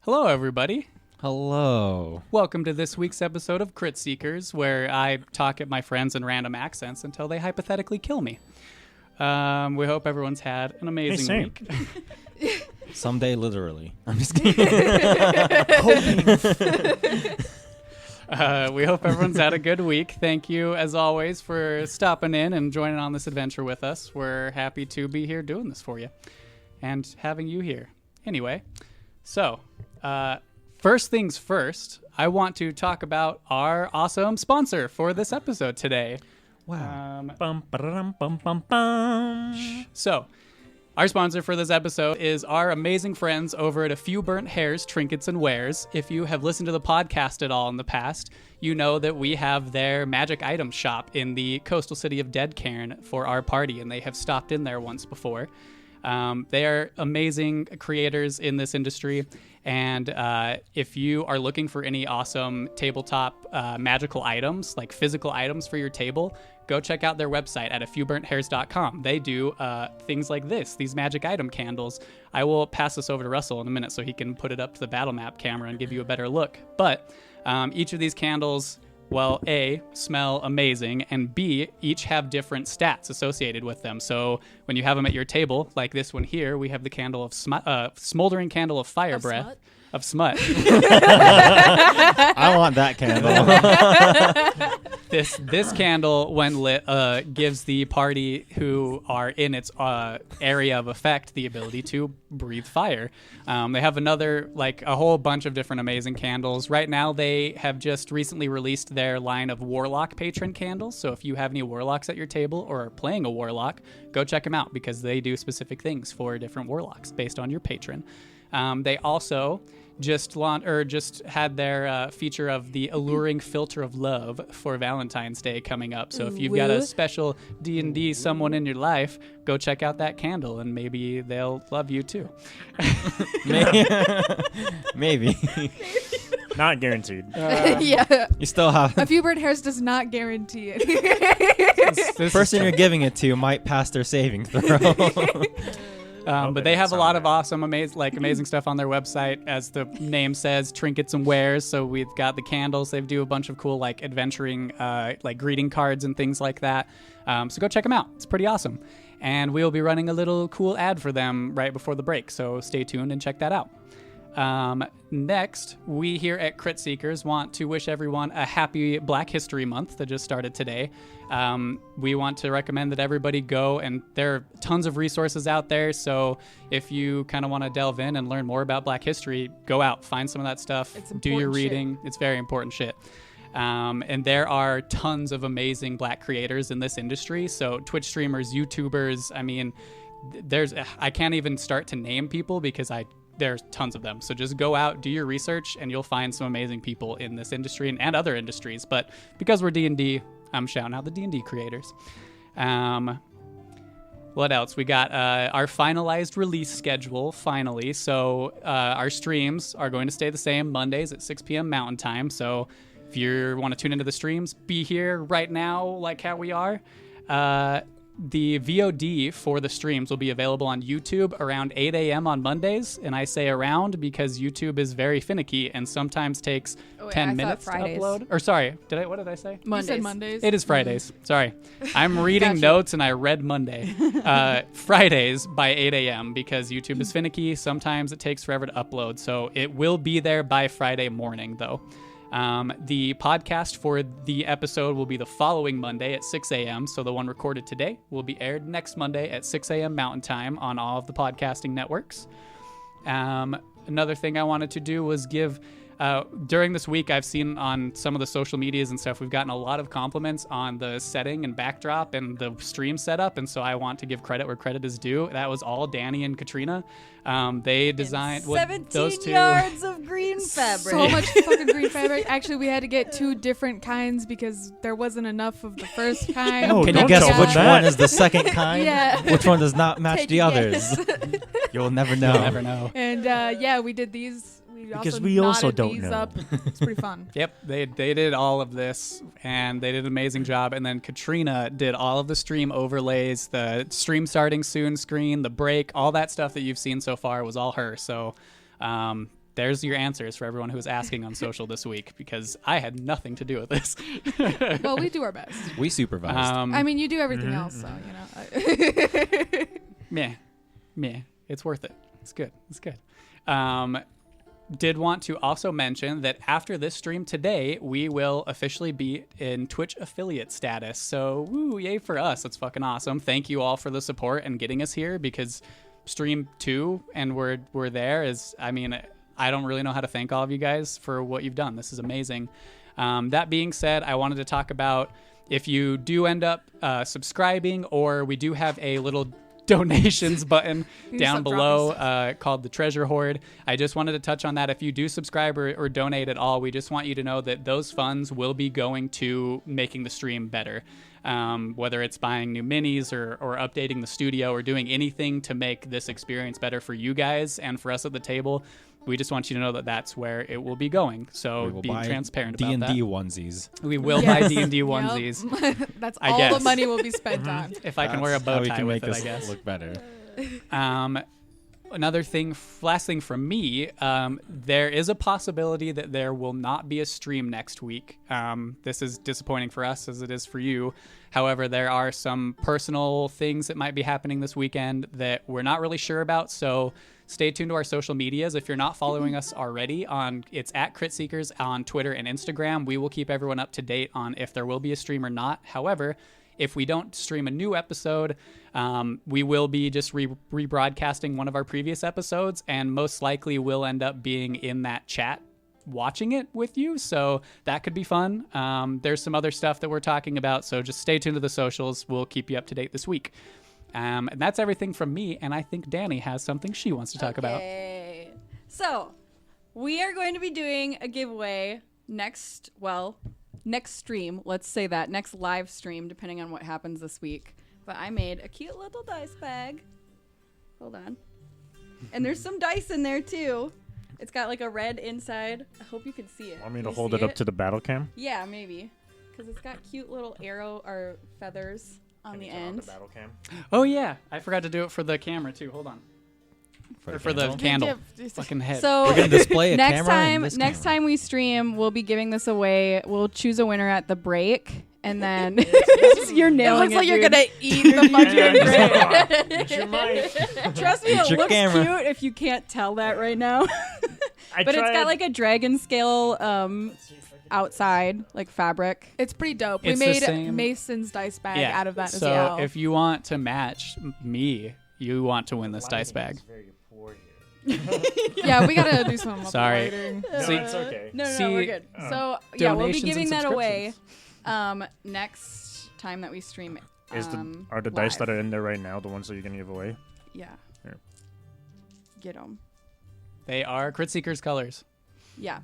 Hello, everybody. Hello. Welcome to this week's episode of Crit Seekers, where I talk at my friends in random accents until they hypothetically kill me. We hope everyone's had an amazing week. Someday, literally. I'm just kidding. We hope everyone's had a good week. Thank you, as always, for stopping in and joining on this adventure with us. We're happy to be here doing this for you and having you here. Anyway, so first things first, I want to talk about our awesome sponsor for this episode today. Wow. So, our sponsor for this episode is our amazing friends over at A Few Burnt Hairs Trinkets and Wares. If you have listened to the podcast at all in the past, you know that we have their magic item shop in the coastal city of Deadcairn for our party, and they have stopped in there once before. They are amazing creators in this industry, and if you are looking for any awesome tabletop magical items, like physical items for your table, go check out their website at afewburnthairs.com. They do things like this, these magic item candles. I will pass this over to Russell in a minute so he can put it up to the battle map camera and give you a better look. But each of these candles, well, A, smell amazing, and B, each have different stats associated with them. So when you have them at your table, like this one here, we have the candle of smoldering candle of fire breath. Of smut. I want that candle. This candle, when lit, gives the party who are in its area of effect the ability to breathe fire. They have a whole bunch of different amazing candles. Right now, they have just recently released their line of Warlock patron candles. So if you have any Warlocks at your table or are playing a Warlock, go check them out because they do specific things for different Warlocks based on your patron. They also just had their feature of the alluring filter of love for Valentine's Day coming up. So if you've got a special D&D someone in your life, go check out that candle and maybe they'll love you too. Maybe. Not guaranteed. Yeah. You still have... A Few Burnt Hairs does not guarantee it. The person you're giving it to might pass their saving throw. But they have a lot of awesome, amazing stuff on their website. As the name says, trinkets and wares. So we've got the candles. They do a bunch of cool, adventuring, greeting cards and things like that. So go check them out. It's pretty awesome. And we'll be running a little cool ad for them right before the break. So stay tuned and check that out. Next, we here at Crit Seekers want to wish everyone a happy Black History Month that just started today. We want to recommend that everybody go, and there are tons of resources out there, so if you kind of want to delve in and learn more about Black history, go out, find some of that stuff, do your reading. It's very important shit. And there are tons of amazing Black creators in this industry, so Twitch streamers, YouTubers, I can't even start to name people because there's tons of them. So just go out, do your research, and you'll find some amazing people in this industry and other industries. But because we're D&D, I'm shouting out the D&D creators. What else? We got our finalized release schedule, finally. So our streams are going to stay the same, Mondays at 6 p.m. Mountain Time. So if you want to tune into the streams, be here right now like how we are. The VOD for the streams will be available on YouTube around 8 a.m. on Mondays. And I say around because YouTube is very finicky and sometimes takes 10 minutes to upload. Or sorry, what did I say? Mondays. You said Mondays. It is Fridays. Sorry. I'm reading notes and I read Monday. Fridays by 8 a.m. because YouTube is finicky. Sometimes it takes forever to upload. So it will be there by Friday morning, though. The podcast for the episode will be the following Monday at 6 a.m. So the one recorded today will be aired next Monday at 6 a.m. Mountain Time on all of the podcasting networks. Another thing I wanted to do was give... during this week, I've seen on some of the social medias and stuff, we've gotten a lot of compliments on the setting and backdrop and the stream setup, and so I want to give credit where credit is due. That was all Danny and Katrina. They designed 17 yards of green fabric. So much fucking green fabric. Actually, we had to get 2 different kinds because there wasn't enough of the first kind. Can you guess which one is the second kind? Yeah. Which one does not match the others? You'll never know. You'll never know. And we did these. Because we also don't know. Up. It's pretty fun. Yep, they did all of this, and they did an amazing job. And then Katrina did all of the stream overlays, the stream starting soon screen, the break, all that stuff that you've seen so far was all her. So there's your answers for everyone who was asking on social this week, because I had nothing to do with this. Well, we do our best. We supervised. I mean, you do everything else, so, Meh. It's worth it. It's good. Did want to also mention that after this stream today, we will officially be in Twitch affiliate status. So, woo, yay for us. That's fucking awesome. Thank you all for the support and getting us here, because stream 2 and we're there is, I mean, I don't really know how to thank all of you guys for what you've done. This is amazing. That being said, I wanted to talk about if you do end up subscribing, or we do have a little donations button down below called the Treasure Hoard. I just wanted to touch on that. If you do subscribe or donate at all, we just want you to know that those funds will be going to making the stream better. Whether it's buying new minis or updating the studio or doing anything to make this experience better for you guys and for us at the table. We just want you to know that that's where it will be going. So be transparent about that. D&D onesies. We will buy D&D onesies. Yep. That's all the money will be spent on. If I can wear a bow tie with it, I guess. Look better. Another thing, last thing from me, there is a possibility that there will not be a stream next week. This is disappointing for us as it is for you. However, there are some personal things that might be happening this weekend that we're not really sure about. So stay tuned to our social medias. If you're not following us already, it's at Crit Seekers on Twitter and Instagram. We will keep everyone up to date on if there will be a stream or not. However, if we don't stream a new episode, we will be just rebroadcasting one of our previous episodes, and most likely we'll end up being in that chat watching it with you. So that could be fun. There's some other stuff that we're talking about, so just stay tuned to the socials. We'll keep you up to date this week. And that's everything from me, and I think Danny has something she wants to talk about. So we are going to be doing a giveaway next stream, let's say that, next live stream, depending on what happens this week. But I made a cute little dice bag. Hold on. And there's some dice in there, too. It's got, like, a red inside. I hope you can see it. Want me to hold it up to the battle cam? Yeah, maybe. Because it's got cute little arrow or feathers on the end. The battle cam? Oh, yeah. I forgot to do it for the camera, too. Hold on. For the candle. Fucking head. So we're going to display a next camera time we stream, we'll be giving this away. We'll choose a winner at the break, and then you're nailing it. Looks like you're gonna eat the fucking Eat your mic. Trust me, Eat it your looks camera. cute if you can't tell that right now. But it's got like a dragon scale outside, like fabric. It's pretty dope. It's we the made same- Mason's dice bag out of that as so well. if you want to match me, you want to win this dice bag. Yeah, we gotta do some Sorry. lighting. No, See- it's okay. No, See, we're good. So yeah, we'll be donations giving and that away subscriptions. next time that we stream. Are the dice live. that are in there right now the ones that you're gonna give away? Yeah. Here. Get them. They are Crit Seekers colors. Yeah.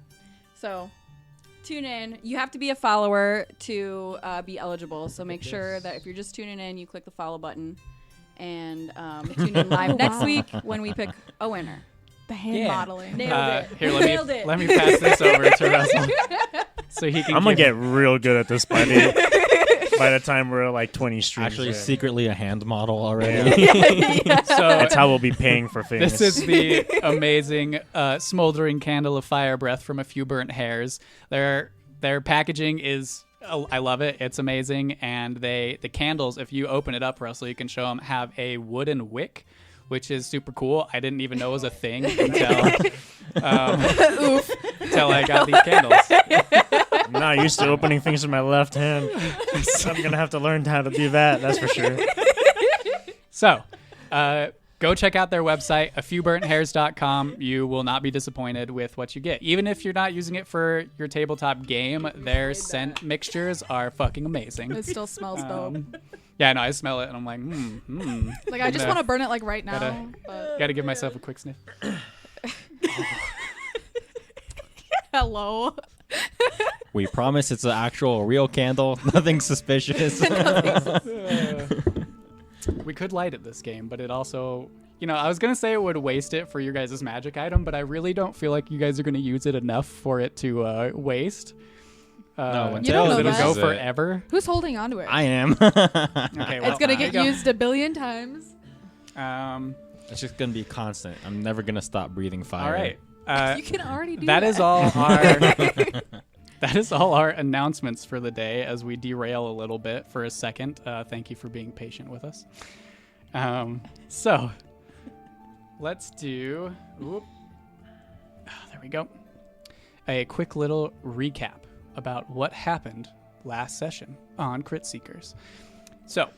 So tune in. You have to be a follower to be eligible. So make sure that if you're just tuning in, you click the follow button and tune in live next week when we pick a winner. The hand modeling. Nailed it. Here, Nailed let me pass this over to Russell so he can. I'm gonna get real good at this by the time we're like 20 streams. Actually, in. secretly a hand model already. So That's how we'll be paying for things. this is the amazing smoldering candle of fire breath from A Few Burnt Hairs. Their packaging is. I love it. It's amazing. And the candles, if you open it up, Russell, you can show them, have a wooden wick, which is super cool. I didn't even know it was a thing until I got these candles. I'm not used to opening things with my left hand. So I'm gonna have to learn how to do that. That's for sure. So, go check out their website, afewburnthairs.com. You will not be disappointed with what you get. Even if you're not using it for your tabletop game, their scent mixtures are fucking amazing. It still smells dope. Yeah, no, I smell it and I'm like, Like I just want to burn it like right now. Gotta give myself a quick sniff. Hello. We promise it's an actual real candle. Nothing suspicious. We could light it this game, but it also, I was going to say it would waste it for your guys' magic item, but I really don't feel like you guys are going to use it enough for it to waste. No, when You don't Tails know it'll that. go uses it, forever. Who's holding on to it? I am. Okay, well, It's gonna there get you used a billion times. go. It's just gonna be constant. I'm never gonna stop breathing fire. All right. You can already do that that. is all our that is all our announcements for the day as we derail a little bit for a second. Thank you for being patient with us. So let's do there we go. A quick little recap about what happened last session on Crit Seekers. So,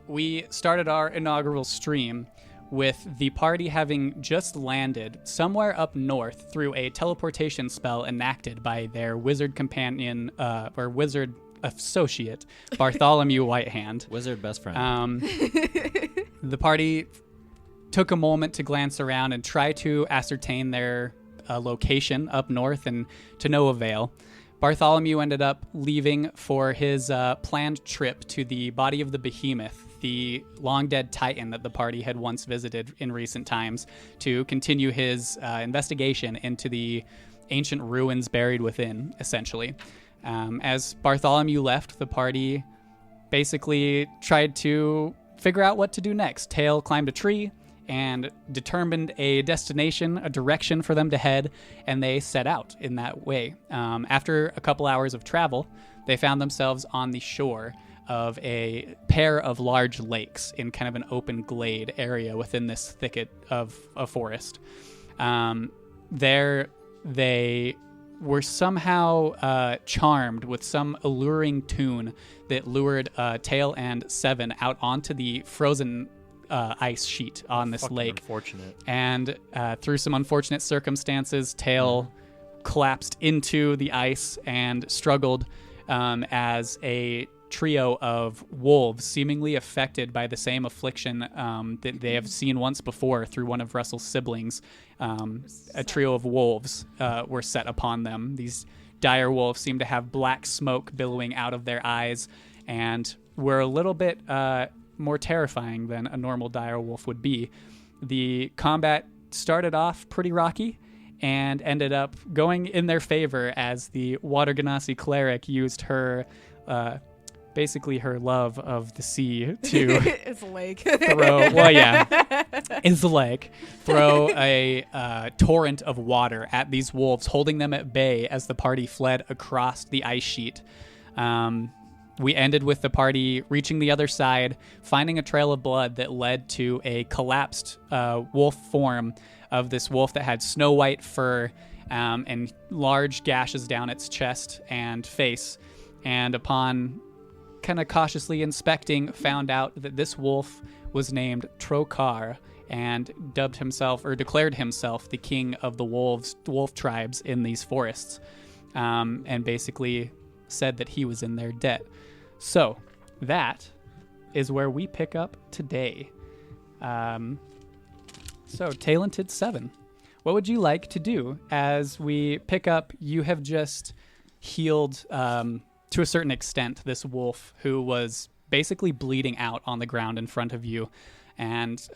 we started our inaugural stream with the party having just landed somewhere up north through a teleportation spell enacted by their wizard companion, or wizard associate, Bartholomew Whitehand. Wizard best friend. The party took a moment to glance around and try to ascertain their location up north, and to no avail. Bartholomew ended up leaving for his planned trip to the body of the behemoth, the long-dead titan that the party had once visited in recent times, to continue his investigation into the ancient ruins buried within, essentially. As Bartholomew left, the party basically tried to figure out what to do next. Tail climbed a tree and determined a destination, a direction for them to head, and they set out in that way. After a couple hours of travel, they found themselves on the shore of a pair of large lakes in kind of an open glade area within this thicket of a forest. There, they were somehow charmed with some alluring tune that lured Tail and Seven out onto the frozen ice sheet on this lake. Unfortunate. And through some unfortunate circumstances, Tail collapsed into the ice and struggled as a trio of wolves, seemingly affected by the same affliction that they have seen once before through one of Russell's siblings. A trio of wolves were set upon them. These dire wolves seemed to have black smoke billowing out of their eyes and were a little bit more terrifying than a normal dire wolf would be. The combat started off pretty rocky and ended up going in their favor as the Water Genasi cleric used her basically her love of the sea to It's a lake. throw a torrent of water at these wolves, holding them at bay as the party fled across the ice sheet. We ended with the party reaching the other side, finding a trail of blood that led to a collapsed wolf form of this wolf that had snow white fur and large gashes down its chest and face. And upon kind of cautiously inspecting, found out that this wolf was named Trokar and dubbed himself, or declared himself, the king of the wolf tribes in these forests, and basically said that he was in their debt. So that is where we pick up today. So Talented 7, what would you like to do as we pick up? You have just healed to a certain extent this wolf who was basically bleeding out on the ground in front of you, and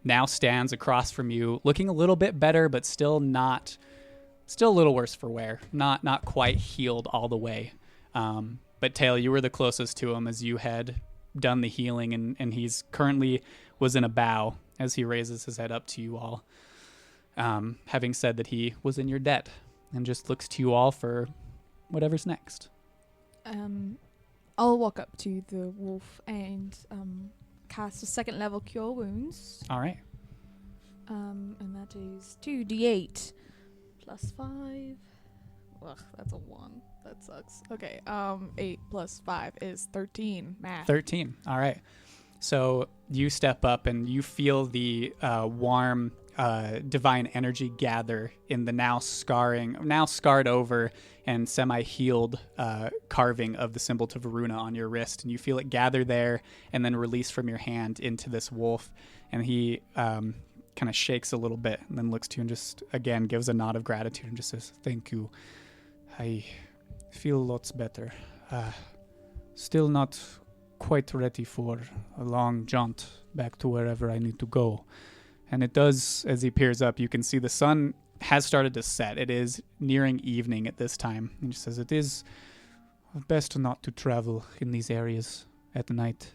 now stands across from you looking a little bit better, but still a little worse for wear, not quite healed all the way. But Tail, you were the closest to him as you had done the healing, and he's currently was in a bow as he raises his head up to you all, having said that he was in your debt, and just looks to you all for whatever's next. I'll walk up to the wolf and cast a second level Cure Wounds. All right. And that is 2d8 plus 5. Ugh, that's a 1. That sucks. Okay. 8 plus 5 is 13. Math. 13. All right. So you step up and you feel the warm divine energy gather in the now scarred over and semi-healed carving of the symbol to Varuna on your wrist, and you feel it gather there and then release from your hand into this wolf, and he kind of shakes a little bit and then looks to you and just again gives a nod of gratitude and just says, "Thank you. I feel lots better. Still not quite ready for a long jaunt back to wherever I need to go." And it does, as he peers up, you can see the sun has started to set. It is nearing evening at this time. And he says, "It is best not to travel in these areas at night."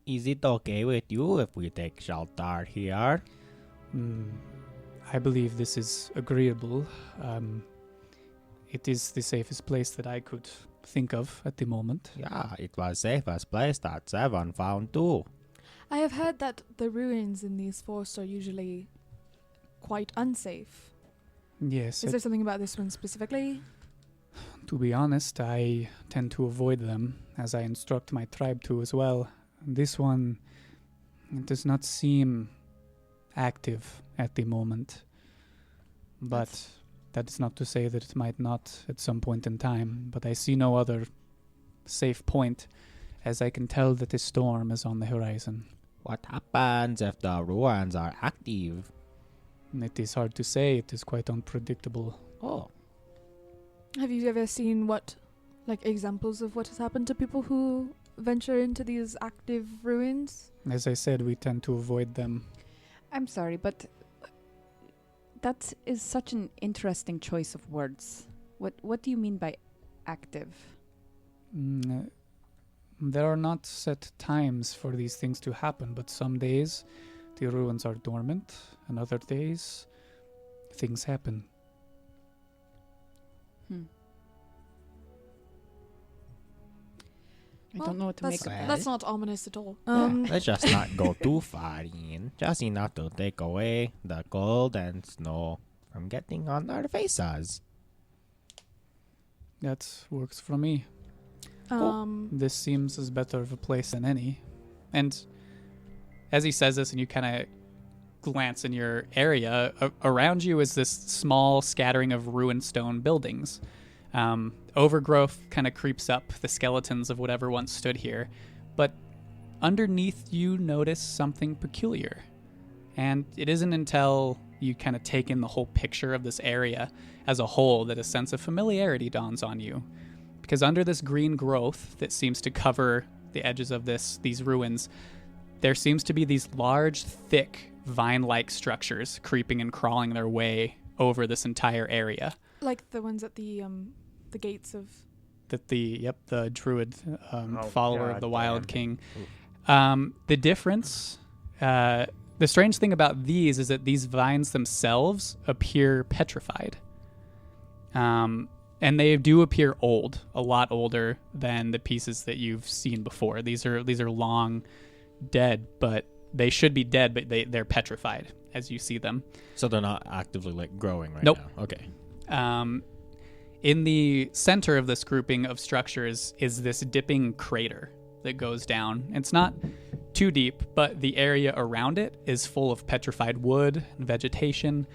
Is it okay with you if we take shelter here? I believe this is agreeable. It is the safest place that I could think of at the moment. Yeah, it was safest place that Seven found too. I have heard that the ruins in these forests are usually quite unsafe. Yes, Is there something about this one specifically? to be honest, I tend to avoid them, as I instruct my tribe to as well. This one does not seem active at the moment, but that is not to say that it might not at some point in time. But I see no other safe point, as I can tell that a storm is on the horizon. What happens if the ruins are active? It is hard to say. It is quite unpredictable. Oh, Have you ever seen examples of what has happened to people who venture into these active ruins? As I said, we tend to avoid them. I'm sorry, but that is such an interesting choice of words. What do you mean by active? There are not set times for these things to happen, but some days the ruins are dormant, and other days things happen. I don't know what to make of that. That's not ominous at all. let's just not go too far in. Just enough to take away the cold and snow from getting on our faces. That works for me. This seems as better of a place than any. And as he says this and you kind of glance in your area, around you is this small scattering of ruined stone buildings. Overgrowth kind of creeps up the skeletons of whatever once stood here. But underneath you notice something peculiar. And it isn't until you kind of take in the whole picture of this area as a whole that a sense of familiarity dawns on you. Because under this green growth that seems to cover the edges of these ruins, there seems to be these large, thick, vine-like structures creeping and crawling their way over this entire area. Like the ones at the gates of... The druid follower of the Wild King. Oof. The difference, the strange thing about these is that these vines themselves appear petrified. And they do appear old, a lot older than the pieces that you've seen before. These are long dead, but they should be dead, but they're petrified as you see them. So they're not actively growing right Nope. now. Okay. In the center of this grouping of structures is this dipping crater that goes down. It's not too deep, but the area around it is full of petrified wood and vegetation.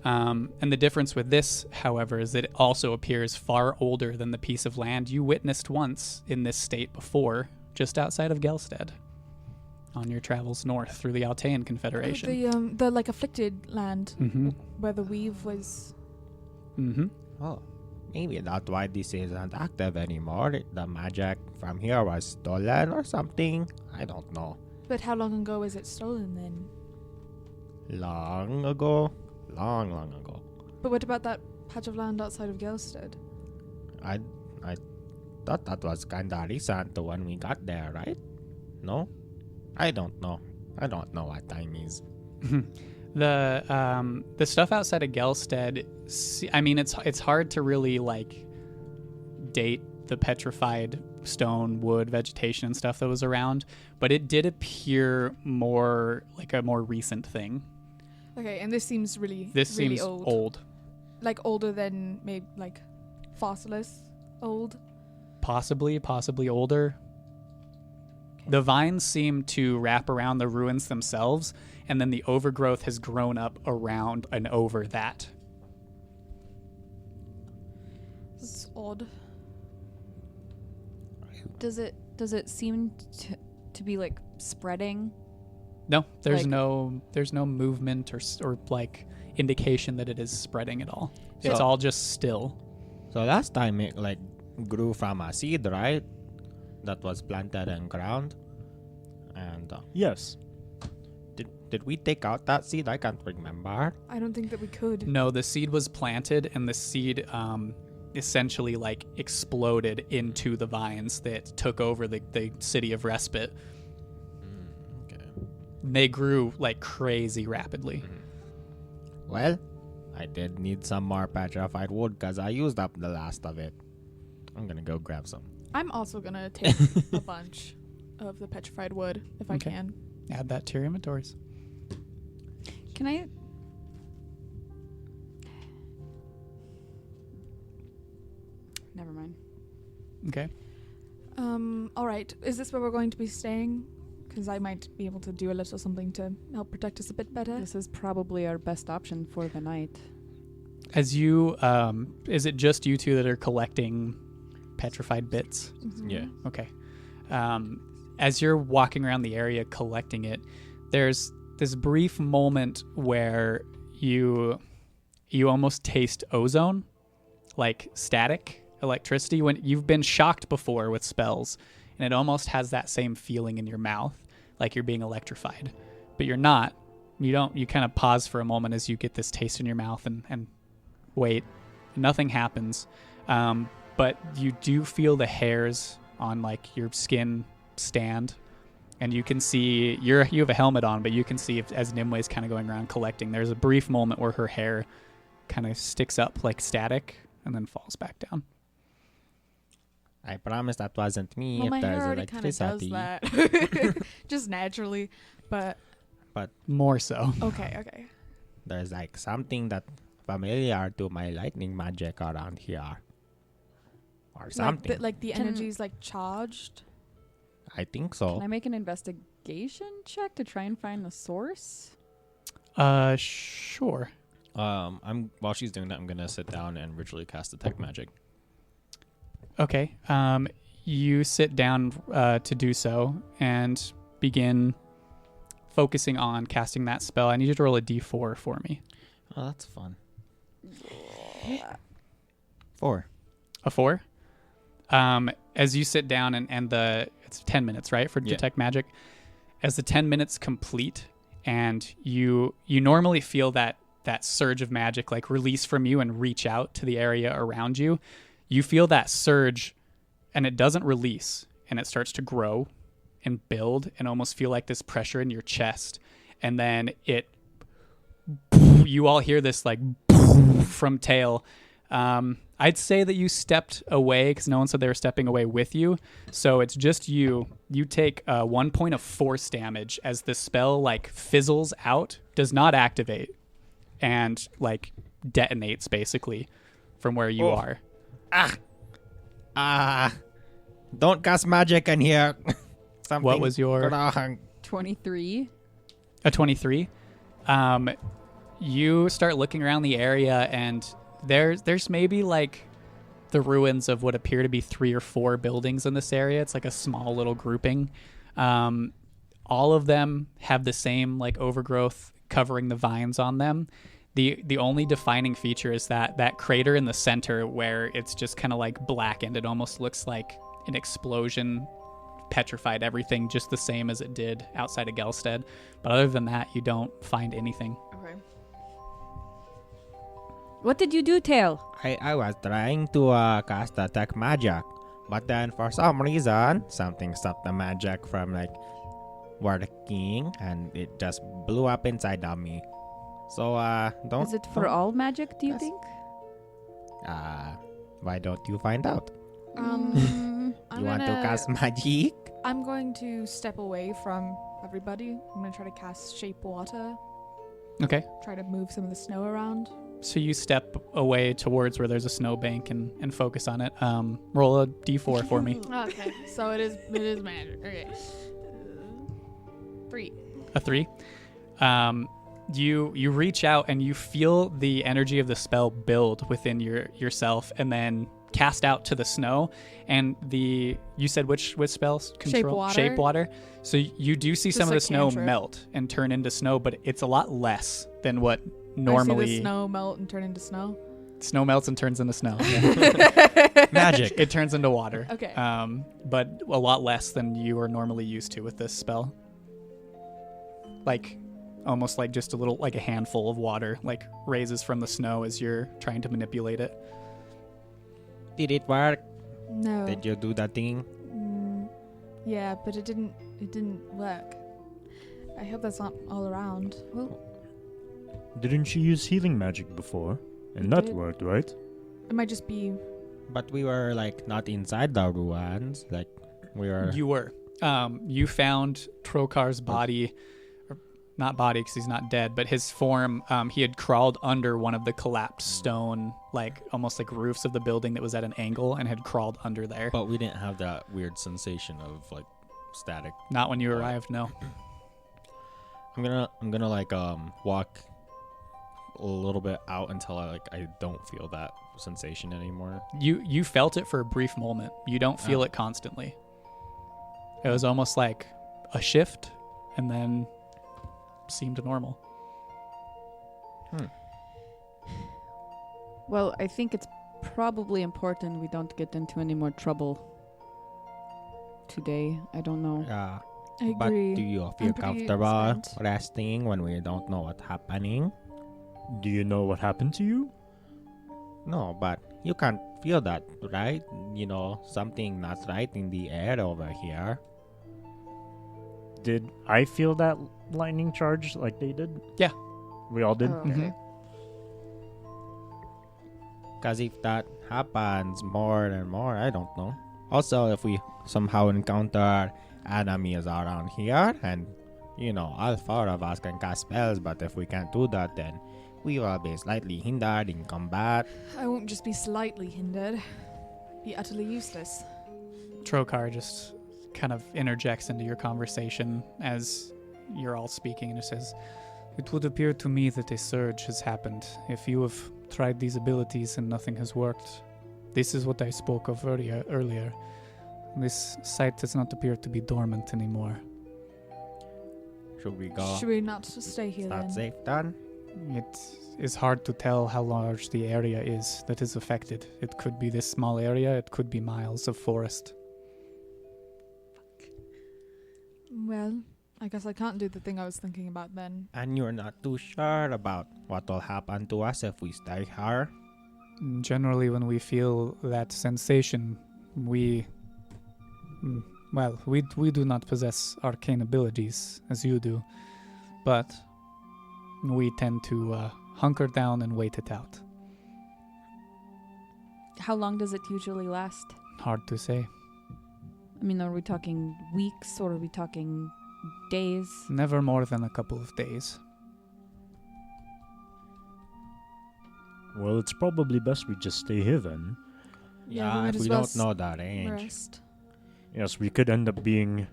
And the difference with this, however, is that it also appears far older than the piece of land you witnessed once in this state before, just outside of Gelstead, on your travels north through the Altean Confederation. The afflicted land Mm-hmm. where the weave was... Mm-hmm. Oh, maybe that's why this isn't active anymore. The magic from here was stolen or something. I don't know. But how long ago was it stolen then? Long ago? Long ago. But what about that patch of land outside of Gelstead? I thought that was kinda recent to when we got there, right? No? I don't know. I don't know what time is. The stuff outside of Gelstead, I mean, it's hard to really date the petrified stone, wood, vegetation, and stuff that was around, but it did appear more like a more recent thing. Okay, and this seems really Seems old. Like older than maybe fossilous old. Possibly older. The vines seem to wrap around the ruins themselves, and then the overgrowth has grown up around and over that. It's odd. Does it seem to be spreading? No, there's no movement or indication that it is spreading at all. It's all just still. So last time it grew from a seed, right? That was planted in ground. And Yes. did we take out that seed? I can't remember. I don't think that we could. No, the seed was planted, and the seed essentially exploded into the vines that took over the city of Respite. Okay. They grew like crazy rapidly. Well, I did need some more petrified wood because I used up the last of it. I'm gonna go grab some. I'm also gonna take a bunch of the petrified wood if I Okay. can. Add that to your inventories. Can I? Never mind. Okay. All right. Is this where we're going to be staying? Because I might be able to do a little something to help protect us a bit better. This is probably our best option for the night. As you, is it just you two that are collecting petrified bits? Mhm. Yeah. Okay. As you're walking around the area collecting it, there's this brief moment where you almost taste ozone, like static electricity. When you've been shocked before with spells, and it almost has that same feeling in your mouth, like you're being electrified, but you're not. You kind of pause for a moment as you get this taste in your mouth and wait. Nothing happens, but you do feel the hairs on like your skin stand, and you can see you have a helmet on, but you can see as Nimwe's kind of going around collecting, there's a brief moment where her hair kind of sticks up like static and then falls back down. I promise that wasn't me. Well, if my there's hair already kind of does electricity. that, just naturally. But More so. okay. There's like something that familiar to my lightning magic around here. Or something. Like the Can- energy's like charged. I think so. Can I make an investigation check to try and find the source? Sure. While she's doing that, I'm gonna sit down and ritually cast detect magic. Okay. You sit down to do so and begin focusing on casting that spell. I need you to roll a d4 for me. Oh, that's fun. 4. A 4? As you sit down and it's 10 minutes, right, for Yeah. detect magic. As the 10 minutes complete and you normally feel that surge of magic like release from you and reach out to the area around you, you feel that surge and it doesn't release and it starts to grow and build and almost feel like this pressure in your chest. And then you all hear this like from Tail. I'd say that you stepped away because no one said they were stepping away with you. So it's just you. You take 1 point of force damage as the spell like fizzles out, does not activate, and like detonates basically from where you are. Don't cast magic in here. Something What was your- wrong. 23. A 23. You start looking around the area and there's maybe like the ruins of what appear to be 3 or 4 buildings in this area. It's like a small little grouping. All of them have the same like overgrowth covering the vines on them. The only defining feature is that crater in the center where it's just kind of like blackened. It almost looks like an explosion petrified everything just the same as it did outside of Gelstead. But other than that, you don't find anything. Okay. What did you do, Tail? I was trying to cast detect magic, but then for some reason, something stopped the magic from like working, and it just blew up inside of me. So don't. Is it for all magic, do you Yes. think? Why don't you find out? I'm You want to gonna- cast magic? I'm going to step away from everybody. I'm going to try to cast shape water. Okay. Try to move some of the snow around. So you step away towards where there's a snowbank and focus on it. Roll a d4 for me. Okay, so it is magic. Okay. 3. A 3. You reach out and you feel the energy of the spell build within yourself and then cast out to the snow. And you said which spells? Shape water. So you do see Just some of like the snow cantrip. melt and turn into snow, but it's a lot less than what I see normally the snow melt and turn into snow. snow melts and turns into snow. Magic. It turns into water. Okay. But a lot less than you are normally used to with this spell. Like almost like just a little, like a handful of water, like raises from the snow as you're trying to manipulate it. Did it work? No. Did you do that thing? Yeah, but it didn't work. I hope that's not all around. Well, Didn't you use healing magic before? And We that did. worked, right? It might just be. But we were like not inside the ruins. Like we were. You were. You found Trokar's body, or not body because he's not dead, but his form. He had crawled under one of the collapsed stone, like almost like roofs of the building that was at an angle, and had crawled under there. But we didn't have that weird sensation of like static. Not when you arrived, no. I'm gonna like walk a little bit out until I don't feel that sensation anymore. You felt it for a brief moment. You don't feel Oh. it constantly. It was almost like a shift, and then seemed normal. Well, I think it's probably important we don't get into any more trouble today. I don't know. Yeah. I But agree. do you feel I'm pretty comfortable spent. resting when we don't know what's happening? Do you know what happened to you? No, but you can't feel that, right? You know, something not right in the air over here. Did I feel that lightning charge like they did? Yeah. We all did? Oh, okay. Mhm. Because if that happens more and more, I don't know. Also, if we somehow encounter enemies around here, and, you know, all four of us can cast spells, but if we can't do that, then we will be slightly hindered in combat. I won't just be slightly hindered. Be utterly useless. Trokar just kind of interjects into your conversation as you're all speaking, and it says, "It would appear to me that a surge has happened. If you have tried these abilities and nothing has worked, this is what I spoke of earlier. This site does not appear to be dormant anymore. Should we go? Should we not stay here Not then? safe then? It is hard to tell how large the area is that is affected. It could be this small area, it could be miles of forest." Well, I guess I can't do the thing I was thinking about then. And you're not too sure about what will happen to us if we stay here? Generally, when we feel that sensation, we do not possess arcane abilities as you do, but we tend to hunker down and wait it out. How long does it usually last? Hard to say. I mean, are we talking weeks or are we talking days? Never more than a couple of days. Well, it's probably best we just stay here then. Yeah, we might if as we well don't know the range. Rest. Yes, we could end up being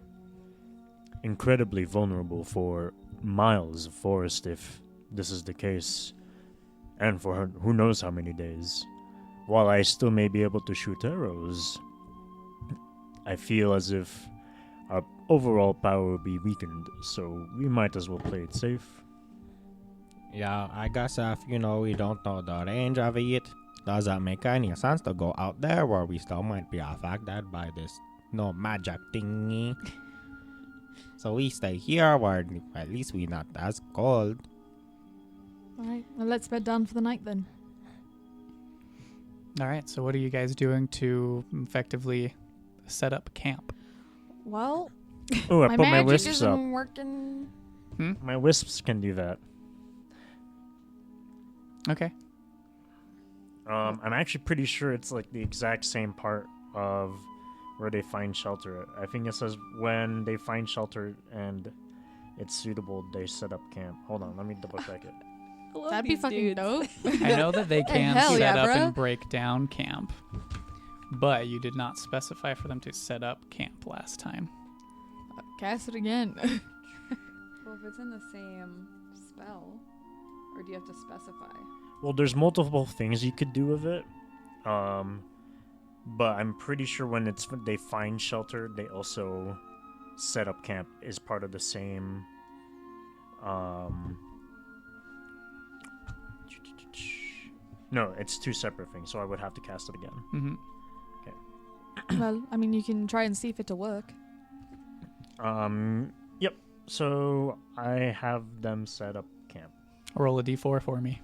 incredibly vulnerable for miles of forest if this is the case. And for who knows how many days. While I still may be able to shoot arrows, I feel as if our overall power will be weakened, so we might as well play it safe. Yeah, I guess if, you know, we don't know the range of it, does that make any sense to go out there where we still might be affected by this no magic thingy? So we stay here where at least we're not as cold. Alright, well, let's bed down for the night then. All right, so what are you guys doing to effectively set up camp? Well, Oh, I my put my magic wisps isn't up. working. My wisps can do that. Okay. I'm actually pretty sure it's like the exact same part of where they find shelter. I think it says when they find shelter and it's suitable, they set up camp. Hold on, let me double check it. That'd be fucking dope. I know that they can hell set yeah, up bro. and break down camp, but you did not specify for them to set up camp last time. Cast it again. Well, if it's in the same spell, or do you have to specify? Well, there's multiple things you could do with it. But I'm pretty sure when they find shelter, they also set up camp is part of the same. No, it's two separate things, so I would have to cast it again. Mm-hmm. Well, I mean, you can try and see if it'll work. Yep. So I have them set up camp. Roll a d4 for me.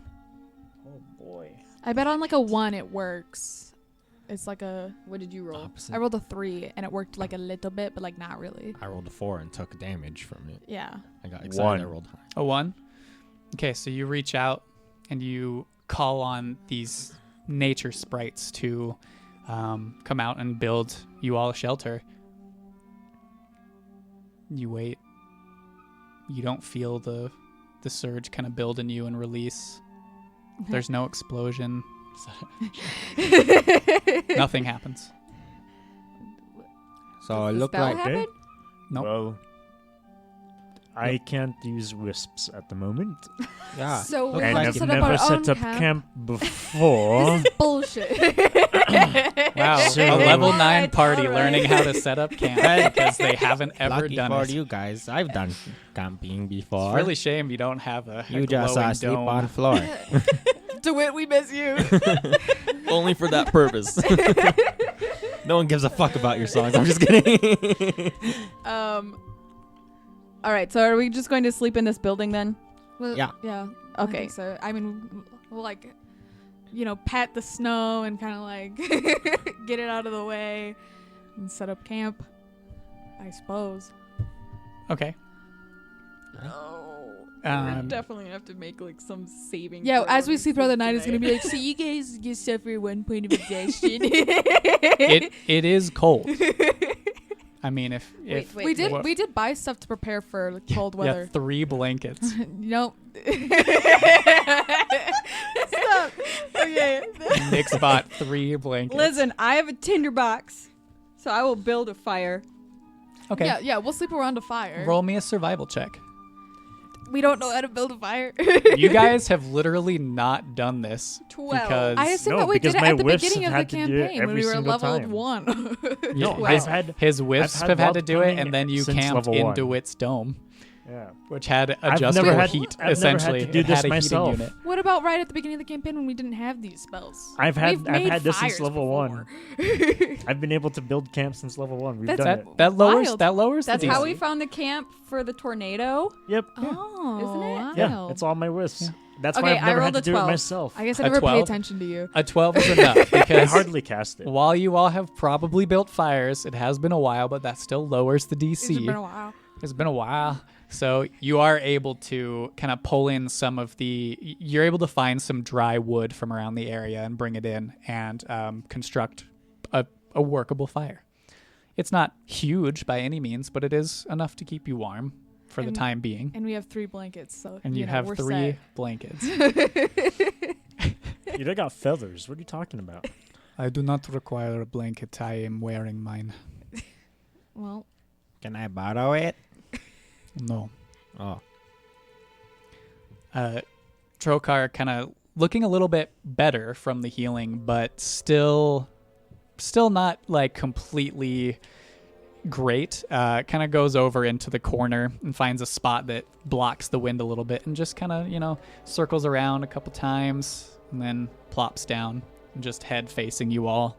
Oh boy. I bet on like a 1 it works. It's like a. What did you roll? Opposite. I rolled a 3 and it worked like a little bit, but like not really. I rolled a 4 and took damage from it. Yeah. I got excited. One. I rolled high. A 1? Okay, so you reach out and you call on these nature sprites to come out and build you all a shelter. You wait. You don't feel the surge kind of build in you and release. There's no explosion. Nothing happens. So it Does looked the spell like happen? Nope. Well, I can't use wisps at the moment. yeah. So we Looks And like have I've to set up never our set own up camp before. Bullshit. Wow, So- a level Alright, 9 party alright. learning how to set up camp because they haven't ever Lucky done for it. you guys. I've done camping before. It's really shame you don't have a you just glowing sleep dome. on floor. DeWitt, we miss you. Only for that purpose. No one gives a fuck about your songs. I'm just kidding. All right, so are we just going to sleep in this building then? Well, Yeah. Yeah. Okay. I think so I mean, we'll like, pat the snow and kind of like get it out of the way and set up camp, I suppose. Okay. We're definitely gonna have to make like some saving. Yeah, throw as we when sleep throughout the night, it's gonna be tonight. like, so you guys just suffer 1 point of exhaustion. It is cold. I mean, if Wait, we did what- we did buy stuff to prepare for like, cold yeah, weather. 3 blankets. Nope. Stop. Okay. Nick's bought 3 blankets. Listen, I have a tinderbox, so I will build a fire. Okay. Yeah, we'll sleep around a fire. Roll me a survival check. We don't know how to build a fire. You guys have literally not done this 12. because I assume No, that we because did it my at the whiffs beginning of have the had to do it campaign when every we were single leveled time. 1. No, Well, I've had. his whiffs had have had to wild do it, planning and then you since camped level in 1. DeWitt's dome, Yeah. which had I've adjustable never had- heat. I've never had essentially, to do it this had a myself. heating unit. What about right at the beginning of the campaign when we didn't have these spells? I've We've made had this since fires level before. 1. I've been able to build camp since level 1. We've That's done it. That lowers Wild. that lowers That's the how DC. we found the camp for the tornado. Yep. Oh, Isn't it? Yeah, wild. it's all my wisps. Yeah. That's Okay, why I've I never rolled had to a do 12. it myself. I guess I A never pay 12? attention to you. A 12 is enough I because hardly cast it. while you all have probably built fires, it has been a while, but that still lowers the DC. It's been a while. It's been a while. So you are able to kind of pull in some of you're able to find some dry wood from around the area and bring it in and construct a workable fire. It's not huge by any means, but it is enough to keep you warm for the And- time being. And we have 3 blankets, so And you know, have we're 3 set. blankets. You got feathers. What are you talking about? I do not require a blanket. I am wearing mine. Well, Can I borrow it? No. Oh. Trokar kind of looking a little bit better from the healing, but still not like completely great. Kind of goes over into the corner and finds a spot that blocks the wind a little bit and just kind of, circles around a couple times and then plops down and just head facing you all,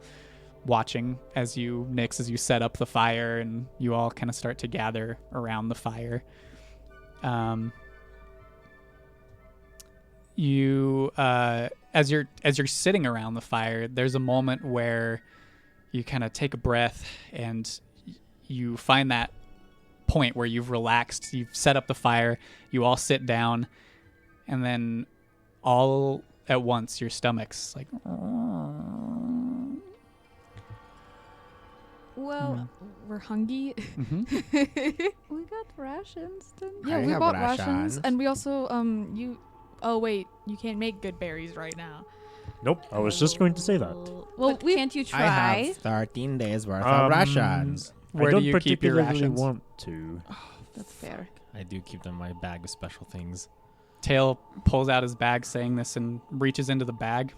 watching as you set up the fire and you all kind of start to gather around the fire. You as you're sitting around the fire, there's a moment where you kind of take a breath and you find that point where you've relaxed, you've set up the fire, you all sit down, and then all at once your stomach's like well, we're hungry. We got rations, didn't Yeah, I we have bought rations. rations, and we also Oh wait, you can't make good berries right now. Nope. I was just going to say that. Well, But can't you I try? have 13 days worth of rations. Where I don't do you keep your particularly rations? want to. That's fair. I do keep them in my bag of special things. Tail pulls out his bag saying this and reaches into the bag.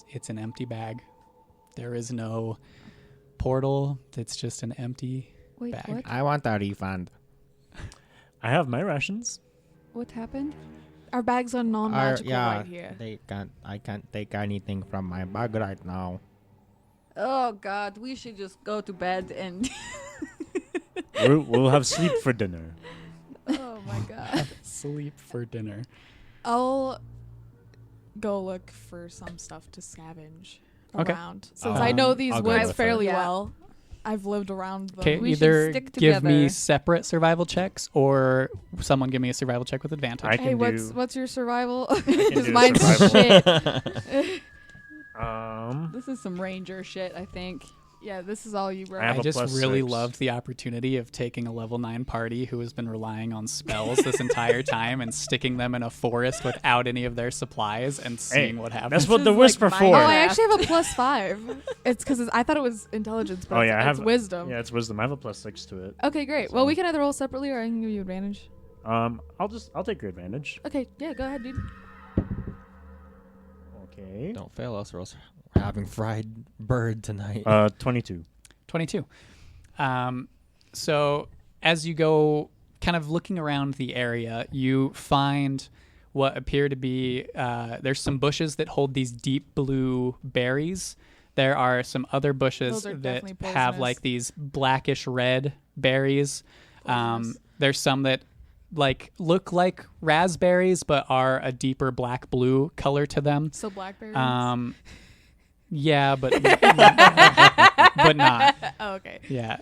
It's an empty bag. There is no portal. It's just an empty Wait, bag. what? I want a refund. I have my rations. What happened? our bags are non-magical yeah, right here. I can't take anything from my bag right now. Oh God, we should just go to bed and. We'll have sleep for dinner. Oh my God. Sleep for dinner. I'll go look for some stuff to scavenge Okay. around, since I know these I'll go woods with fairly her. well. I've lived around them. Okay, We should either stick give me together. separate survival checks or someone give me a survival check with advantage. I Hey, can what's your survival? can Because do mine's survival. shit. This is some ranger shit, I think. Yeah, this is all you, bro. I have I a just plus really 6. loved the opportunity of taking a level 9 party who has been relying on spells this entire time and sticking them in a forest without any of their supplies and seeing what happens. That's what This the is whisper like for. Oh, I Minecraft. actually have a +5. It's because I thought it was intelligence, but Oh, yeah, I it's have wisdom. Yeah, it's wisdom. I have a plus 6 to it. Okay, great. Well, we can either roll separately or I can give you advantage. I'll take your advantage. Okay, yeah, go ahead, dude. Okay. Don't fail us, or else we're having fried bird tonight. 22. 22. So as you go kind of looking around the area, you find what appear to be there's some bushes that hold these deep blue berries. There are some other bushes Those are that definitely have poisonous. like these blackish red berries. Poisonous. There's some that like look like raspberries but are a deeper black blue color to them. So blackberries. Yeah, but but not. Oh, okay. Yeah.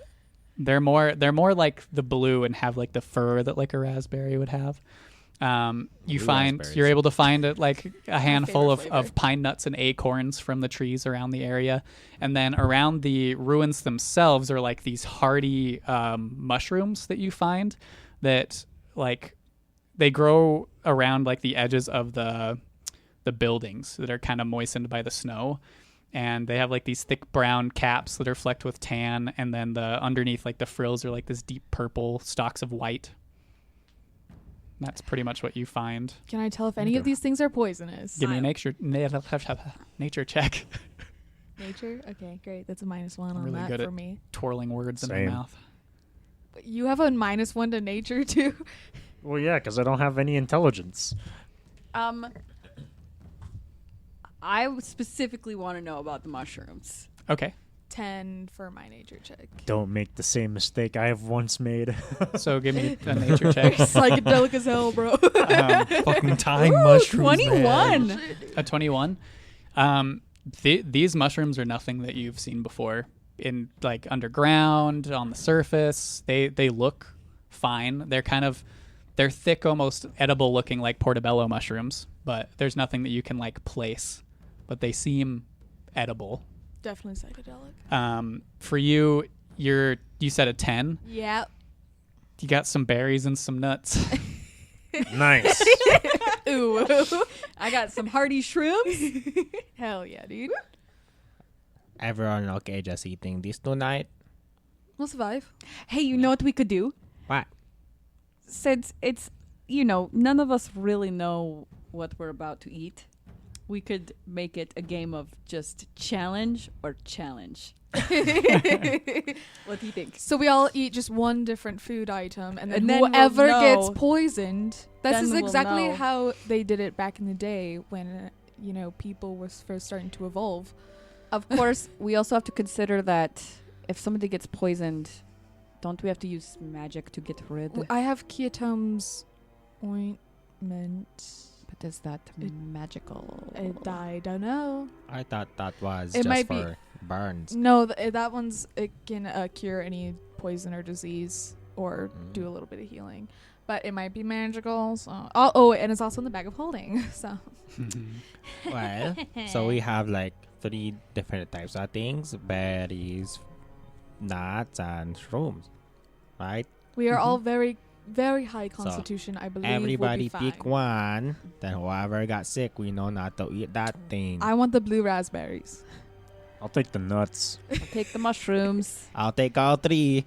They're more like the blue and have like the fur that like a raspberry would have. You Blue find raspberries. you're able to find like a handful favorite of flavor. pine nuts and acorns from the trees around the area. And then around the ruins themselves are like these hardy mushrooms that you find that like they grow around like the edges of the buildings that are kind of moistened by the snow. And they have like these thick brown caps that are flecked with tan, and then the underneath like the frills are like this deep purple stalks of white. That's pretty much what you find. Can I tell if any of these things are poisonous? Give me a nature check. Nature? Okay, great. That's a -1 I'm on really that good for at me. twirling words in Same. my mouth. You have a -1 to nature, too? Well, yeah, because I don't have any intelligence. I specifically want to know about the mushrooms. Okay. 10 for my nature check. Don't make the same mistake I have once made. So give me a nature check. Psychedelic as hell, bro. Fucking time mushrooms. 21. man. A 21. These mushrooms are nothing that you've seen before in like underground, on the surface. They look fine. They're thick, almost edible looking like portobello mushrooms, but there's nothing that you can like place, but they seem edible. Definitely psychedelic. For you, you said a 10. Yeah. You got some berries and some nuts. Nice. Ooh. I got some hardy shrooms. Hell yeah, dude. Everyone okay just eating this tonight? We'll survive. Hey, you know what we could do? What? Since it's, none of us really know what we're about to eat, we could make it a game of just challenge or challenge. What do you think? So we all eat just one different food item, and then, And then we'll whoever know. gets poisoned. This Then is we'll exactly know. how they did it back in the day when, people were first starting to evolve. Of course, we also have to consider that if somebody gets poisoned, don't we have to use magic to get rid? I have Kyotome's ointment. But is that magical? I don't know. I thought that was It just might be- for burns. No, that one's it can cure any poison or disease or do a little bit of healing, but it might be magical. So and it's also in the bag of holding. So Well, so we have like 3 different types of things: berries, nuts, and shrooms. Right? we are all very, very high constitution. I believe Everybody we'll be pick fine. one. Then whoever got sick, we know not to eat that thing. I want the blue raspberries. I'll take the nuts. I'll take the mushrooms. I'll take all 3.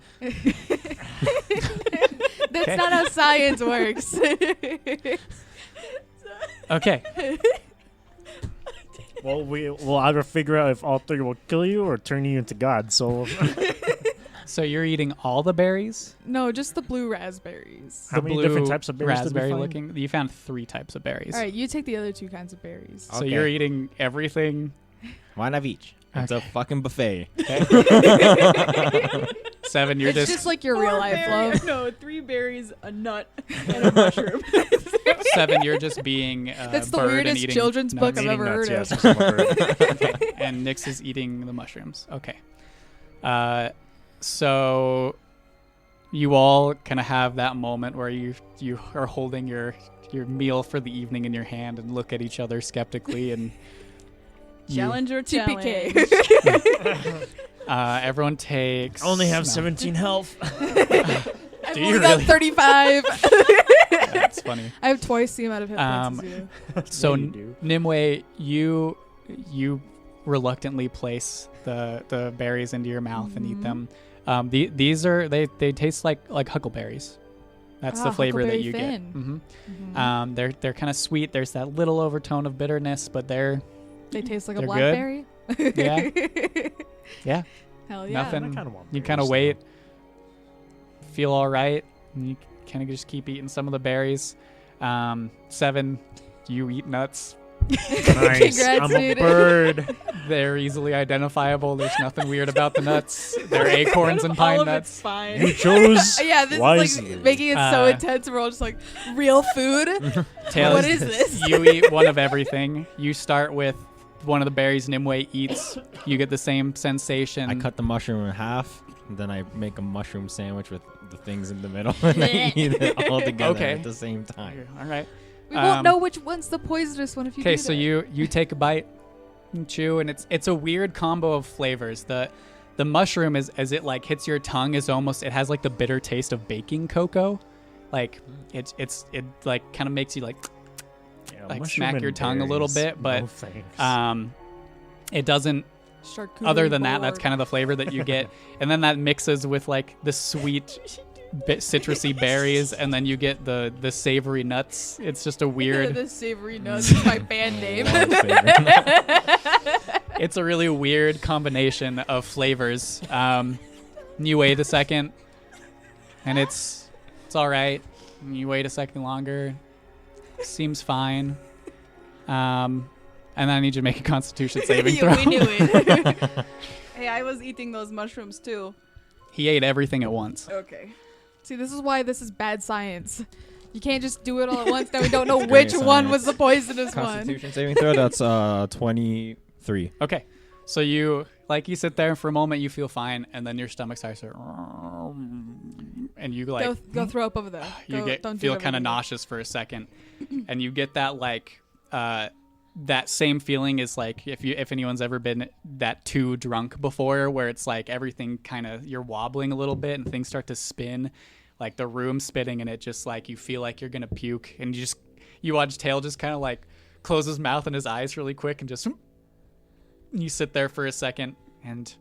That's not how science works. Okay. Well, we'll either figure out if all 3 will kill you or turn you into God. So, So you're eating all the berries? No, just the blue raspberries. how The many different blue types of berries did we raspberry find? looking. You found 3 types of berries. All right, you take the other 2 kinds of berries. So Okay. you're eating everything. One of each. It's a fucking buffet. 7, you're It's just like your real life, love. No, 3 berries, a nut, and a mushroom. 7, you're just being That's the bird and weirdest eating children's book nuts. I've ever heard of. Yes, And Nyx is eating the mushrooms. Okay. So you all kind of have that moment where you are holding your meal for the evening in your hand and look at each other skeptically and Challenge or challenge? TPK. everyone takes. Only have 17 health. I've Do only you got really? 35. That's funny. I have twice the amount of hit points as you. So Yeah, you do. Nimue, you reluctantly place the berries into your mouth and eat them. These are they taste like huckleberries. That's the flavor that Huckleberry you Finn. get. They're kind of sweet. There's that little overtone of bitterness, but They taste like a They're blackberry. Yeah. Yeah. Hell yeah. Nothing. I kinda want You berries, kind of though. wait, feel all right, and you kind of just keep eating some of the berries. 7, you eat nuts. Nice. Congrats, I'm a dude. bird. They're easily identifiable. There's nothing weird about the nuts. They're acorns and All pine of nuts. it's fine. You chose Yeah, this is wisely. like making it so Uh, intense. We're all just like, real food? Tails, What is this? You eat one of everything. You start with one of the berries Nimue eats. You get the same sensation. I cut the mushroom in half, and then I make a mushroom sandwich with the things in the middle, and I eat it all together Okay. at the same time. All right. We won't know which one's the poisonous one if you Okay, do so that. you take a bite and chew, and it's a weird combo of flavors. The mushroom is, as it like hits your tongue, is almost, it has like the bitter taste of baking cocoa. Like it like kind of makes you like Yeah, like mushroom smack and your tongue a little berries. bit, but No thanks. it doesn't. Charcuterie Other than that, that's board. kind of the flavor that you get, and then that mixes with like the sweet, citrusy berries, and then you get the savory nuts. It's just a weird. The savory nuts is my band name. Love favorite. It's a really weird combination of flavors. You wait a second, and it's all right. You wait a second longer, seems fine. And then I need you to make a Constitution saving throw. We knew it. Hey, I was eating those mushrooms too. He ate everything at once. Okay. See, this is why this is bad science. You can't just do it all at once. Then we don't know Great which one science. was the poisonous one. Constitution saving throw. That's 23. Okay, so you sit there for a moment, you feel fine, and then your stomach starts to, and you like Go throw up over there. you Don't do feel it over kind of here. nauseous for a second, and you get that like that same feeling is like if anyone's ever been that too drunk before, where it's like everything kind of, you're wobbling a little bit and things start to spin, like the room spinning, and it just like you feel like you're gonna puke, and you watch Tail just kind of like close his mouth and his eyes really quick, and just you sit there for a second, and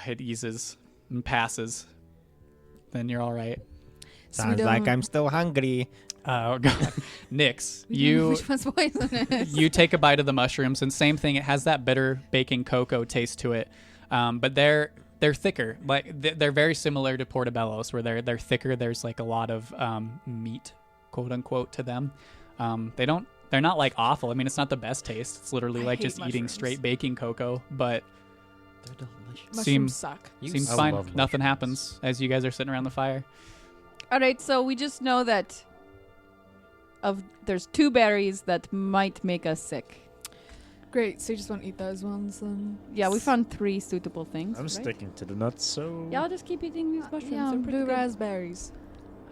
it eases and passes. Then you're all right. Sounds like I'm still hungry. Oh god, Nyx, Which one's poisonous? you take a bite of the mushrooms, and same thing. It has that bitter baking cocoa taste to it, but they're thicker. Like they're very similar to portobellos, where they're thicker. There's like a lot of meat, quote unquote, to them. They're not like awful. I mean, it's not the best taste. It's literally I like hate just eating mushrooms. straight baking cocoa, but They're delicious. Mushrooms seems- suck. seems I fine. love Nothing mushrooms. happens as you guys are sitting around the fire. All right, so we just know that there's 2 berries that might make us sick. Great. So you just want to eat those ones then? Yeah, we found 3 suitable things. I'm right? sticking to the nuts, so Yeah, I'll just keep eating these mushrooms. Yeah, They're pretty blue good. raspberries.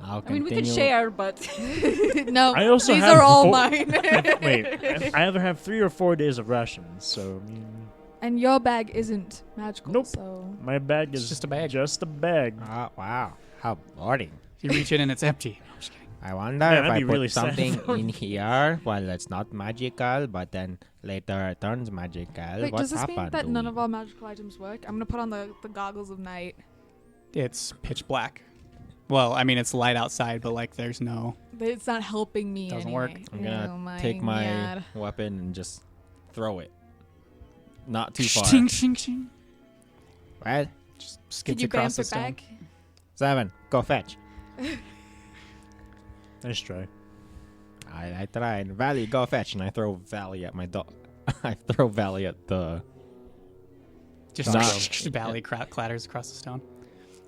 I'll I mean, we could continue- share, but No, I also these have are all 4 mine. Wait, I either have 3 or 4 days of rations, so I mean, And your bag isn't magical. Nope. So my bag It's is just a bag. Just a bag. Oh, wow. How boring. You reach in and it's empty. No, I'm just kidding. I wonder Man, if I'd I be put really sad something if I in here, well, it's not magical, but then later it turns magical. wait, What's does this mean happened that to none me? of our magical items work? I'm gonna put on the goggles of night. It's pitch black. Well, I mean, it's light outside, but like there's no. It's not helping me. Doesn't anyway. work. I'm gonna Oh my take my God. weapon and just throw it. Not too far. Shing, shing, shing. Well, Just Can skids you across bamf the it stone. back? 7. Go fetch. Nice try. I tried. Valley, go fetch. And I throw Valley at my dog. I throw Valley at the... Just Nah. valley clatters across the stone.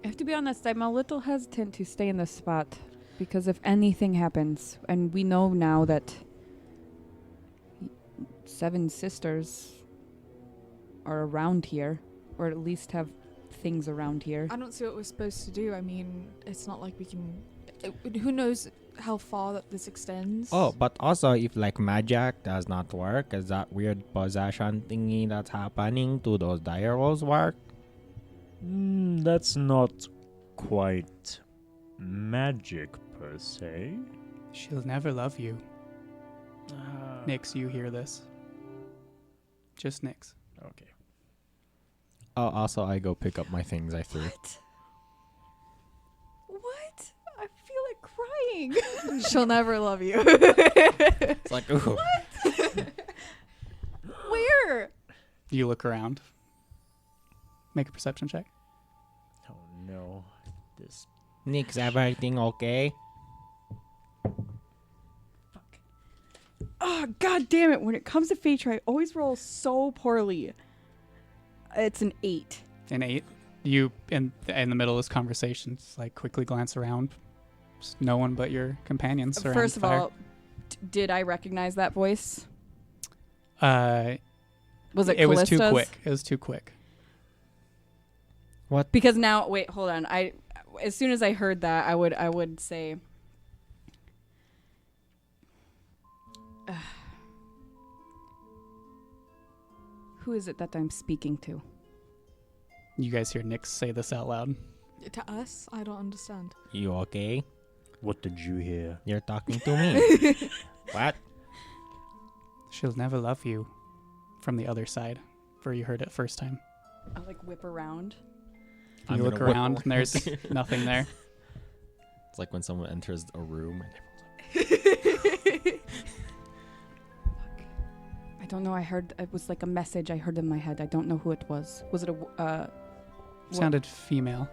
I have to be honest, I'm a little hesitant to stay in this spot because if anything happens, and we know now that 7 sisters are around here, or at least have things around here. I don't see what we're supposed to do. I mean, it's not like we can. Who knows how far that this extends? Oh, but also if like magic does not work, is that weird possession thingy that's happening to those dire wolves work? That's not quite magic per se. She'll never love you. Nix, you hear this. Just Nix. Okay. Oh, also I go pick up my things I threw. What? I feel like crying. She'll never love you. It's like, ooh. Where? You look around. Make a perception check. Oh no. This. Nick's everything okay? Oh, god damn it. When it comes to Fate, I always roll so poorly. It's an 8. An 8. You, in the middle of this conversation, just, like quickly glance around. Just no one but your companions surround First of fire. all, did I recognize that voice? Was it was too Callista's? quick. It was too quick. What? Because now, wait, hold on. As soon as I heard that, I would say, who is it that I'm speaking to? You guys hear Nix say this out loud. To us, I don't understand. You okay? What did you hear? You're talking to me. What? She'll never love you. From the other side, where you heard it first time. I like whip around. I'm You look gonna whip around and there's nothing there. It's like when someone enters a room and I don't know. I heard it was like a message I heard in my head. I don't know who it was. Was it a Sounded female.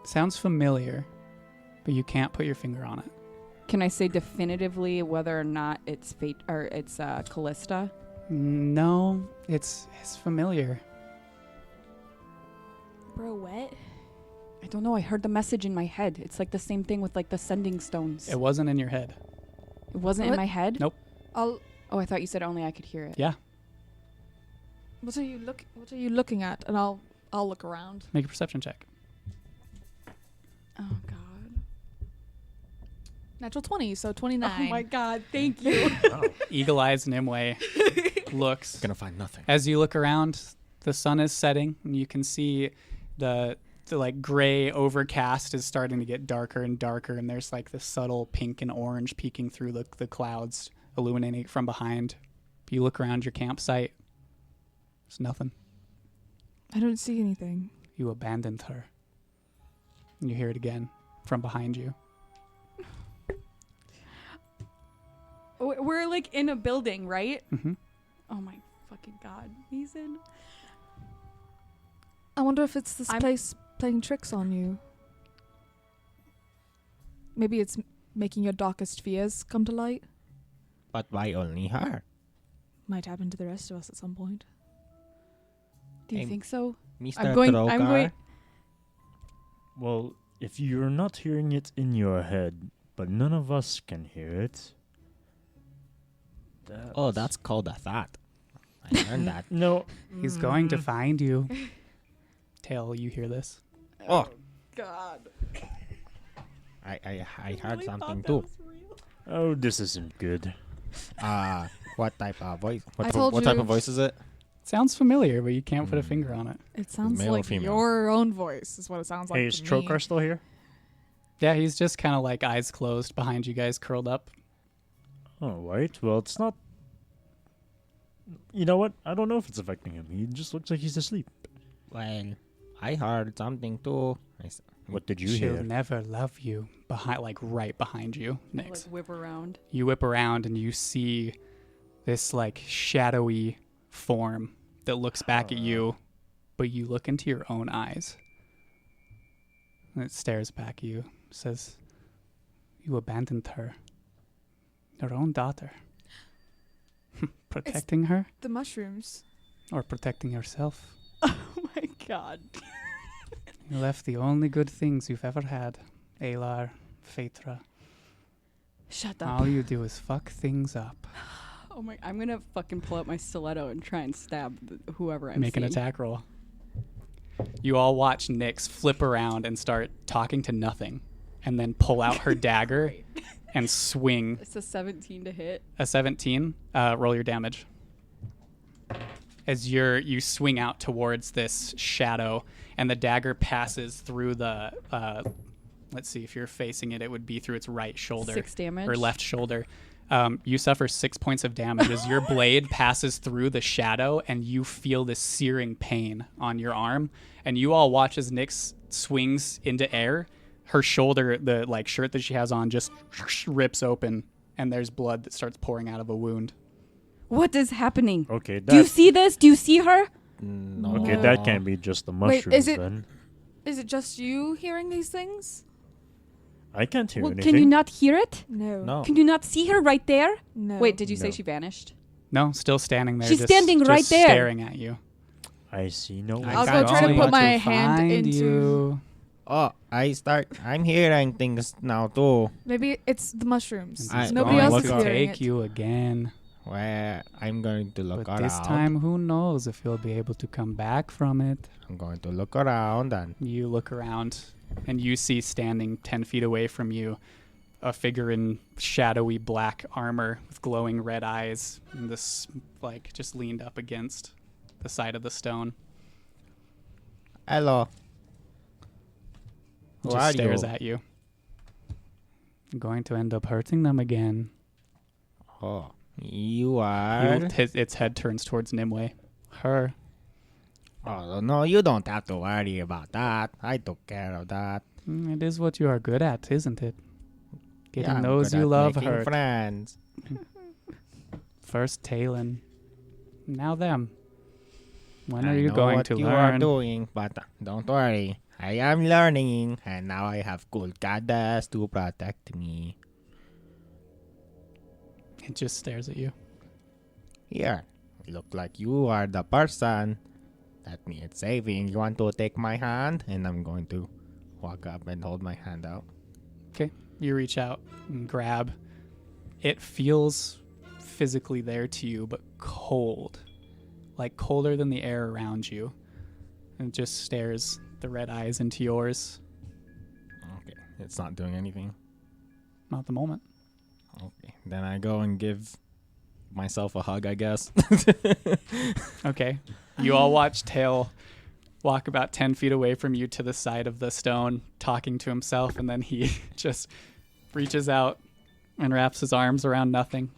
Sounds familiar, but you can't put your finger on it. Can I say definitively whether or not it's Fate or it's Callista? No, it's familiar. Bro, what? I don't know. I heard the message in my head. It's like the same thing with like the sending stones. It wasn't in your head. It wasn't in What? my head? Nope. Oh, I thought you said only I could hear it. Yeah. What are you looking at? And I'll look around. Make a perception check. Oh god. Natural 20, so 29. Oh my god. Thank you. Eagle Eyes Nimue looks. gonna find nothing. As you look around, the sun is setting, and you can see the like gray overcast is starting to get darker and darker, and there's like this subtle pink and orange peeking through the clouds, illuminating it from behind. You look around your campsite. There's nothing. I don't see anything. You abandoned her. And you hear it again from behind you. We're like in a building, right? Mm-hmm. Oh my fucking god. Ethan. I wonder if it's this I'm- place playing tricks on you. Maybe it's making your darkest fears come to light. But why only her? Might happen to the rest of us at some point. Do you I'm- think so? Mr. I'm going- Trokar? Well, if you're not hearing it in your head, but none of us can hear it. Oh, that's called a thought. I learned that. No. He's going to find you. Tail, you hear this? Oh, God. I heard something too. Oh, this isn't good. What type of voice? I told What type you- of voice is it? Sounds familiar, but you can't put a finger on it. It sounds male or like female? your own voice is what it sounds like Hey, is to me. Trokar still here? Yeah, he's just kind of like eyes closed behind you guys, curled up. Oh, right. Well, it's not. You know what? I don't know if it's affecting him. He just looks like he's asleep. Well, I heard something too. What did you She'll hear? never love you. Behind, like right behind you, Like Nix. whip around. You whip around and you see this like shadowy form that looks back at you, but you look into your own eyes. And it stares back at you, says, "You abandoned her. Your own daughter. Protecting her The mushrooms. or protecting yourself? Oh my god. You left the only good things you've ever had. Alar, Phaetra. Shut up. All you do is fuck things up." Oh my! I'm gonna fucking pull out my stiletto and try and stab whoever I'm Make an seeing. attack roll. You all watch Nyx flip around and start talking to nothing, and then pull out her dagger and swing. It's a 17 to hit. A 17. Roll your damage. As you swing out towards this shadow, and the dagger passes through the. Let's see, if you're facing it, it would be through its right shoulder. 6 damage. Or left shoulder. You suffer 6 points of damage as your blade passes through the shadow, and you feel this searing pain on your arm. And you all watch as Nyx swings into air. Her shoulder, the shirt that she has on, just rips open, and there's blood that starts pouring out of a wound. What is happening? Okay, Do you see this? Do you see her? No. Okay, that can't be just the mushrooms Wait, is it- then. Is it just you hearing these things? I can't hear Well, anything. can you not hear it? No. No. Can you not see her right there? No. Wait, did you say No. she vanished? No, still standing there. She's just- standing just right there. staring at you. I see no I'll one. go try to going put my to hand find into- you. Oh, I'm hearing things now too. Maybe it's the mushrooms. And I- he's Nobody going else is to hearing take it. you again. Where I'm going to look But around. this time, who knows if you'll be able to come back from it. I'm going to look around and You look around, and you see standing 10 feet away from you a figure in shadowy black armor with glowing red eyes, and this, just leaned up against the side of the stone. hello. Who Just are stares you? at you. I'm going to end up hurting them again. Oh, you are. Its head turns towards Nimue. Her. Oh no, you don't have to worry about that. I took care of that. It is what you are good at, isn't it? Getting Yeah, I'm those good you at love making hurt. friends. First Talon, now them. When are I you know going what to you are learn? doing, but don't worry. I am learning, and now I have cool goddess to protect me. It just stares at you. Here, look like you are the person that needs saving. You want to take my hand? And I'm going to walk up and hold my hand out. You reach out and grab. It feels physically there to you, but cold. Like colder than the air around you. And it just stares the red eyes into yours. Okay, it's not doing anything. Not at the moment. Okay, then I go and give myself a hug, I guess. Okay. You all watch Tail walk about 10 feet away from you to the side of the stone, talking to himself, and then he just reaches out and wraps his arms around nothing.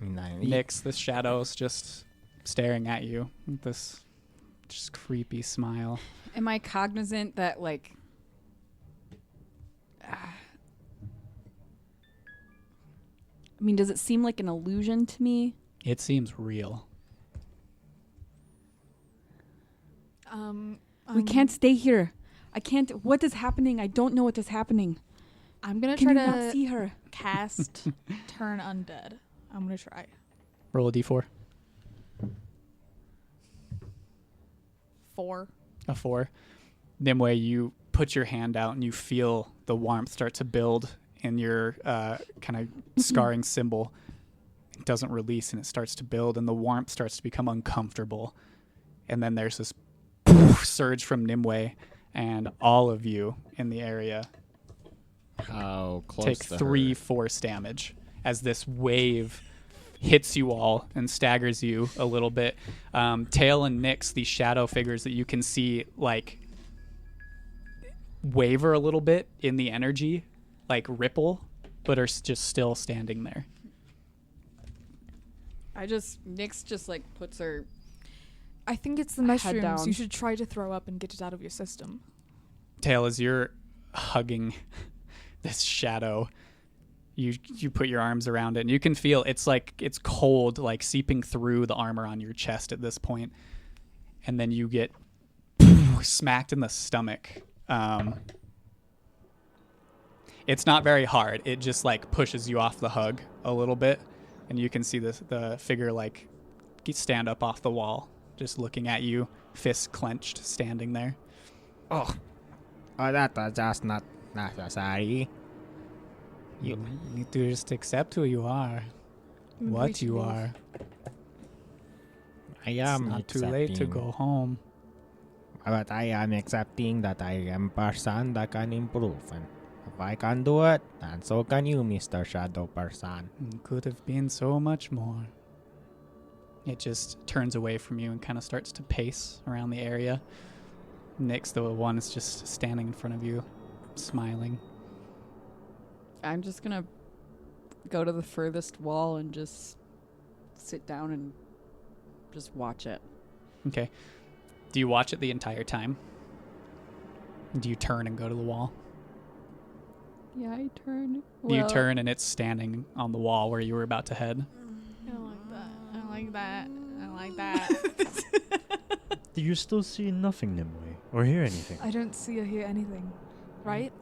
Nyx, the shadows, just staring at you with this just creepy smile. Am I cognizant that, I mean, does it seem like an illusion to me? It seems real. We can't stay here. I can't. What is happening? I don't know what is happening. I'm gonna Can try you not to see her? cast Turn Undead. I'm gonna try. Roll a d4. 4. A 4. Nimue, you put your hand out and you feel the warmth start to build in your kind of scarring symbol. It doesn't release and it starts to build, and the warmth starts to become uncomfortable. And then there's this surge from Nimue, and all of you in the area How close take to 3 her? force damage as this wave hits you all and staggers you a little bit. Tail and Nyx, these shadow figures that you can see, waver a little bit in the energy, ripple, but are just still standing there. Nyx just puts her. I think it's the Head mushrooms. down. You should try to throw up and get it out of your system. Tail, as you're hugging this shadow, you put your arms around it, and you can feel it's cold, seeping through the armor on your chest at this point, and then you get smacked in the stomach. It's not very hard. It just pushes you off the hug a little bit, and you can see the figure stand up off the wall, just looking at you, fists clenched, standing there. Oh, that was just not necessary. You need to just accept who you are, what you are. I It's am not too late to accepting. go home. But I am accepting that I am person that can improve. And if I can do it, then so can you, Mr. Shadow Person. Could have been so much more. It just turns away from you and kind of starts to pace around the area. Nyx, the one, is just standing in front of you, smiling. I'm just gonna go to the furthest wall and just sit down and just watch it. Okay. Do you watch it the entire time? Do you turn and go to the wall? Yeah, I turn. You turn and it's standing on the wall where you were about to head. I don't like that. I don't like that. I don't like that. Do you still see nothing, Nimue, or hear anything? I don't see or hear anything. Right?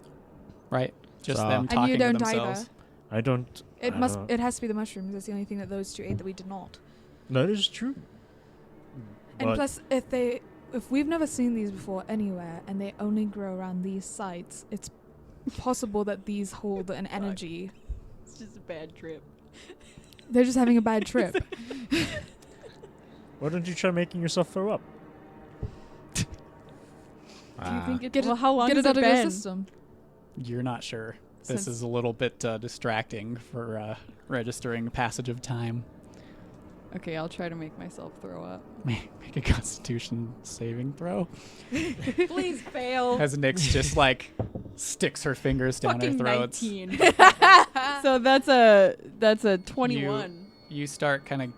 Right? Just So- them And talking you to don't themselves. either. I don't. It I must. don't- It has to be the mushrooms. That's the only thing that those two ate that we did not. That is true. And But plus, if we've never seen these before anywhere, and they only grow around these sites, it's possible that these hold an energy. It's just a bad trip. They're just having a bad trip. why don't you try making yourself throw up? Do you think it? Get it- Well, how long Get has it out it of your been? system. You're not sure. This Since- is a little bit distracting for registering passage of time. Okay, I'll try to make myself throw up. Make a Constitution saving throw. Please fail. As Nyx just like sticks her fingers down her Fucking throat. 19. So that's a 21. You start kind of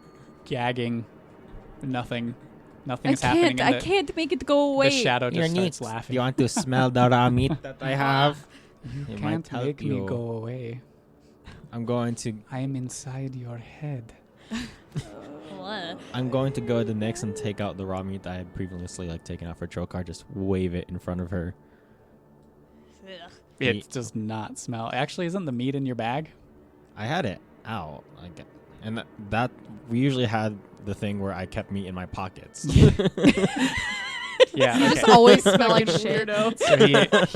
gagging. Nothing's I happening. can't. I can't make it go away. The shadow You're just starts neat. laughing. You want to smell the raw meat that I have? You It can't might help make me you. go away. I'm going to I am inside your head. go to Nyx and take out the raw meat that I had previously taken out for Trokar. Just wave it in front of her. It Meat. does not smell. Actually, isn't the meat in your bag? I had it out, and that we usually had the thing where I kept meat in my pockets. Yeah. You okay. just always smell like shit. So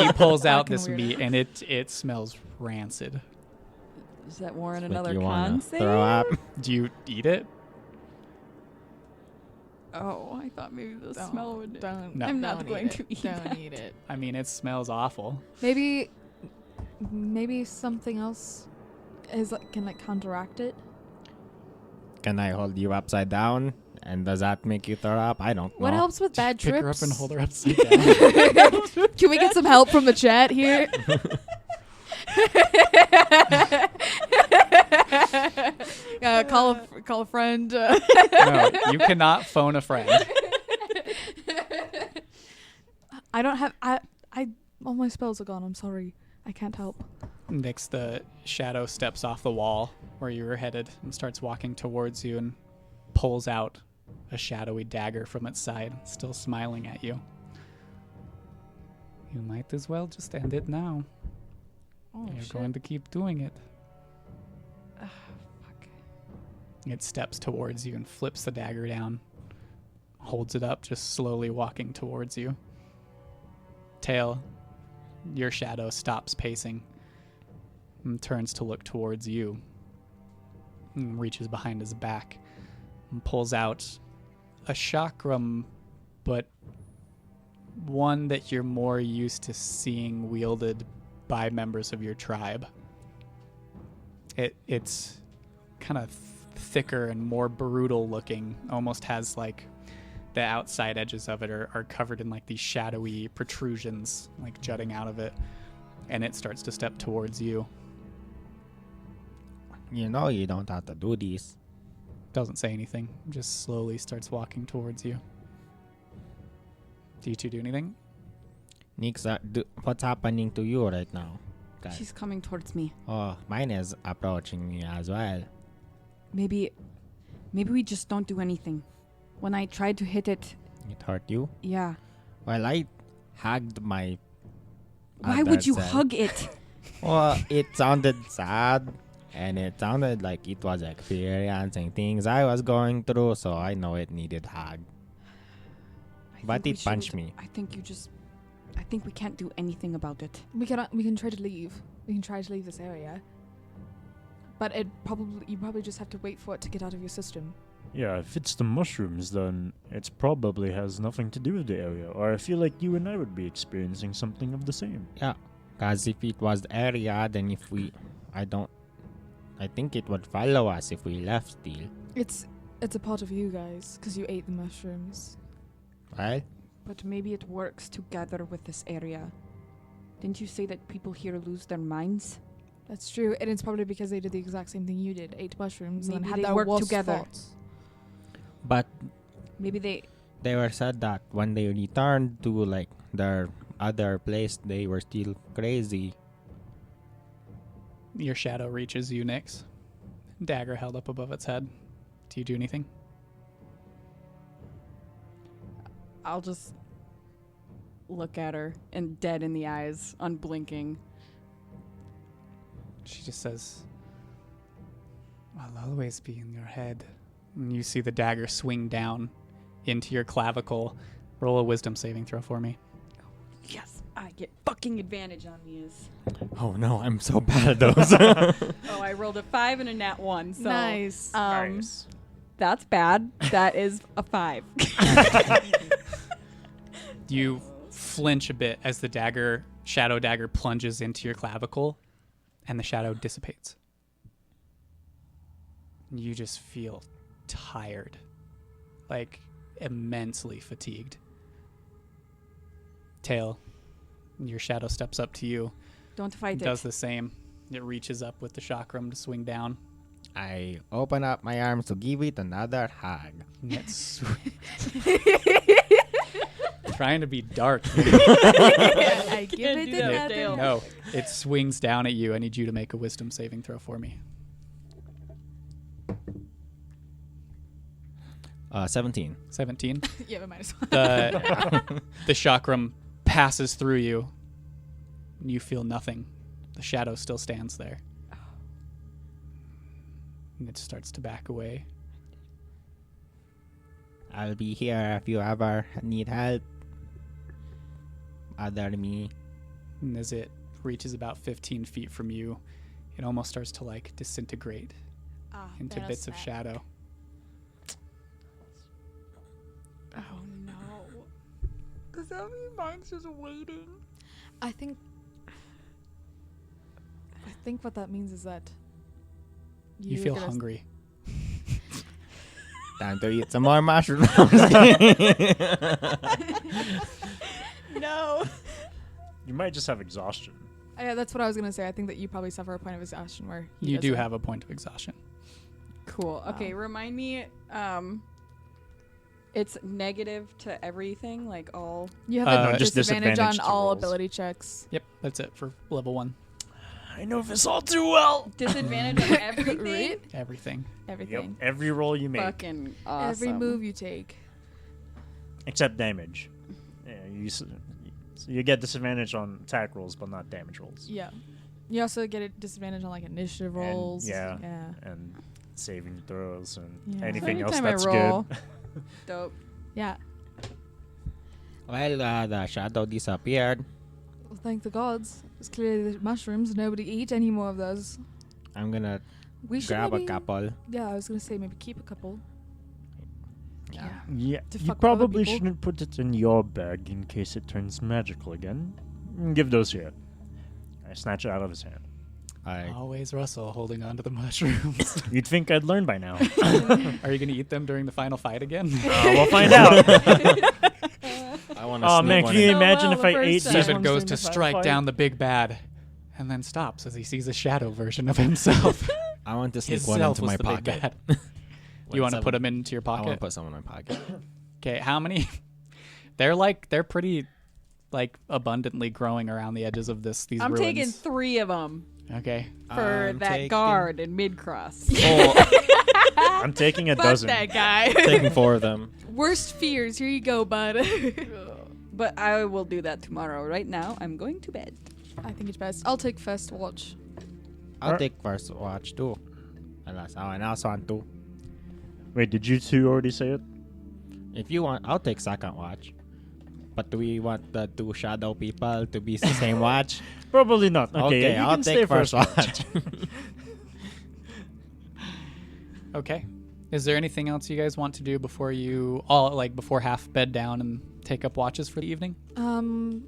he pulls out Fucking this weirdo. meat and it smells rancid. Does that warrant Like, another you con wanna save? throw up? Do you eat it? Oh, I thought maybe the Don't- smell would. Don't. No. I'm not don't going eat to it. eat Don't that. eat it. I mean, it smells awful. Maybe something else can counteract it. Can I hold you upside down? And does that make you throw up? I don't know. What helps with bad Pick trips? her up and hold her upside down. Can we get some help from the chat here? Call a friend. No, you cannot phone a friend. I don't have. All my spells are gone. I'm sorry. I can't help. Nyx, the shadow steps off the wall where you were headed and starts walking towards you and pulls out a shadowy dagger from its side, still smiling at you. You might as well just end it now. Oh You're shit. going to keep doing it. Fuck. It steps towards you and flips the dagger down, holds it up, just slowly walking towards you. Tail, your shadow stops pacing and turns to look towards you and reaches behind his back and pulls out a chakram, but one that you're more used to seeing wielded by members of your tribe. It's kind of thicker and more brutal looking, almost has the outside edges of it are covered in these shadowy protrusions jutting out of it, and it starts to step towards you. You know you don't have to do this. Doesn't say anything, just slowly starts walking towards you. Do you two do anything? Nyx, what's happening to you right now? Guys? She's coming towards me. Oh, mine is approaching me as well. Maybe we just don't do anything. When I tried to hit it, It hurt you? yeah. Well, I hugged my... Why would you self. hug it? Well, it sounded sad, and it sounded like it was experiencing things I was going through, so I know it needed hug. But it punched me. I think we can't do anything about it. We can try to leave. We can try to leave this area. But you probably just have to wait for it to get out of your system. Yeah, if it's the mushrooms, then it probably has nothing to do with the area. Or I feel like you and I would be experiencing something of the same. Yeah, because if it was the area, then if we, I think it would follow us if we left still, It's a part of you guys because you ate the mushrooms. right? But maybe it works together with this area. Didn't you say that people here lose their minds? That's true, and it's probably because they did the exact same thing you did, ate mushrooms, and Maybe then had they their work worst together. thoughts. But Maybe they... they were said that when they returned to like their other place, they were still crazy. Your shadow reaches you, Nyx. Dagger held up above its head. Do you do anything? I'll just look at her and dead in the eyes, unblinking. She just says, I'll always be in your head. And you see the dagger swing down into your clavicle. Roll a wisdom saving throw for me. Yes, I get fucking advantage on these. Oh no, I'm so bad at those. Oh, I rolled a 5 and a nat 1. So, Nice. That's bad. That is a 5. You flinch a bit as the shadow dagger plunges into your clavicle, and the shadow dissipates. You just feel tired, like immensely fatigued. Tail, your shadow steps up to you, Don't fight does it. the same. It reaches up with the chakram to swing down. I open up my arms to give it another hug. And it's trying to be dark. I give Can't it do that, another. Dale. No, it swings down at you. I need you to make a wisdom saving throw for me. 17. 17. Yeah, but minus one. The chakram passes through you. And you feel nothing. The shadow still stands there. And it starts to back away. I'll be here if you ever need help. Other me. And as it reaches about 15 feet from you, it almost starts to like disintegrate into bits of shadow. Oh no. Does that mean mine's just waiting? I think what that means is that You feel hungry. Time to eat some more mushrooms. No. You might just have exhaustion. Yeah, that's what I was gonna say. I think that you probably suffer a point of exhaustion where You do have a point of exhaustion. Cool. Okay, remind me. It's negative to everything, like all. You have No, a just disadvantage on disadvantage to all rolls. ability checks. Yep, that's it for level 1. I know this all too well. Disadvantage on everything. Right? Everything. Everything. Every roll you make, Fucking awesome. Every move you take. except damage. Yeah, you get disadvantage on attack rolls, but not damage rolls. Yeah. You also get a disadvantage on like initiative And- rolls. yeah. Yeah. And saving throws and Yeah. anything So else anytime I that's roll- good. Dope. Yeah. Well, the shadow disappeared. Well, thank the gods. It's clearly the mushrooms. Nobody eat any more of those. I'm gonna We should grab maybe, a couple. Yeah, I was gonna say maybe keep a couple. Yeah. Yeah, To you fuck with other probably people. shouldn't put it in your bag in case it turns magical again. Give those here. I snatch it out of his hand. Always Russell holding on to the mushrooms. You'd think I'd learn by now. Are you going to eat them during the final fight again? We'll find out. I want Oh man, can you So imagine well if the I first ate time. these Seven ones goes during to the final strike fight? down the big bad and then stops as he sees a shadow version of himself. I want to sneak His one self into was my the big pocket. bad. You want to Seven- put them into your I want to pocket? put some in my pocket. Okay, how many? They're pretty abundantly growing around the edges of these I'm ruins. taking 3 of them Okay. for I'm that taking- guard in mid cross. I'm taking a Fuck dozen. that guy. Taking 4 of them. Worst fears. Here you go, bud. But I will do that tomorrow. Right now, I'm going to bed. I think it's best. I'll take first watch. I'll take first watch too. And I also want to. Wait, did you two already say it? If you want, I'll take second watch. But do we want the 2 shadow people to be the same watch? Probably not. Okay, Okay, you I'll can stay take first watch. Okay. Is there anything else you guys want to do before before half bed down and take up watches for the evening? I'm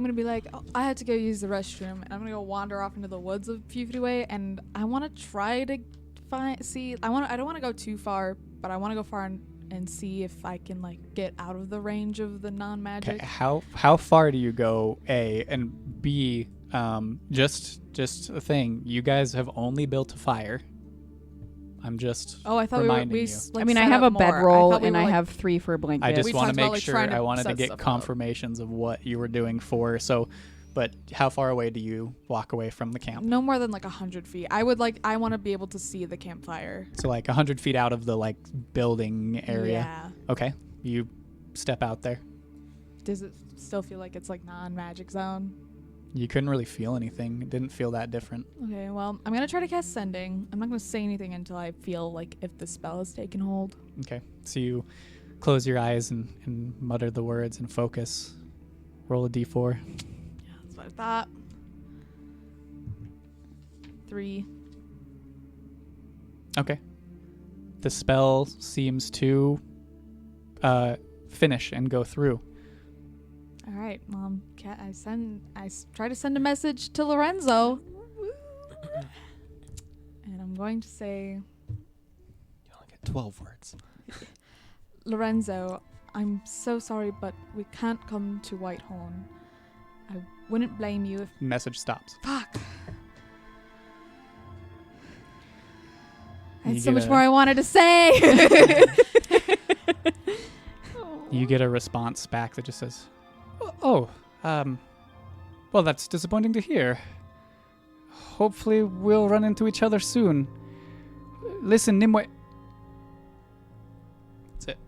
gonna be like, I had to go use the restroom, and I'm gonna go wander off into the woods a few feet away, and I want to try to I don't want to go too far, but I want to go far and see if I can like get out of the range of the non-magic. Okay, how far do you go? A and B. Just a thing. You guys have only built a fire. I'm just. Oh, I thought reminding we you. like, I mean, I set have up a more. bedroll thought we and were, I like- have 3 for a blanket. I just We want to talked about, make like, sure. trying to I wanted to set get stuff up. confirmations of what you were doing for. So, but how far away do you walk away from the camp? no more than like 100 feet. I want to be able to see the campfire. So like 100 feet out of the like building area. Yeah. Okay, you step out there. Does it still feel like it's like non-magic zone? You couldn't really feel anything. It didn't feel that different. Okay, well, I'm gonna try to cast sending. I'm not gonna say anything until I feel like if the spell has taken hold. Okay, so you close your eyes and mutter the words and focus. Roll a d4. Yeah, that's what I thought. 3. Okay. The spell seems to finish and go through. All right, I try to send a message to Lorenzo, and I'm going to say, You only get 12 words. Lorenzo, I'm so sorry, but we can't come to Whitehorn. I wouldn't blame you if. Message stops. Fuck. I You had so get much a- more I wanted to say. You get a response back that just says, well, that's disappointing to hear. Hopefully we'll run into each other soon. Listen, Nimue. That's it.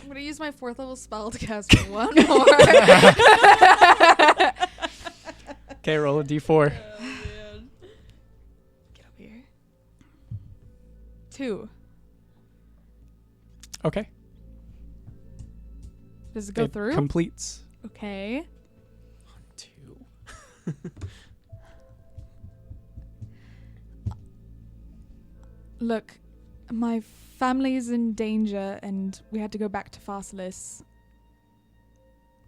I'm gonna use my 4th level spell to cast one more. Okay, roll a d4. Get over here. 2. Okay. Does it go It through? completes. Okay. 2. Look, my family is in danger and we had to go back to Pharsalis.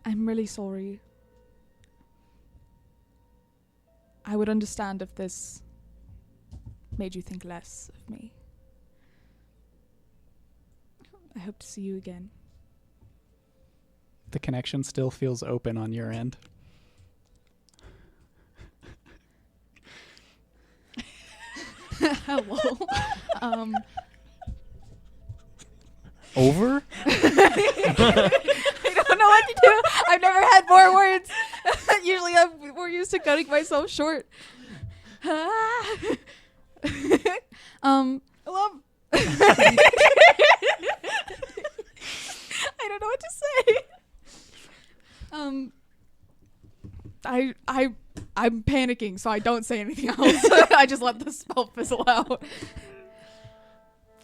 I'm really sorry. I would understand if this made you think less of me. I hope to see you again. The connection still feels open on your end. Hello. Over? I don't know what to do. I've never had more words. Usually I'm more used to cutting myself short. I love. I don't know what to say. I'm panicking, so I don't say anything else. I just let the spell fizzle out.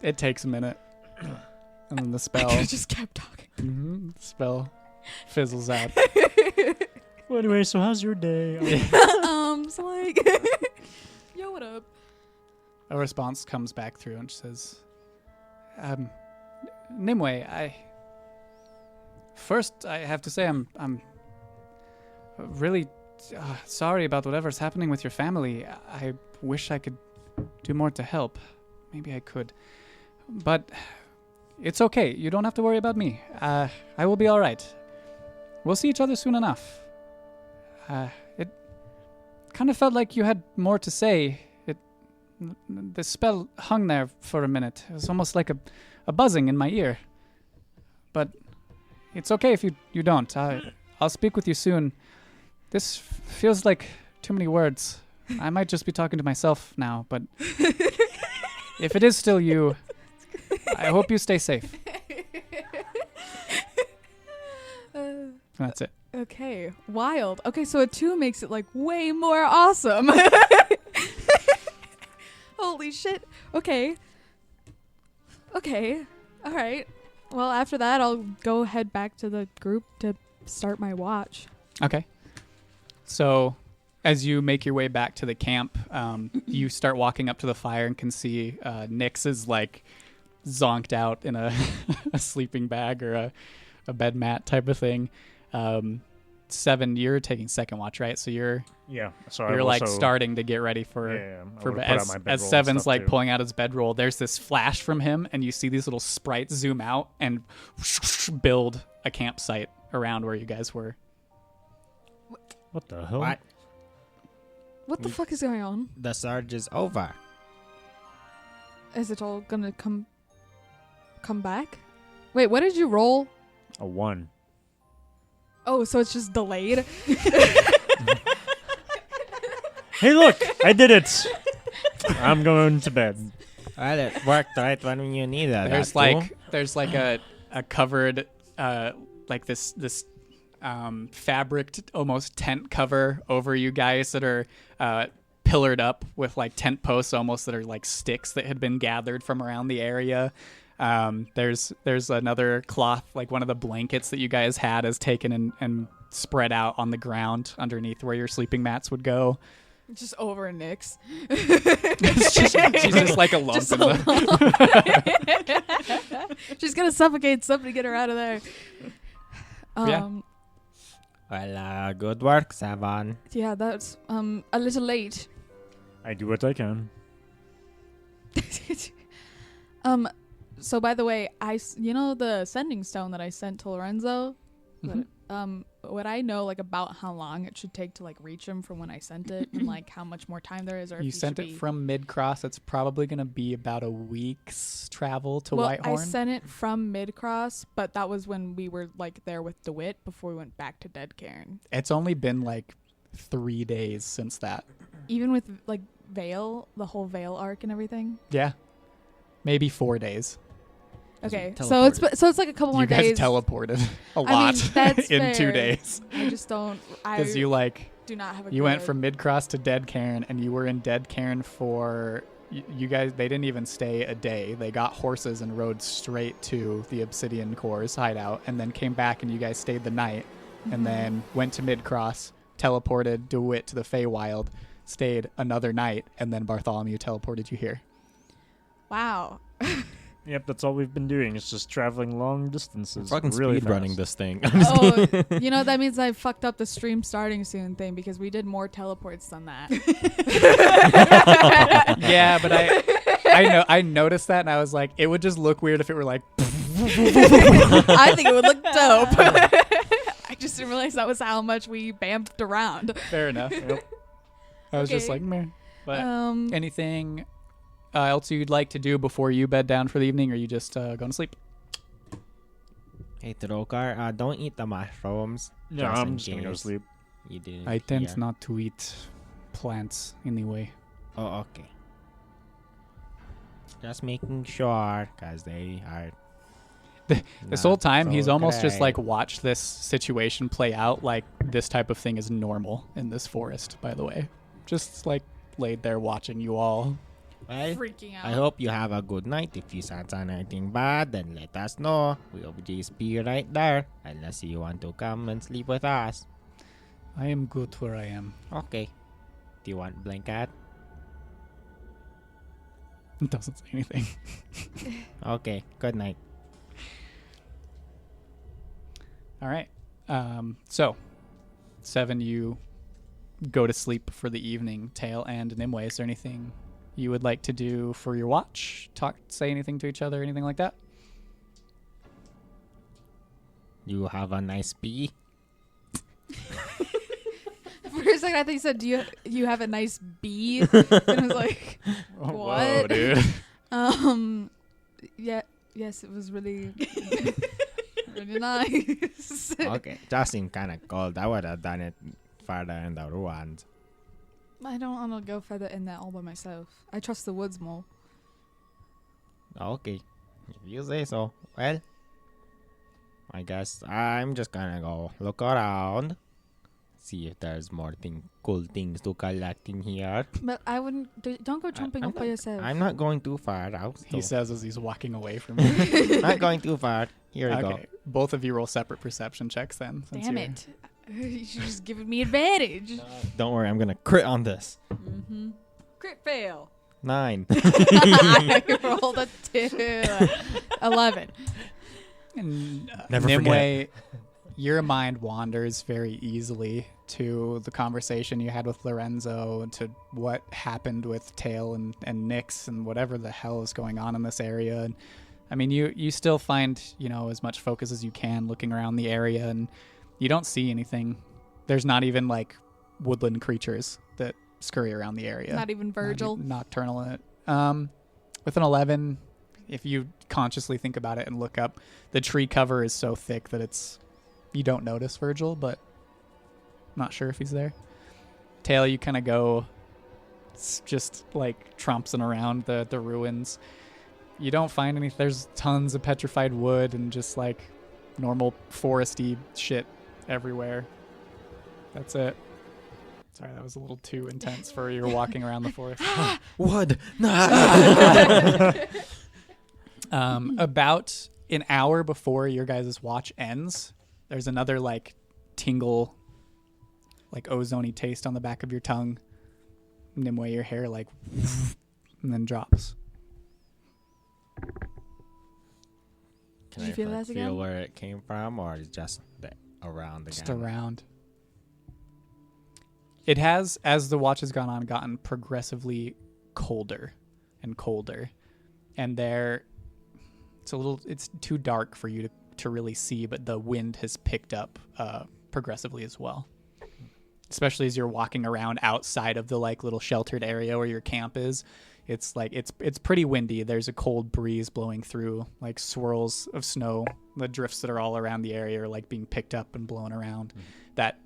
It takes a minute. And then the I spell could've just kept talking. spell fizzles out. Well, anyway, so how's your day? So like, yo, what up? A response comes back through and she says, Nimue, first I have to say I'm really sorry about whatever's happening with your family. I wish I could do more to help. Maybe I could. But it's okay. You don't have to worry about me. I will be all right. We'll see each other soon enough. It kind of felt like you had more to say. The spell hung there for a minute. It was almost like a buzzing in my ear. But it's okay if you don't. I'll speak with you soon. This feels like too many words. I might just be talking to myself now, but if it is still you, I hope you stay safe. That's it. Okay, wild. Okay, so a 2 makes it like way more awesome. Holy shit. Okay. All right. Well, after that, I'll go head back to the group to start my watch. Okay. So As you make your way back to the camp, you start walking up to the fire and can see Nyx is like zonked out in a, a sleeping bag or a bed mat type of thing. Seven, you're taking second watch, right? So you're So you're I've like also, starting to get ready for I for would've bed. put out my bedroll As and Seven's stuff, like too. pulling out his bedroll. There's this flash from him, and you see these little sprites zoom out and build a campsite around where you guys were. What the hell? What? What the fuck is going on? The surge is over. Is it all gonna come back? Wait, what did you roll? A 1. Oh, so it's just delayed. Hey, look! I did it! I'm going to bed. Well, it worked right when you needed it. There's like a covered like this fabric almost tent cover over you guys that are pillared up with like tent posts almost that are like sticks that had been gathered from around the area. There's another cloth, like one of the blankets that you guys had is taken and spread out on the ground underneath where your sleeping mats would go. Just over Nyx. She's just like a lump Just in a the She's gonna suffocate. Somebody get her out of there. Yeah. Well, good work, Seven. Yeah, that's a little late. I do what I can. So by the way, you know the sending stone that I sent to Lorenzo? Mhm. Would I know like about how long it should take to like reach him from when I sent it and like how much more time there is? Or if You he sent should it be- from Mid-Cross. It's probably going to be about a week's travel to Well, Whitehorn. I sent it from Mid-Cross, but that was when we were like there with DeWitt before we went back to Dead Cairn. It's only been like 3 days since that. Even with like Vale, the whole Vale arc and everything. Yeah. Maybe 4 days. Okay, teleported. so it's like a couple more You guys days. teleported a I mean, lot that's in 2 fair. days. I just don't. Because I you like do not have a. you went grid. from Mid-Cross to Dead Cairn, and you were in Dead Cairn for you guys. They didn't even stay a day. They got horses and rode straight to the Obsidian Core's hideout, and then came back, and you guys stayed the night, and then went to Mid-Cross, teleported DeWitt to the Feywild, stayed another night, and then Bartholomew teleported you here. Wow. Yep, that's all we've been doing. It's just traveling long distances. Fucking really speed running fast. this thing. Oh, you know that means I fucked up the stream starting soon thing because we did more teleports than that. Yeah, but I noticed that, and I was like, it would just look weird if it were like. I think it would look dope. I just didn't realize that was how much we bamfed around. Fair enough. I was just Okay. like, meh. But Um, anything else you'd like to do before you bed down for the evening, or you just going to sleep? Hey, Trokar, don't eat the mushrooms. Yeah, just I'm in just gonna go case sleep. You didn't I tend hear. not to eat plants anyway. Oh, okay. Just making sure, because they are. This whole not time, he's so almost just like great. watched this situation play out like this type of thing is normal in this forest, by the way. Just like laid there watching you all. Well, freaking out. I hope you have a good night. If you sense anything bad, then let us know. We'll just be right there. Unless you want to come and sleep with us. I am good where I am. Okay. Do you want blanket? It doesn't say anything. Okay. Good night. All right. So, 7, you go to sleep for the evening. Tail and Nimue, is there anything you would like to do for your watch? Say anything to each other, anything like that? You have a nice pee. For a second, I think you said, "Do you have a nice bee?" And I was like, Whoa, What? dude. "Yeah, yes, it was really, really nice." Okay. Just seemed kind of cold. I would have done it further in the ruins. I don't want to go further in that all by myself. I trust the woods more. Okay. If you say so. Well, I guess I'm just gonna go look around. See if there's more cool things to collect in here. But I wouldn't. Don't go jumping I'm off by yourself. I'm not going too far. He says as he's walking away from you. Not going too far. Here we go. Okay. Both of you roll separate perception checks then. Since Damn you're it! You should just give me advantage. Don't worry, I'm gonna crit on this. Mm-hmm. Crit fail. 9. I rolled a 2. 11. And Never Nimue, your mind wanders very easily to the conversation you had with Lorenzo, to what happened with Tail and Nyx and whatever the hell is going on in this area. And I mean, you still find, as much focus as you can looking around the area, and you don't see anything. There's not even like woodland creatures that scurry around the area. Not even Virgil. Nocturnal in it. With an 11, if you consciously think about it and look up, the tree cover is so thick that you don't notice Virgil, but I'm not sure if he's there. Tail, you kind of go just like trompsing around the ruins. You don't find any. There's tons of petrified wood and just like normal foresty shit everywhere. That's it. Sorry, that was a little too intense for you walking around the forest. Wood. About an hour before your guys' watch ends, there's another like tingle, like ozone-y taste on the back of your tongue. Nimue, your hair like and then drops. Can Did you feel that feel again? where it came from, or is just around again? Just around. It has, as the watch has gone on, gotten progressively colder and colder. And it's too dark for you to really see, but the wind has picked up progressively as well. Especially as you're walking around outside of the like little sheltered area where your camp is. It's like it's pretty windy. There's a cold breeze blowing through, like swirls of snow. The drifts that are all around the area are like being picked up and blown around. That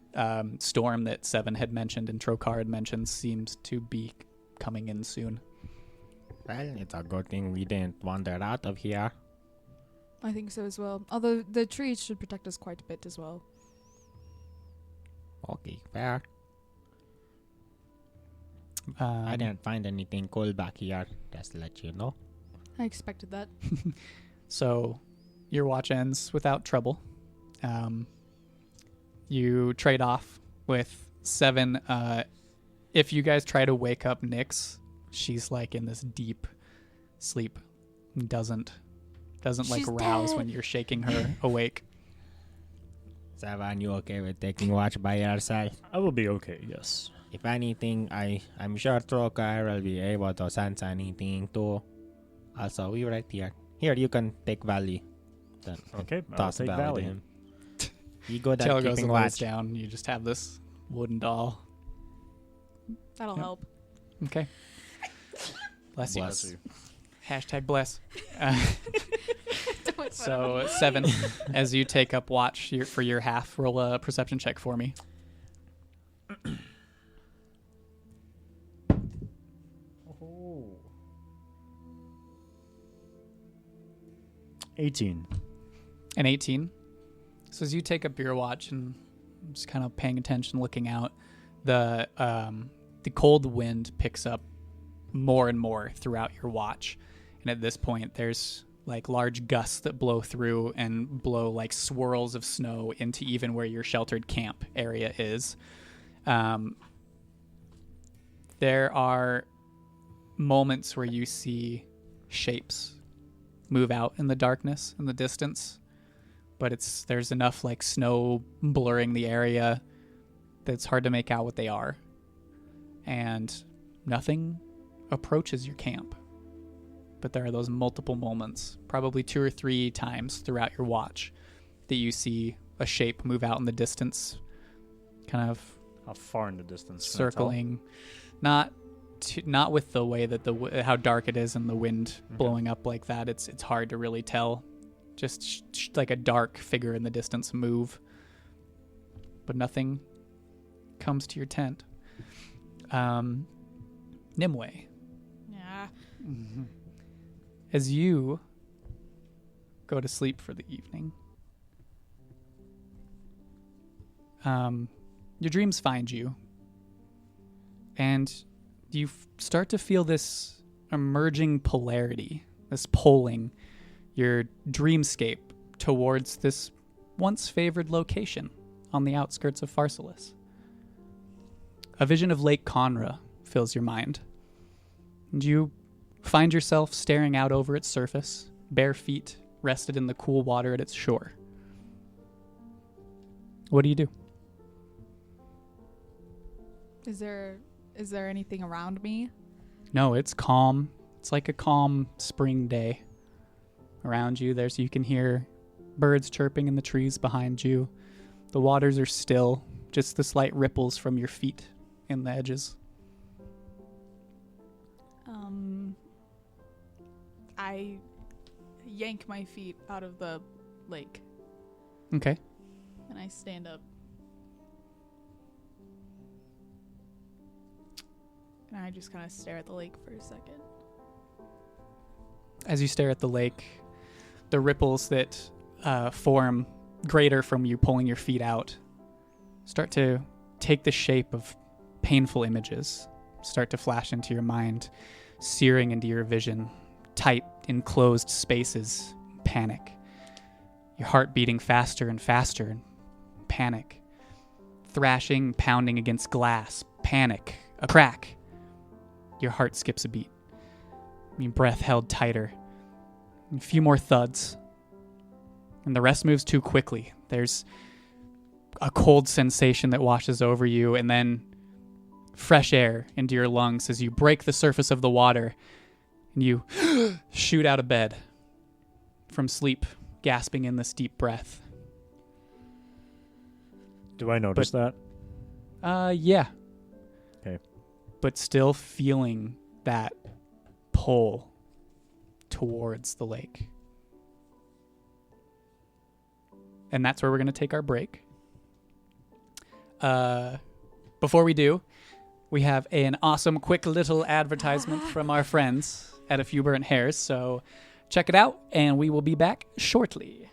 storm that Seven had mentioned and Trokar had mentioned seems to be coming in soon. Well, it's a good thing we didn't wander out of here. I think so as well. Although the trees should protect us quite a bit as well. Okay, fair. Um, I didn't find anything cool back here, just to let you know. I expected that. So your watch ends without trouble. You trade off with Seven. If you guys try to wake up Nyx, she's like in this deep sleep. Doesn't like She's rouse dead. when you're shaking her awake. Savan, you okay with taking watch by yourself? I will be okay, yes. If anything, I'm sure Trokar will be able to sense anything too. Also, we right here. Here, you can take Valley. Then Okay, I'll toss take Valley to Valley. him. You go Tail down goes keeping and lays watch. down. You just have this wooden doll. That'll Yep. help. Okay. Bless you. Bless you. Hashtag bless. So Seven, as you take up watch for your half, roll a perception check for me. Oh. 18. An 18. So as you take up your watch and just kind of paying attention, looking out, the cold wind picks up more and more throughout your watch. And at this point, there's like large gusts that blow through and blow like swirls of snow into even where your sheltered camp area is. There are moments where you see shapes move out in the darkness in the distance, but there's enough like snow blurring the area that it's hard to make out what they are. And nothing approaches your camp. But there are those multiple moments, probably 2 or 3 times throughout your watch, that you see a shape move out in the distance, kind of How far in the distance? Can I tell? circling, not with the way that how dark it is and the wind blowing up like that. It's hard to really tell. Just like a dark figure in the distance move, but nothing comes to your tent. Nimue, Yeah. as you go to sleep for the evening, your dreams find you, and you start to feel this emerging polarity, this pulling your dreamscape towards this once favored location on the outskirts of Pharsalus. A vision of Lake Conra fills your mind, and you find yourself staring out over its surface, bare feet rested in the cool water at its shore. What do you do? Is there anything around me? No, it's calm. It's like a calm spring day. Around you, you can hear birds chirping in the trees behind you. The waters are still, just the slight ripples from your feet in the edges. I yank my feet out of the lake Okay. and I stand up. And I just kind of stare at the lake for a second. As you stare at the lake, the ripples that form greater from you pulling your feet out start to take the shape of painful images, start to flash into your mind, searing into your vision, tight, enclosed spaces, panic. Your heart beating faster and faster, panic. Thrashing, pounding against glass, panic, a crack. Your heart skips a beat. Your breath held tighter. A few more thuds. And the rest moves too quickly. There's a cold sensation that washes over you, and then fresh air into your lungs as you break the surface of the water and you shoot out of bed from sleep, gasping in this deep breath. Do I notice that? Yeah. Okay. But still feeling that pull towards the lake. And that's where we're going to take our break. Before we do, we have an awesome, quick little advertisement from our friends at A Few Burnt Hairs. So check it out, and we will be back shortly.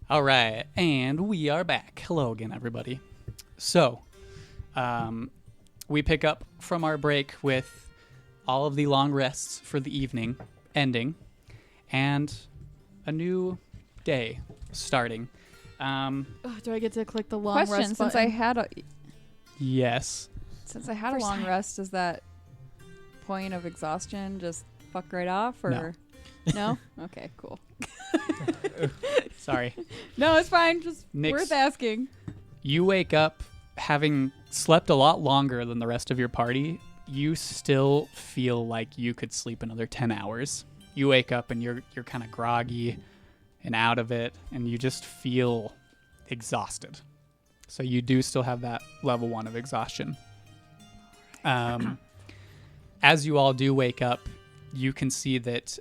All right, and we are back. Hello again, everybody. So, we pick up from our break with all of the long rests for the evening ending, and a new day starting. Do I get to click the long Question: rest Since button? I had a Yes. First long time. rest, does that point of exhaustion just fuck right off, or no? Okay, cool. Sorry. No, it's fine. Just Nix. worth asking. You wake up having slept a lot longer than the rest of your party. You still feel like you could sleep another 10 hours. You wake up and you're kind of groggy and out of it, and you just feel exhausted. So you do still have that level 1 of exhaustion. As you all do wake up, you can see that,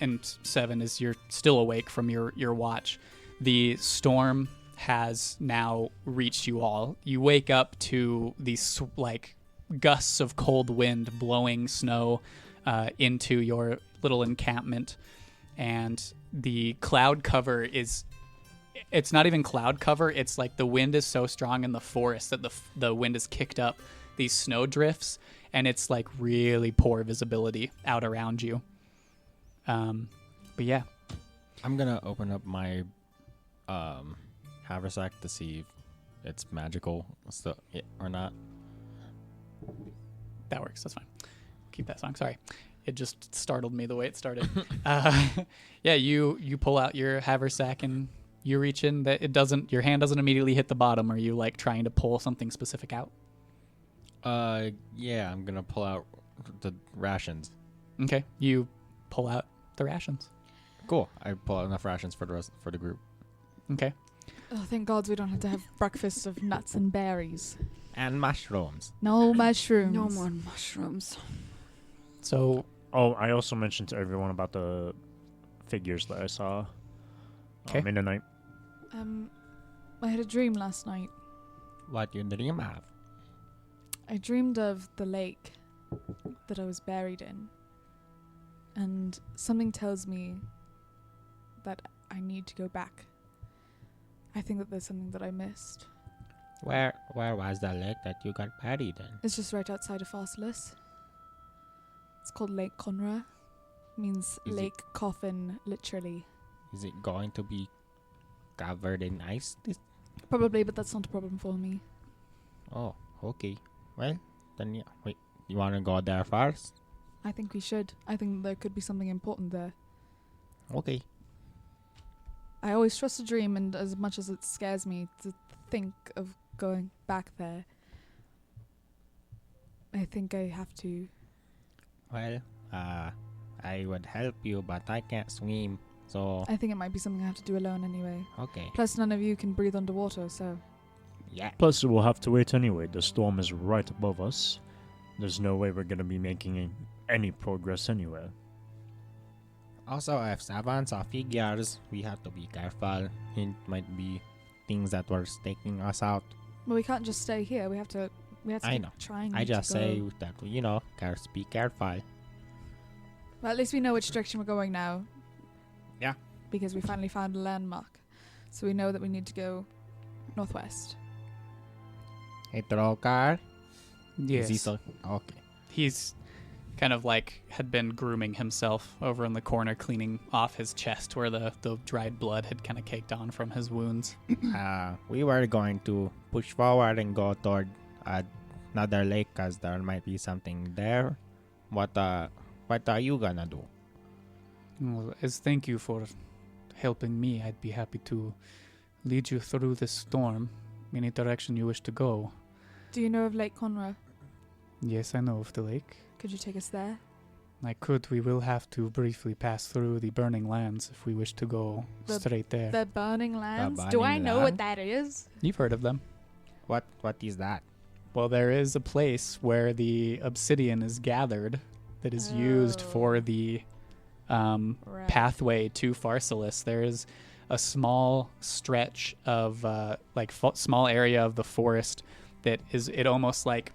and Seven, as you're still awake from your watch, the storm has now reached you all. You wake up to these like gusts of cold wind blowing snow into your little encampment, and the cloud cover it's not even cloud cover. It's like the wind is so strong in the forest that the wind has kicked up these snow drifts, and it's like really poor visibility out around you. But yeah, I'm gonna open up my haversack to see if it's magical or not. that works. That's fine. Keep that song. Sorry. It just startled me the way it started. Yeah, you pull out your haversack and you reach in. That your hand doesn't immediately hit the bottom. Are you like trying to pull something specific out? Yeah, I'm gonna pull out the rations. Okay, you pull out the rations. Cool. I pull out enough rations for the group. Okay. Oh, thank God we don't have to have breakfast of nuts and berries. And mushrooms. No mushrooms. No more mushrooms. So Oh, I also mentioned to everyone about the figures that I saw in the night. I had a dream last night. What you dream of? I dreamed of the lake that I was buried in. And something tells me that I need to go back. I think that there's something that I missed. Where was the lake that you got buried in? It's just right outside of Fossilis. It's called Lake Conra. Means Is it- lake coffin, literally. Is it going to be covered in ice? Probably, but that's not a problem for me. Oh, okay. Well, then yeah. Wait, you want to go there first? I think we should. I think there could be something important there. Okay. I always trust a dream, and as much as it scares me to think of going back there, I think I have to. Well, I would help you, but I can't swim. So, I think it might be something I have to do alone anyway. okay. Plus, none of you can breathe underwater, so. Yeah. Plus, we'll have to wait anyway. The storm is right above us. There's no way we're gonna be making any progress anywhere. Also, if savants or figures, we have to be careful. It might be things that were taking us out. Well, we can't just stay here. We have to I keep know. trying. I to just go. say that, be careful. Well, at least we know which direction we're going now. Yeah. Because we finally found a landmark. So we know that we need to go northwest. Hey, Trocar. yes, Is he still? Okay. he's kind of like had been grooming himself over in the corner, cleaning off his chest where the dried blood had kind of caked on from his wounds. We were going to push forward and go toward another lake because there might be something there. What are you gonna do? Well, as thank you for helping me, I'd be happy to lead you through this storm, any direction you wish to go. Do you know of Lake Conra? Yes, I know of the lake. Could you take us there? I could. We will have to briefly pass through the burning lands if we wish to go straight there. The Burning Lands? Burning Do I know what Land? that is? You've heard of them. What is that? Well, there is a place where the obsidian is gathered that is used for the Right. pathway to Pharsalus. There is a small stretch of small area of the forest that is, it almost like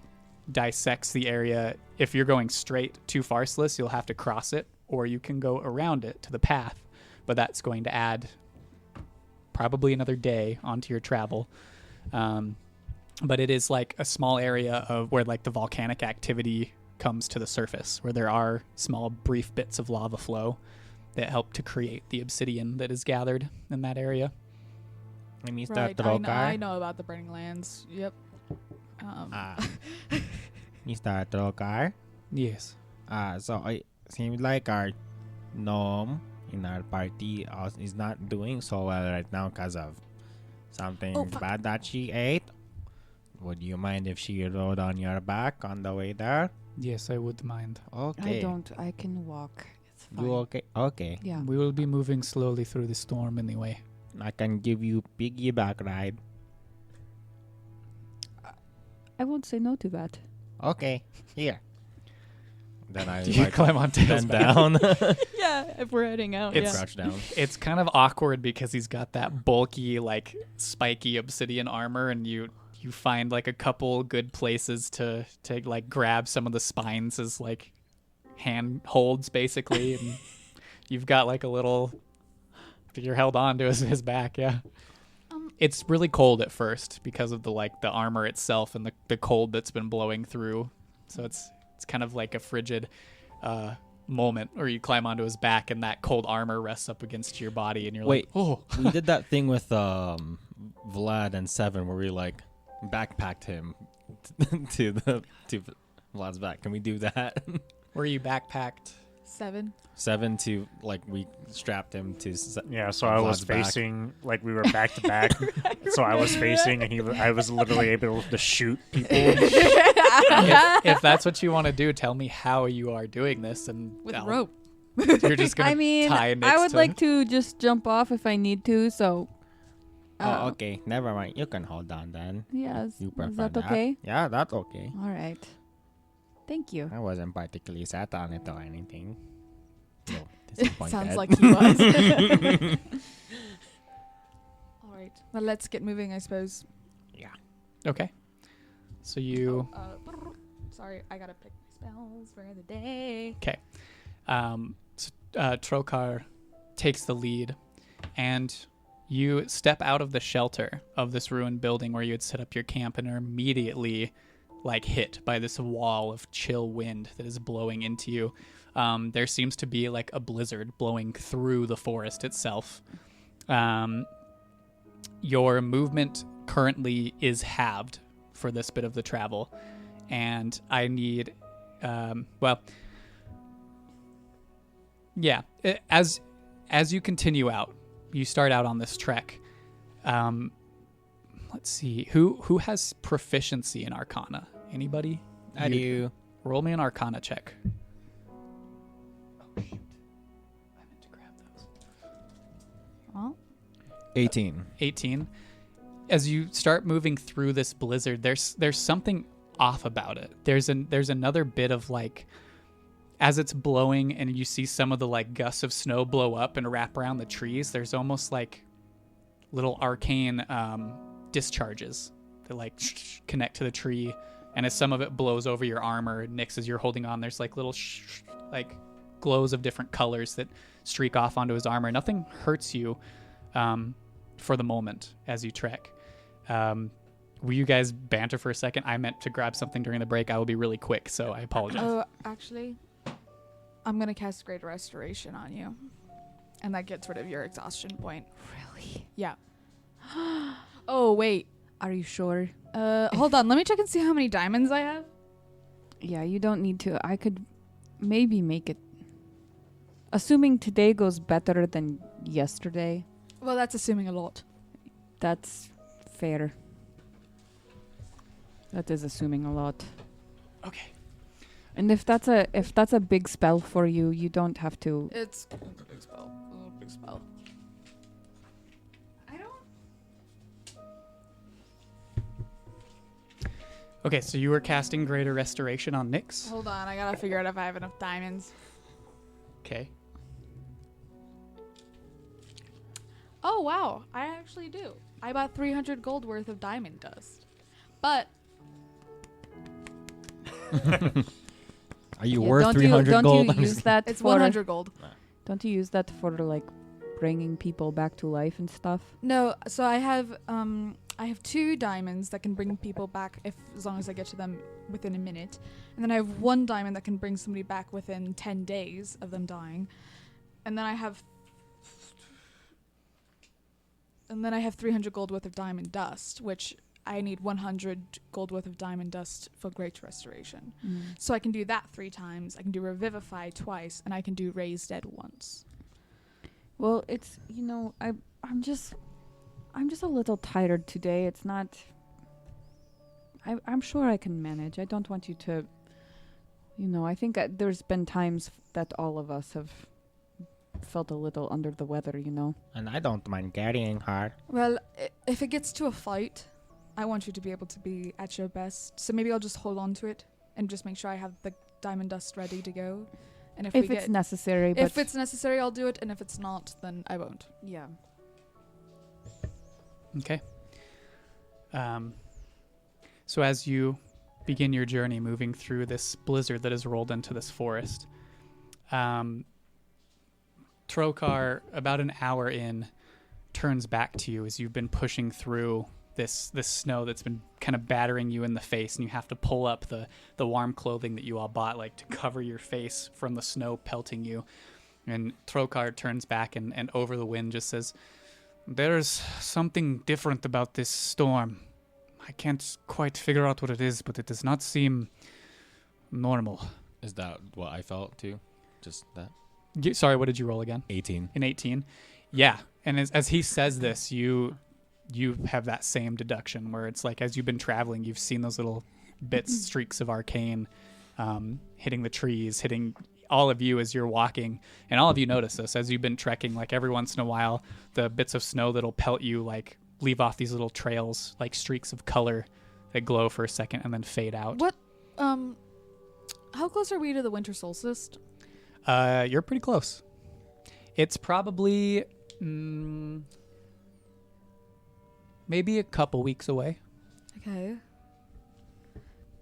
dissects the area. If you're going straight to Pharsalus, you'll have to cross it, or you can go around it to the path, but that's going to add probably another day onto your travel. But it is like a small area of where like the volcanic activity comes to the surface, where there are small brief bits of lava flow that help to create the obsidian that is gathered in that area. Mr. Right, Trokar. I know about the Burning Lands. Yep. Mr. Trokar. Yes. So it seems like our gnome in our party is not doing so well right now because of something bad that she ate. Would you mind if she rode on your back on the way there? Yes, I would mind. Okay. I don't. I can walk. It's fine. You okay? Okay. Yeah. We will be moving slowly through the storm anyway. I can give you piggyback ride. I won't say no to that. Okay. Here. Then I You climb on Tails' bend back. down. Yeah, if we're heading out. It's- yeah. Crouch down. It's kind of awkward because he's got that bulky, like spiky obsidian armor, and you find like a couple good places to like grab some of the spines as like hand holds basically, and you've got like a little. You're held on to his back, yeah. It's really cold at first because of the armor itself and the cold that's been blowing through. So it's kind of like a frigid moment where you climb onto his back and that cold armor rests up against your body and you're Wait. like, oh. We did that thing with Vlad and Seven where we like backpacked him to Vlad's back. Can we do that? Were you backpacked? 7. Seven to like we strapped him to. Yeah, so I was Vlad's back. facing, like we were back to back. So I was facing, and I was literally able to shoot people. if that's what you want to do, tell me how you are doing this, and With a I'll- rope. You're just gonna I mean, tie Nyx I would to like to just jump off if I need to. So. Oh, okay. Never mind. You can hold on then. Yes. You Is prefer that okay? Yeah, that's okay. All right. Thank you. I wasn't particularly set on it or anything. No, disappointed. Sounds like he was. All right. Well, let's get moving, I suppose. Okay. So you Sorry, I gotta pick my spells for the day. Trokar takes the lead, and you step out of the shelter of this ruined building where you had set up your camp and are immediately like hit by this wall of chill wind that is blowing into you. There seems to be like a blizzard blowing through the forest itself. Your movement currently is halved for this bit of the travel, and I need as you continue out, you start out on this trek. Let's see, who has proficiency in Arcana? Anybody? I do. Roll me an Arcana check. Oh shoot! I meant to grab those. Well, 18. 18. As you start moving through this blizzard, there's something off about it. There's another bit of like, as it's blowing and you see some of the like gusts of snow blow up and wrap around the trees, there's almost like little arcane discharges that like connect to the tree. And as some of it blows over your armor, Nyx, as you're holding on, there's like little like glows of different colors that streak off onto his armor. Nothing hurts you for the moment as you trek. Will you guys banter for a second? I meant to grab something during the break. I will be really quick, so I apologize. oh, actually, I'm gonna cast Great Restoration on you, and that gets rid of your exhaustion point. Really? Yeah. Oh wait. Are you sure? Hold on. Let me check and see how many diamonds I have. Yeah, you don't need to. I could maybe make it. Assuming today goes better than yesterday, Well, that's assuming a lot. that's fair. That is assuming a lot. Okay. And if that's a big spell for you, you don't have to. It's a big spell. A big spell. I don't. Okay, so you were casting Greater Restoration on Nyx. Hold on. I gotta figure out if I have enough diamonds. Okay. Oh wow, I actually do. I bought 300 gold worth of diamond dust, but Are you Yeah, worth don't 300 you, don't gold? you use that it's for 100 gold. Don't you use that for like bringing people back to life and stuff? No, so I have 2 diamonds that can bring people back as long as I get to them within a minute. And then I have 1 diamond that can bring somebody back within 10 days of them dying. And then I have 300 gold worth of diamond dust, which I need 100 gold worth of diamond dust for great restoration. So I can do that 3 times. I can do revivify twice, and I can do raise dead once. Well, it's, I'm just a little tired today. It's not. I'm sure I can manage. I don't want you to. I think there's been times that all of us have felt a little under the weather. And I don't mind carrying her. Well, if it gets to a fight, I want you to be able to be at your best. So maybe I'll just hold on to it and just make sure I have the diamond dust ready to go. And if it's necessary. But if it's necessary, I'll do it. And if it's not, then I won't. Yeah. Okay. So as you begin your journey moving through this blizzard that has rolled into this forest, Trokar, about an hour in, turns back to you as you've been pushing through this snow that's been kind of battering you in the face, and you have to pull up the warm clothing that you all bought, like to cover your face from the snow pelting you. And Trokar turns back and over the wind just says, "There's something different about this storm. I can't quite figure out what it is, but it does not seem normal." Is that what I felt too? Just that? Sorry, what did you roll again? 18. An 18? Yeah. And as he says this, you have that same deduction where it's like as you've been traveling, you've seen those little bits, streaks of arcane hitting the trees, hitting all of you as you're walking. And all of you notice this as you've been trekking, like every once in a while, the bits of snow that'll pelt you, like leave off these little trails, like streaks of color that glow for a second and then fade out. What, how close are we to the winter solstice? You're pretty close. It's probably maybe a couple weeks away. Okay.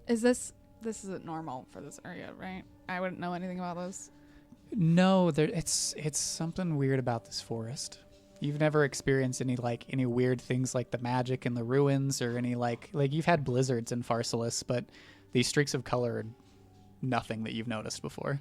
This isn't normal for this area, right? I wouldn't know anything about this. No, it's something weird about this forest. You've never experienced any weird things like the magic in the ruins or any like you've had blizzards in Pharsalus, but these streaks of color are nothing that you've noticed before.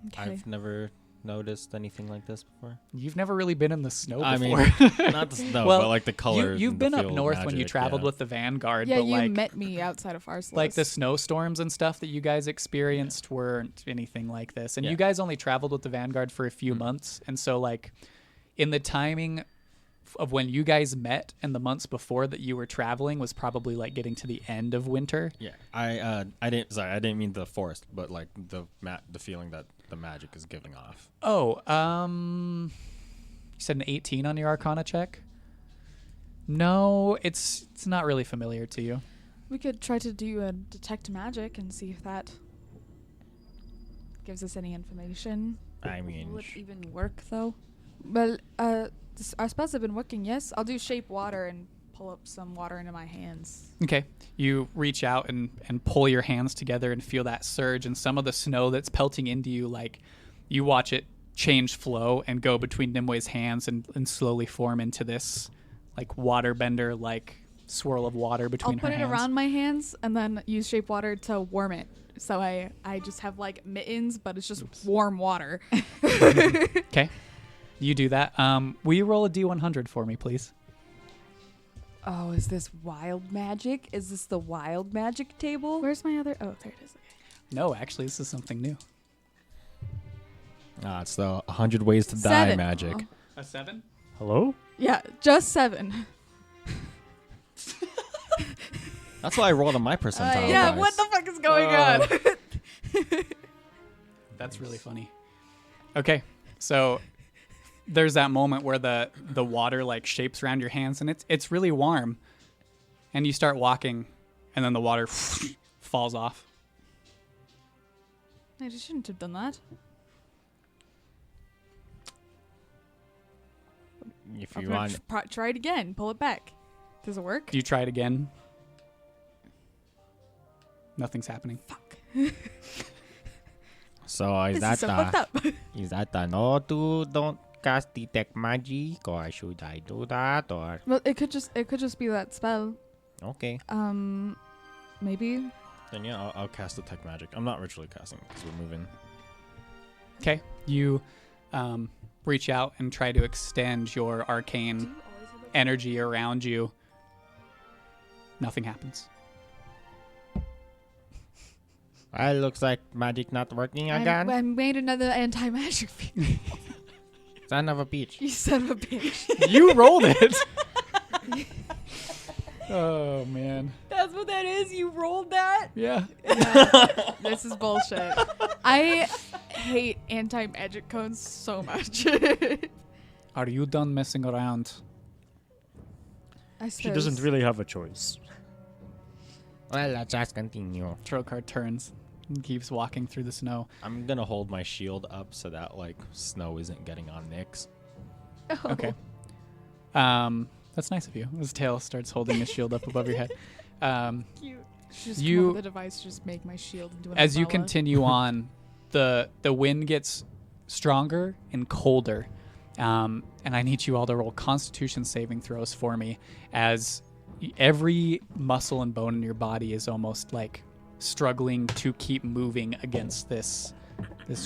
Okay. I've never noticed anything like this before. You've never really been in the snow before. I mean, not the snow, Well, but like the color. You've been up north when you magic, traveled yeah. with the Vanguard, Yeah, but you met me outside of Pharsalus. like the snowstorms and stuff that you guys experienced weren't anything like this. And Yeah. you guys only traveled with the Vanguard for a few months. And so like in the timing of when you guys met and the months before that you were traveling was probably like getting to the end of winter. Yeah, I didn't mean the forest, but like the feeling that the magic is giving off. Oh, you said an 18 on your Arcana check? No, it's not really familiar to you. We could try to do a detect magic and see if that gives us any information. I mean, Will it even work though? Well, our spells have been working, yes. I'll do shape water and pull up some water into my hands. Okay. You reach out and pull your hands together and feel that surge, and some of the snow that's pelting into you, like you watch it change flow and go between Nimwe's hands and slowly form into this like waterbender like swirl of water between her I'll put hands. it around my hands and then use shape water to warm it. So I just have like mittens, but it's just warm water. Okay. You do that. Will you roll a D100 for me, please? Oh, is this wild magic? Is this the wild magic table? Where's my other? Oh, there it is. Okay. No, actually, this is something new. it's the 100 ways to die 7. magic. Oh. A 7? Hello? Yeah, just 7. That's why I rolled on my percentile. Yeah, dice. what the fuck is going on? That's really funny. Okay, so there's that moment where the water like shapes around your hands, and it's really warm, and you start walking, and then the water falls off. I just shouldn't have done that. If I'll you want, try it again. Pull it back. Does it work? Do you try it again? Nothing's happening. Fuck. so is This that is so fucked up. is that no to don't cast detect magic, or should I do that, or Well, it could just be that spell. okay? Maybe. Then yeah, I'll cast detect magic. I'm not ritually casting because we're moving. Okay. You reach out and try to extend your arcane energy around you. Nothing happens. Well, looks like magic not working again. I made another anti-magic field. Son of a bitch. You son of a bitch. You rolled it. Oh man. That's what that is. You rolled that. Yeah. Yeah, this is bullshit. I hate anti-magic cones so much. Are you done messing around? I She doesn't suppose. really have a choice. Well, let's just continue. Trocard turns and keeps walking through the snow. I'm gonna hold my shield up so that like snow isn't getting on Nyx. Okay. That's nice of you. His tail starts holding his shield up above your head. Cute. Just You- come up with a device to just make my shield into an As you umbrella. continue on, the wind gets stronger and colder. And I need you all to roll Constitution saving throws for me, as every muscle and bone in your body is almost like struggling to keep moving against this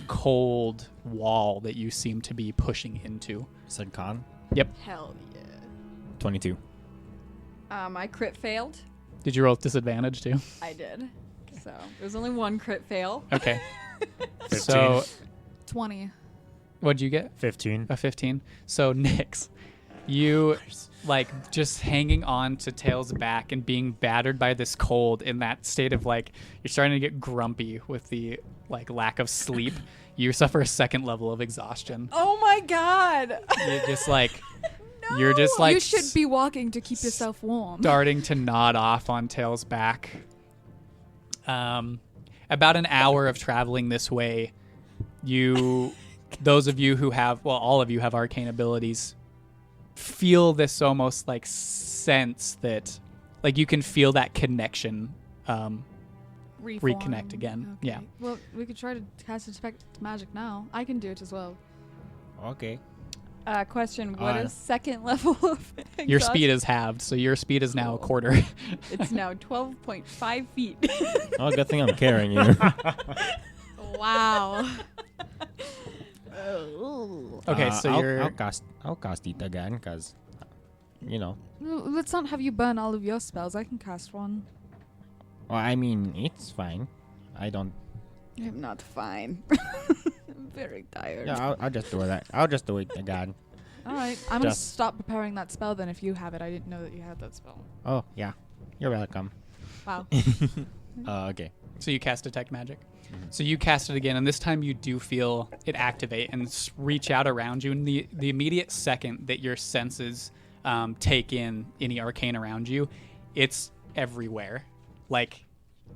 cold wall that you seem to be pushing into. Said con. Hell yeah. 22. I crit failed. Did you roll with disadvantage too? I did. So there was only one crit fail. Okay. 15. So 20. what'd you get? 15. A 15. So Nyx, you like just hanging on to Tail's back and being battered by this cold in that state of like you're starting to get grumpy with the like lack of sleep. You suffer a second level of exhaustion. Oh my god. You're just like you're just like you should be walking to keep yourself warm. starting to nod off on Tail's back. About an hour of traveling this way, those of you who have, well, all of you have arcane abilities, feel this almost like sense that, like you can feel that connection. Reconnect again. Okay. Yeah. Well, we could try to cast detect magic now. I can do it as well. Okay. Question: what Uh, is second level of Your exhaust? speed is halved, so your speed is now a quarter. It's now 12.5 feet. Oh, good thing I'm carrying you. Wow. Okay, so I'll cast it again, because, you know. Let's not have you burn all of your spells. I can cast one. Well, I mean, it's fine. I don't. I'm not fine. I'm very tired. Yeah, I'll just do that. I'll just do it again. All right. I'm going to Just- stop preparing that spell then if you have it. I didn't know that you had that spell. Oh, yeah. You're welcome. Wow. Okay. So you cast Detect Magic. So you cast it again, and this time you do feel it activate and reach out around you. And the immediate second that your senses take in any arcane around you, it's everywhere. Like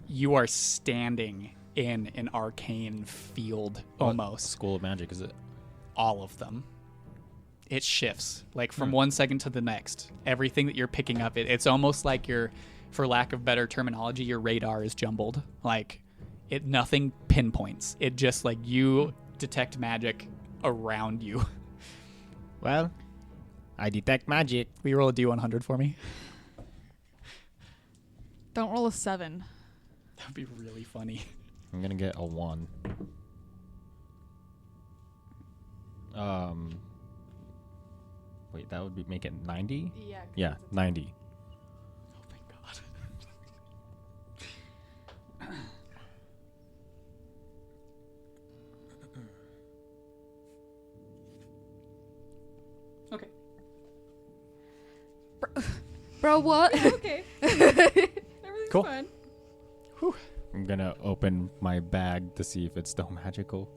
you are standing in an arcane field almost. School of Magic, is it? All of them. It shifts like from one second to the next. Everything that you're picking up, it's almost like for lack of better terminology, your radar is jumbled. Like nothing pinpoints. It just like you detect magic around you. Well, I detect magic. Will you roll a D100 for me? Don't roll a 7. That'd be really funny. I'm gonna get a 1. Wait, that would make it 90? Yeah. Yeah, 90. Oh, thank God. Okay. Bro, what? Okay. Everything's Cool. fine. I'm gonna open my bag to see if it's still magical.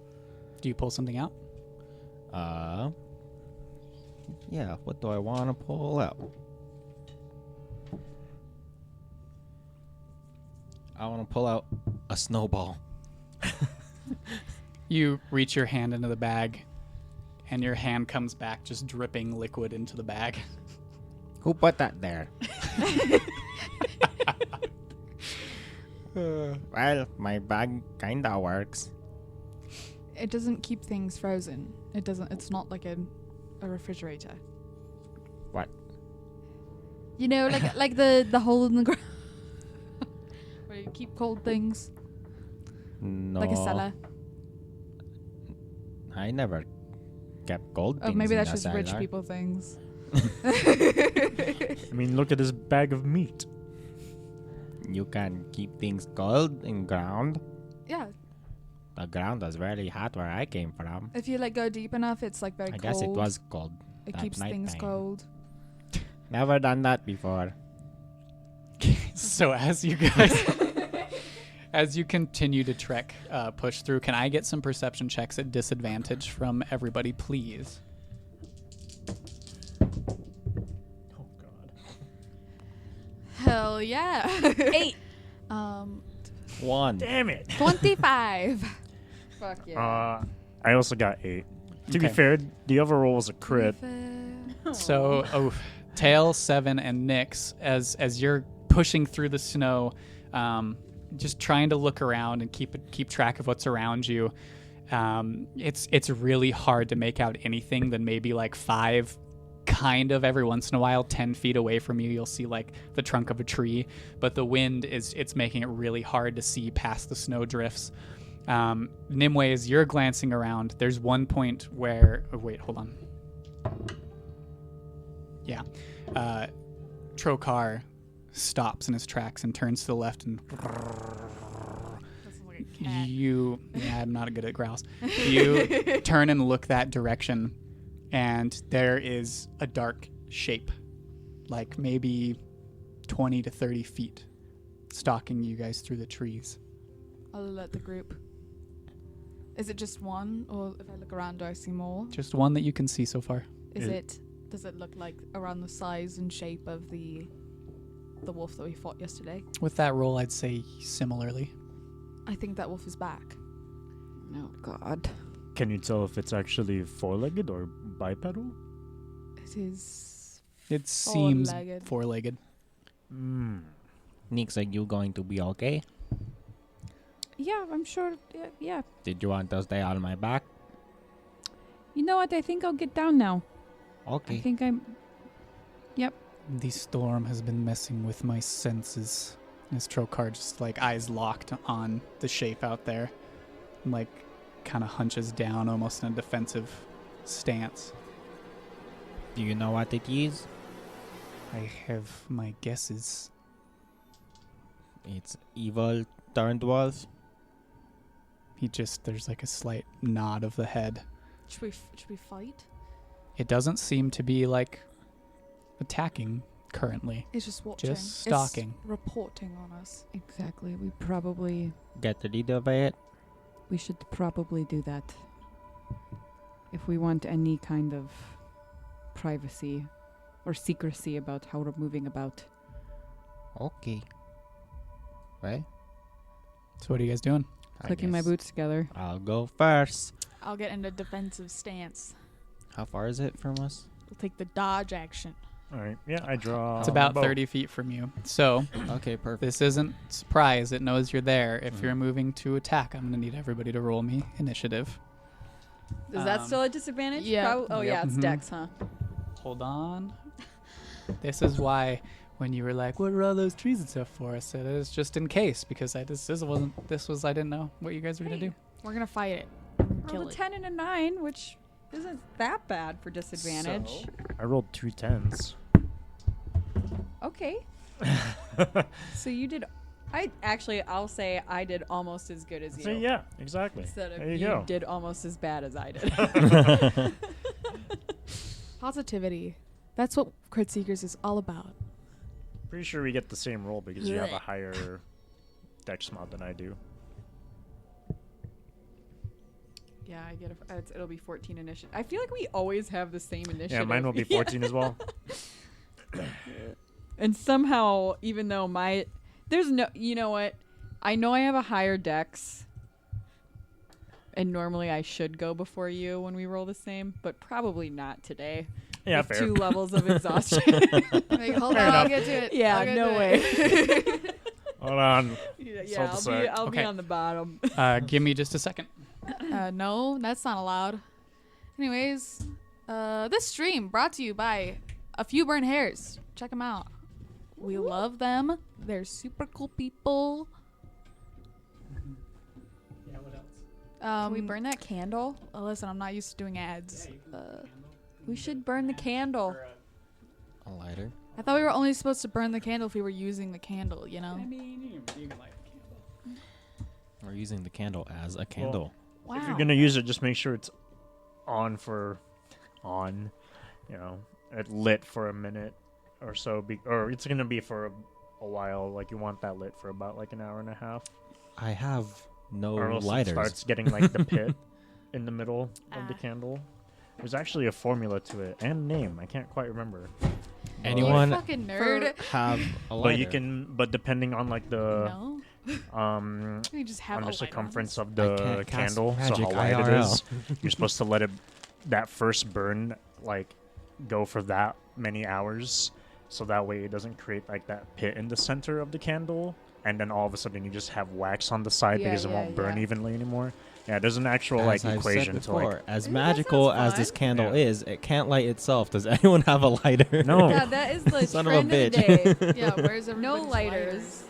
Do you pull something out? Yeah, what do I want to pull out? I want to pull out a snowball. You reach your hand into the bag, and your hand comes back just dripping liquid into the bag. Who put that there? Well, my bag kinda works. It doesn't keep things frozen. It doesn't. It's not like a a refrigerator. What? You know, like the hole in the ground where you keep cold things, No. like a cellar. I never kept gold Oh, things maybe in that's a just rich cellar. people things. I mean, look at this bag of meat. You can keep things cold in ground. Yeah, The ground was very hot where I came from. if you like go deep enough, it's like very I cold. guess it was cold. It at keeps things nighttime. cold. Never done that before. So as you guys, as you continue to trek, push through, can I get some perception checks at disadvantage from everybody, please? Oh God. Hell yeah. 8. 1. Damn it. 25. Fuck yeah. I also got 8. To be Okay. fair, the other roll was a crit. So, Tail, 7, and Nyx, as you're pushing through the snow, just trying to look around and keep track of what's around you. It's really hard to make out anything than maybe like 5, kind of every once in a while, 10 feet away from you, you'll see like the trunk of a tree. But the wind it's making it really hard to see past the snow drifts. Nimue, as you're glancing around, there's one point where wait, hold on. Yeah. Trokar stops in his tracks and turns to the left and I'm not good at growls. You turn and look that direction and there is a dark shape, like maybe 20 to 30 feet, stalking you guys through the trees. I'll alert the group. Is it just one, or if I look around, do I see more? Just one that you can see so far. Does it look like around the size and shape of the wolf that we fought yesterday? With that roll, I'd say similarly. I think that wolf is back. Oh, God. Can you tell if it's actually four-legged or bipedal? It is. It seems Four-legged. four-legged. Nix, are you going to be okay? Yeah, I'm sure. Yeah. Did you want to stay on my back? You know what? I think I'll get down now. Okay. I think I'm. The storm has been messing with my senses. As Trokar just like eyes locked on the shape out there, like kind of hunches down almost in a defensive stance. Do you know what it is? I have my guesses. It's evil turned wolf. There's like a slight nod of the head. Should we fight? It doesn't seem to be like attacking currently. It's just watching. Just stalking. It's reporting on us. Exactly. Get rid of it. We should probably do that. If we want any kind of privacy or secrecy about how we're moving about. Okay. Well, So what are you guys doing? I Clicking my guess boots together. I'll go first. I'll get in a defensive stance. How far is it from us? We'll take the dodge action. All right. Yeah, I draw. It's about bow. 30 feet from you. So Okay, perfect. this isn't surprise. It knows you're there. If you're moving to attack, I'm going to need everybody to roll me initiative. Is that still a disadvantage? yeah. Oh, Yep. yeah, it's Mhm. Dex, huh? Hold on. This is why when you were like, what are all those trees and stuff for? I said it's just in case because I didn't know what you guys were going to do. We're gonna fight it. Kill Rolled a it. 10 and a 9, which isn't that bad for disadvantage. I rolled 2 10s. Okay. So you did. I'll say I did almost as good as you. So yeah, exactly. Instead of There you you go. did almost as bad as I did. Positivity. That's what Crit Seekers is all about. Pretty sure we get the same roll because you have a higher dex mod than I do. Yeah, I get it'll be 14 initiative. I feel like we always have the same initiative. Yeah, mine will be 14 as well. And somehow, even though you know what? I know I have a higher dex. And normally I should go before you when we roll the same, but probably not today. Yeah, With fair. 2 levels of exhaustion. Like, hold on, I'll get to it. Yeah, I'll get no to way. it. Hold on. Yeah, Hold a I'll Okay. be on the bottom. Give me just a second. No, that's not allowed. Anyways, This stream brought to you by A Few Burnt Hairs. Check them out. We love them. They're super cool people. Yeah, what else? Can we burn that candle? Listen, I'm not used to doing ads. We should burn the candle. A lighter. I thought we were only supposed to burn the candle if we were using the candle, you know? I mean, you can light a candle. We're using the candle as a candle. Wow. If you're gonna use it, just make sure it's on, it lit for a minute or so, or it's gonna be for a while. Like you want that lit for about like an hour and a half. I have no Or else lighters. it starts getting like the pit in the middle of the candle. There's actually a formula to it and name. I can't quite remember. Anyone You fucking nerd. have a lighter? But depending on like the No. You just have on a the lighter circumference of I the can't cast candle, so magic how wide it IRL. is, you're supposed to let that first burn like go for that many hours, so that way it doesn't create like that pit in the center of the candle, and then all of a sudden you just have wax on the side Yeah, because it won't burn yeah. evenly anymore. Yeah, there's an actual As like I've equation said to before, like. as That magical sounds as this fun. candle Yeah. is, it can't light itself. Does anyone have a lighter? No. Yeah, that is the Son of a trend of the bitch. day. Yeah, where's No everybody's lighters.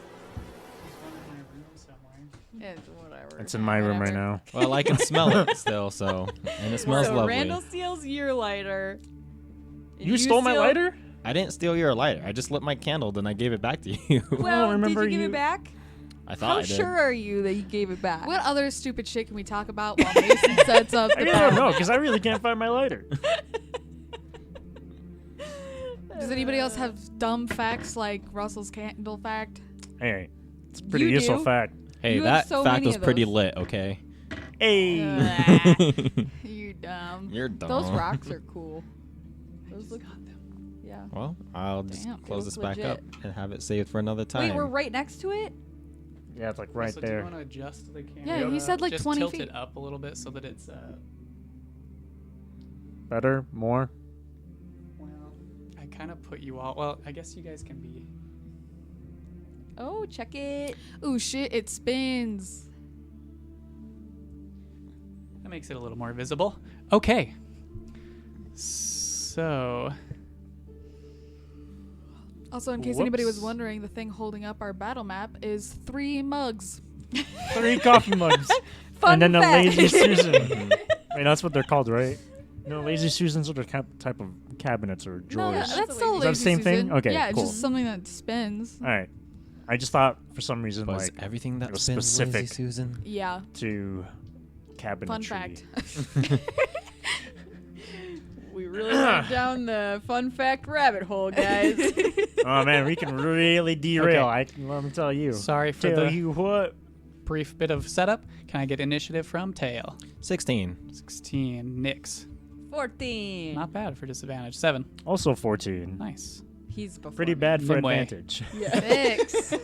It's whatever. It's in my room right Whatever. now. Well, I can smell it still, so and it smells So lovely. Randall steals your lighter. You stole my steal- lighter? I didn't steal your lighter. I just lit my candle, then I gave it back to you. Well, remember did you give you- it back? I thought How I did. sure are you that you gave it back? What other stupid shit can we talk about while Mason sets up I the really don't bar? know because I really can't find my lighter. Does anybody else have dumb facts like Russell's candle fact? Hey, it's a pretty You useful do? fact. Hey, You have that so fact many was of pretty those. lit, okay? Hey. You dumb. You're dumb. Those rocks are cool. Those look. Yeah. Well, I'll just Damn, close it this looks back up legit. and have it saved for another time. Wait, we're right next to it. Yeah, it's like right So do there. you want to adjust the camera? Yeah, he said, like, just 20 tilt feet. it up a little bit so that it's Better, more. well, I kind of put you all. Well, I guess you guys can be. Oh, check it. Ooh, shit, it spins. That makes it a little more visible. Okay. So, Also, in case anybody was Whoops. wondering, the thing holding up our battle map is 3 mugs. 3 coffee mugs. Fun and then fact. a lazy Susan. Wait, that's what they're called, right? No, lazy Susans are the type of cabinets or No, drawers. that's still Is that the lazy same thing? Susan. Okay, Yeah, it's cool. just something that spins. All right. I just thought for some reason Was like everything that it was spins lazy specific. Susan? Yeah. to cabinetry. Fun fact. We really went down the fun fact rabbit hole, guys. Oh man, we can really derail. Okay. Let me tell you. sorry for Tell the you what. brief bit of setup. Can I get initiative from Tail? 16. 16. Nix. 14. Not bad for disadvantage. 7. Also 14. Nice. He's before Pretty me. bad for Nimue. advantage. Yeah. 6.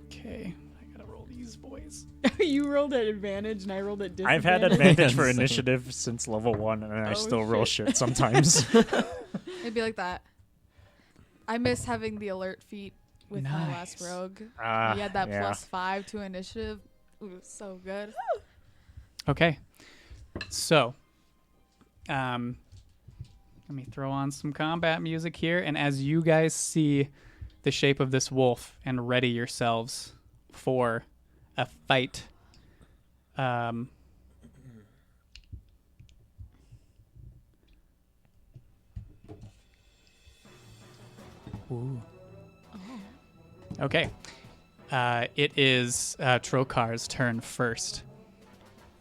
Okay. I gotta roll these boys. You rolled at advantage and I rolled at I've disadvantage. had advantage for So- initiative since level 1, and I Oh, still roll shit. shit sometimes. It'd be like that. I miss having the alert feat with my last Nice. rogue. Ah, He had that yeah. +5 to initiative. Ooh, it was so good. Okay. So, let me throw on some combat music here, and as you guys see the shape of this wolf and ready yourselves for a fight, ooh. Okay. It is Trokar's turn first.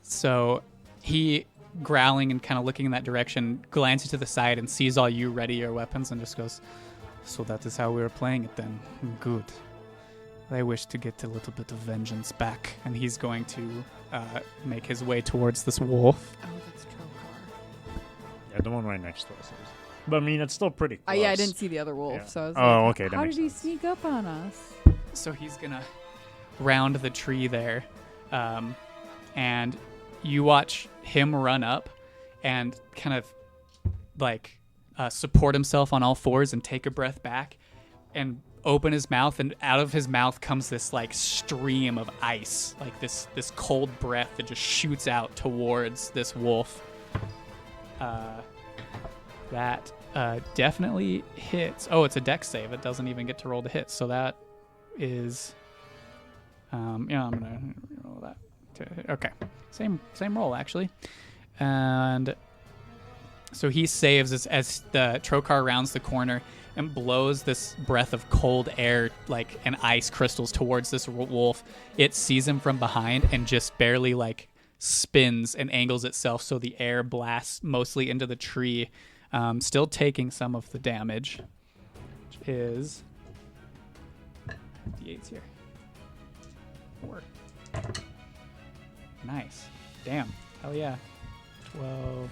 So he, growling and kind of looking in that direction, glances to the side and sees all you ready your weapons and just goes, "So that is how we were playing it then. Good. I wish to get a little bit of vengeance back." And he's going to make his way towards this wolf. Oh, that's Trokar. Yeah, the one right next to us. But I mean, it's still pretty close. Yeah, I didn't see the other wolf, Yeah. so I was Oh, like, okay. That How makes did he sense. sneak up on us? So he's going to round the tree there. And you watch him run up and kind of like support himself on all fours and take a breath back and open his mouth, and out of his mouth comes this like stream of ice, like this cold breath that just shoots out towards this wolf. That definitely hits. Oh, it's a dex save. It doesn't even get to roll to hit. So that is, I'm gonna roll that. Okay, same roll actually, and so he saves as the Trokar rounds the corner and blows this breath of cold air and ice crystals towards this wolf. It sees him from behind and just barely spins and angles itself so the air blasts mostly into the tree, still taking some of the damage, which is D8's here. 4. Nice. Damn. Hell yeah. 12.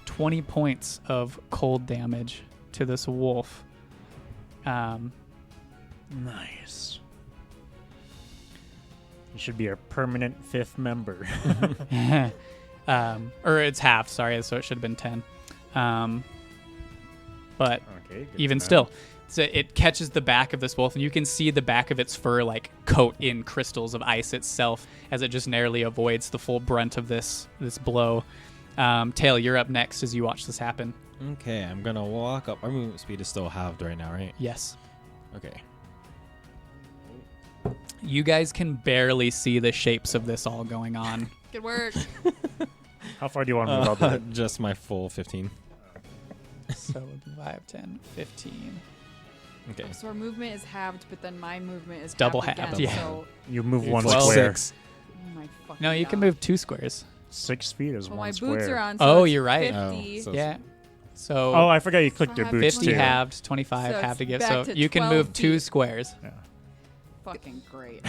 20 points of cold damage to this wolf. Nice. You should be a permanent 5th member. Or it's half, sorry, so it should have been 10. But Okay. even still, so it catches the back of this wolf, and you can see the back of its fur coat in crystals of ice itself as it just narrowly avoids the full brunt of this blow. Tail, you're up next as you watch this happen. Okay, I'm gonna walk up. Our movement speed is still halved right now, right? Yes. Okay. You guys can barely see the shapes of this all going on. Good work. How far do you want to move out there? Just my full 15. So 5, 10, 15. Okay. So our movement is halved, but then my movement is Double halved halved, again, yeah. So You move It's one 12. square. 6. my fucking No, you can God. move 2 squares. 6 feet is Well, one my square. boots are on. So Oh, it's you're right. 50. Oh, so- Yeah. So Oh, I forgot you clicked your So boots 50 too. halved, 25 So halved it's again. back So to you can 12 move 2 feet. squares. Yeah. Fucking great.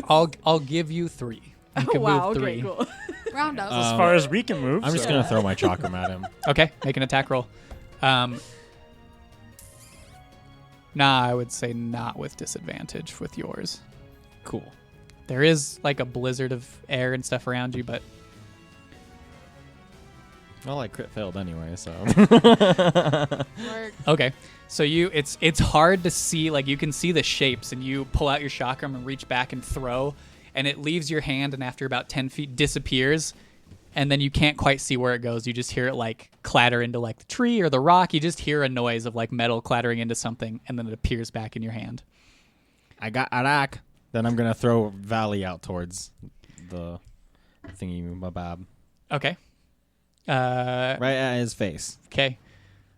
I'll give you 3. You Oh, can wow. move 3. Okay, cool. Round up. As far as we can move. I'm just so- gonna throw my chakram at him. Okay, make an attack roll. Nah, I would say not with disadvantage with yours. Cool. There is a blizzard of air and stuff around you, but Well, I crit failed anyway, so. Work. okay. So it's hard to see, you can see the shapes, and you pull out your chakram and reach back and throw, and it leaves your hand, and after about 10 feet disappears, and then you can't quite see where it goes. You just hear it clatter into the tree or the rock. You just hear a noise of metal clattering into something, and then it appears back in your hand. I got Arak. Then I'm gonna throw Valley out towards the thingy mabab. Okay. Right at his face. Okay.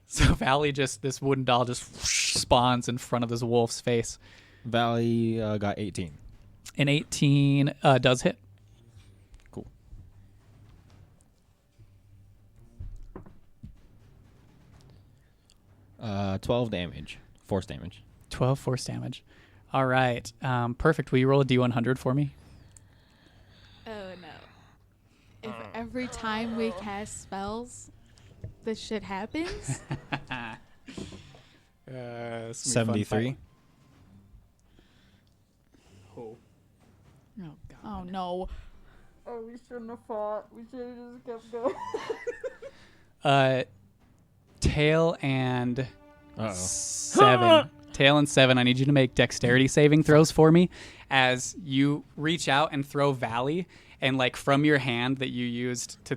So Valley this wooden doll just spawns in front of this wolf's face. Valley got 18. An 18 does hit. Cool. 12 damage. Force damage. 12 force damage. All right. Perfect. Will you roll a D100 for me? Oh no. If every time we cast spells, this shit happens. 73. Oh god. Oh no. Oh, we shouldn't have fought. We should have just kept going. Tail and Uh-oh. 7. Tail and 7. I need you to make dexterity saving throws for me as you reach out and throw Valley, and from your hand that you used to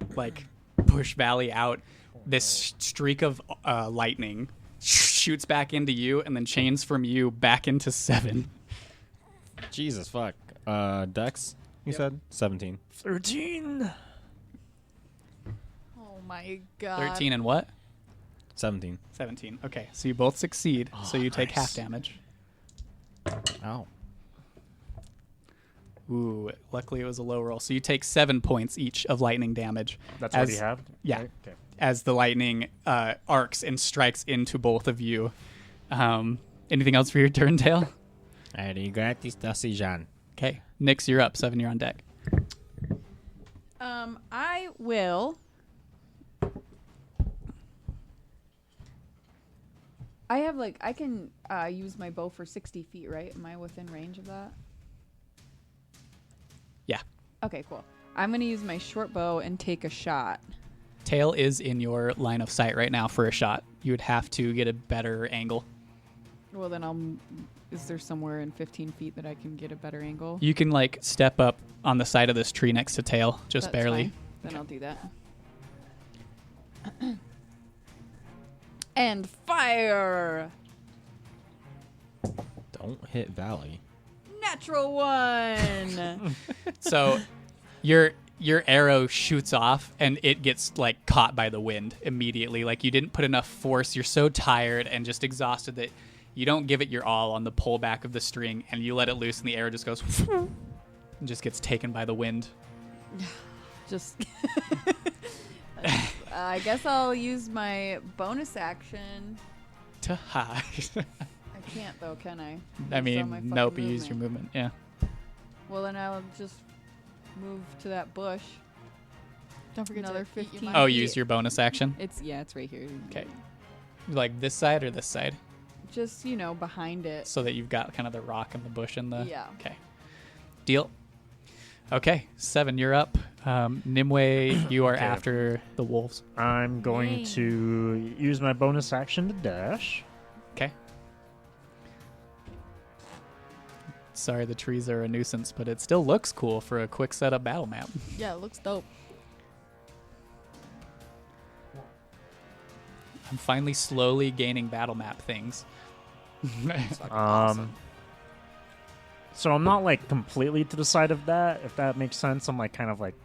push Valley out, this streak of lightning shoots back into you and then chains from you back into 7. Jesus fuck. Dex, you said? 17. 13. Oh my god. 13 and what? 17. 17. Okay, so you both succeed, so you take half nice. damage. Ow. Ooh, luckily it was a low roll. So you take 7 points each of lightning damage. That's as, what he had? Yeah. Right? Okay. As the lightning arcs and strikes into both of you. Anything else for your turn, Tail? Arigatis decision. Okay, Nyx, you're up. 7, you're on deck. I will. I have I can use my bow for 60 feet, right? Am I within range of that? Yeah. Okay, cool. I'm gonna use my short bow and take a shot. Tail is in your line of sight right now for a shot. You would have to get a better angle. Well, then is there somewhere in 15 feet that I can get a better angle? You can step up on the side of this tree next to Tail, just That's barely. fine. Then I'll do that. And fire! Don't hit Valley. Natural one! So your arrow shoots off and it gets like caught by the wind immediately. Like you didn't put enough force. You're so tired and just exhausted that you don't give it your all on the pullback of the string, and you let it loose and the arrow just goes and just gets taken by the wind. Just... I guess I'll use my bonus action. To hide. I can't though, can I? I Use all my mean, nope, fucking you use your movement. Yeah. Well, then I'll just move to that bush. Don't forget Another to eat 15. your Oh, money. use your bonus action? It's right here. Okay. Like this side or this side? Just, behind it. So that you've got kind of the rock and the bush and the... Yeah. Okay. Deal. Okay, 7, you're up. Nimue, you are Okay. after the wolves. I'm going Yay. to use my bonus action to dash. Okay. Sorry, the trees are a nuisance, but it still looks cool for a quick setup battle map. Yeah, it looks dope. I'm finally slowly gaining battle map things. It's fucking awesome. So I'm not like completely to the side of that, if that makes sense. I'm like kind of like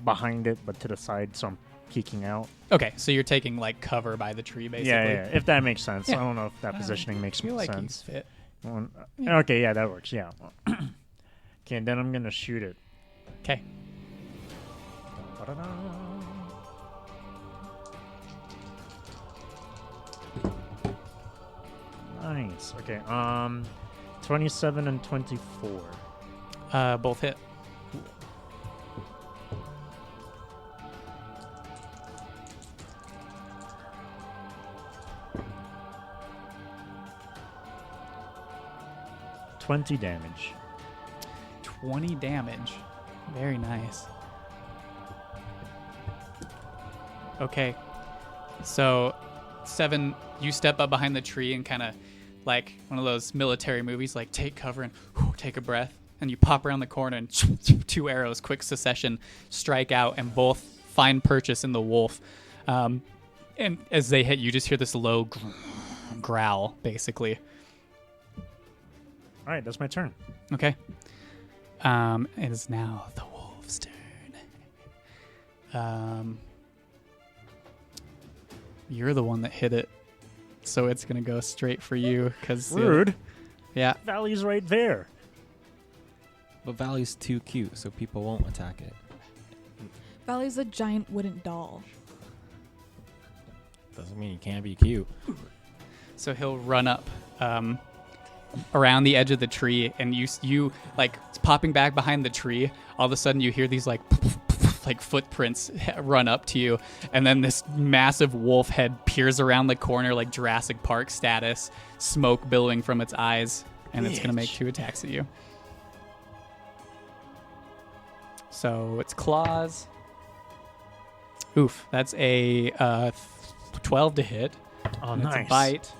behind it, but to the side, so I'm peeking out. Okay, so you're taking like cover by the tree, basically. Yeah, if that makes sense. Yeah. I don't know if that positioning makes I feel like sense. he's fit. Well, Yeah. Okay, yeah, that works. Yeah. Okay, then I'm gonna shoot it. Okay. Ba-da-da. Nice. Okay. 27 and 24. Both hit. $20 damage. 20 damage. Very nice. Okay. So, 7, you step up behind the tree and kind of like one of those military movies, like take cover and take a breath. And you pop around the corner and 2 arrows, quick succession, strike out and both find purchase in the wolf. And as they hit, you just hear this low growl, basically. All right, that's my turn. Okay. It is now the wolf's turn. You're the one that hit it, so it's gonna go straight for you. Cause Rude. Yeah. Valley's right there. But Valley's too cute, so people won't attack it. Valley's a giant wooden doll. Doesn't mean you can't be cute. So he'll run up around the edge of the tree, and you like popping back behind the tree. All of a sudden, you hear these like footprints run up to you, and then this massive wolf head peers around the corner like Jurassic Park status, smoke billowing from its eyes, and it's gonna make 2 attacks at you. So it's claws. Oof, that's a 12 to hit. Oh, And nice. It's a bite.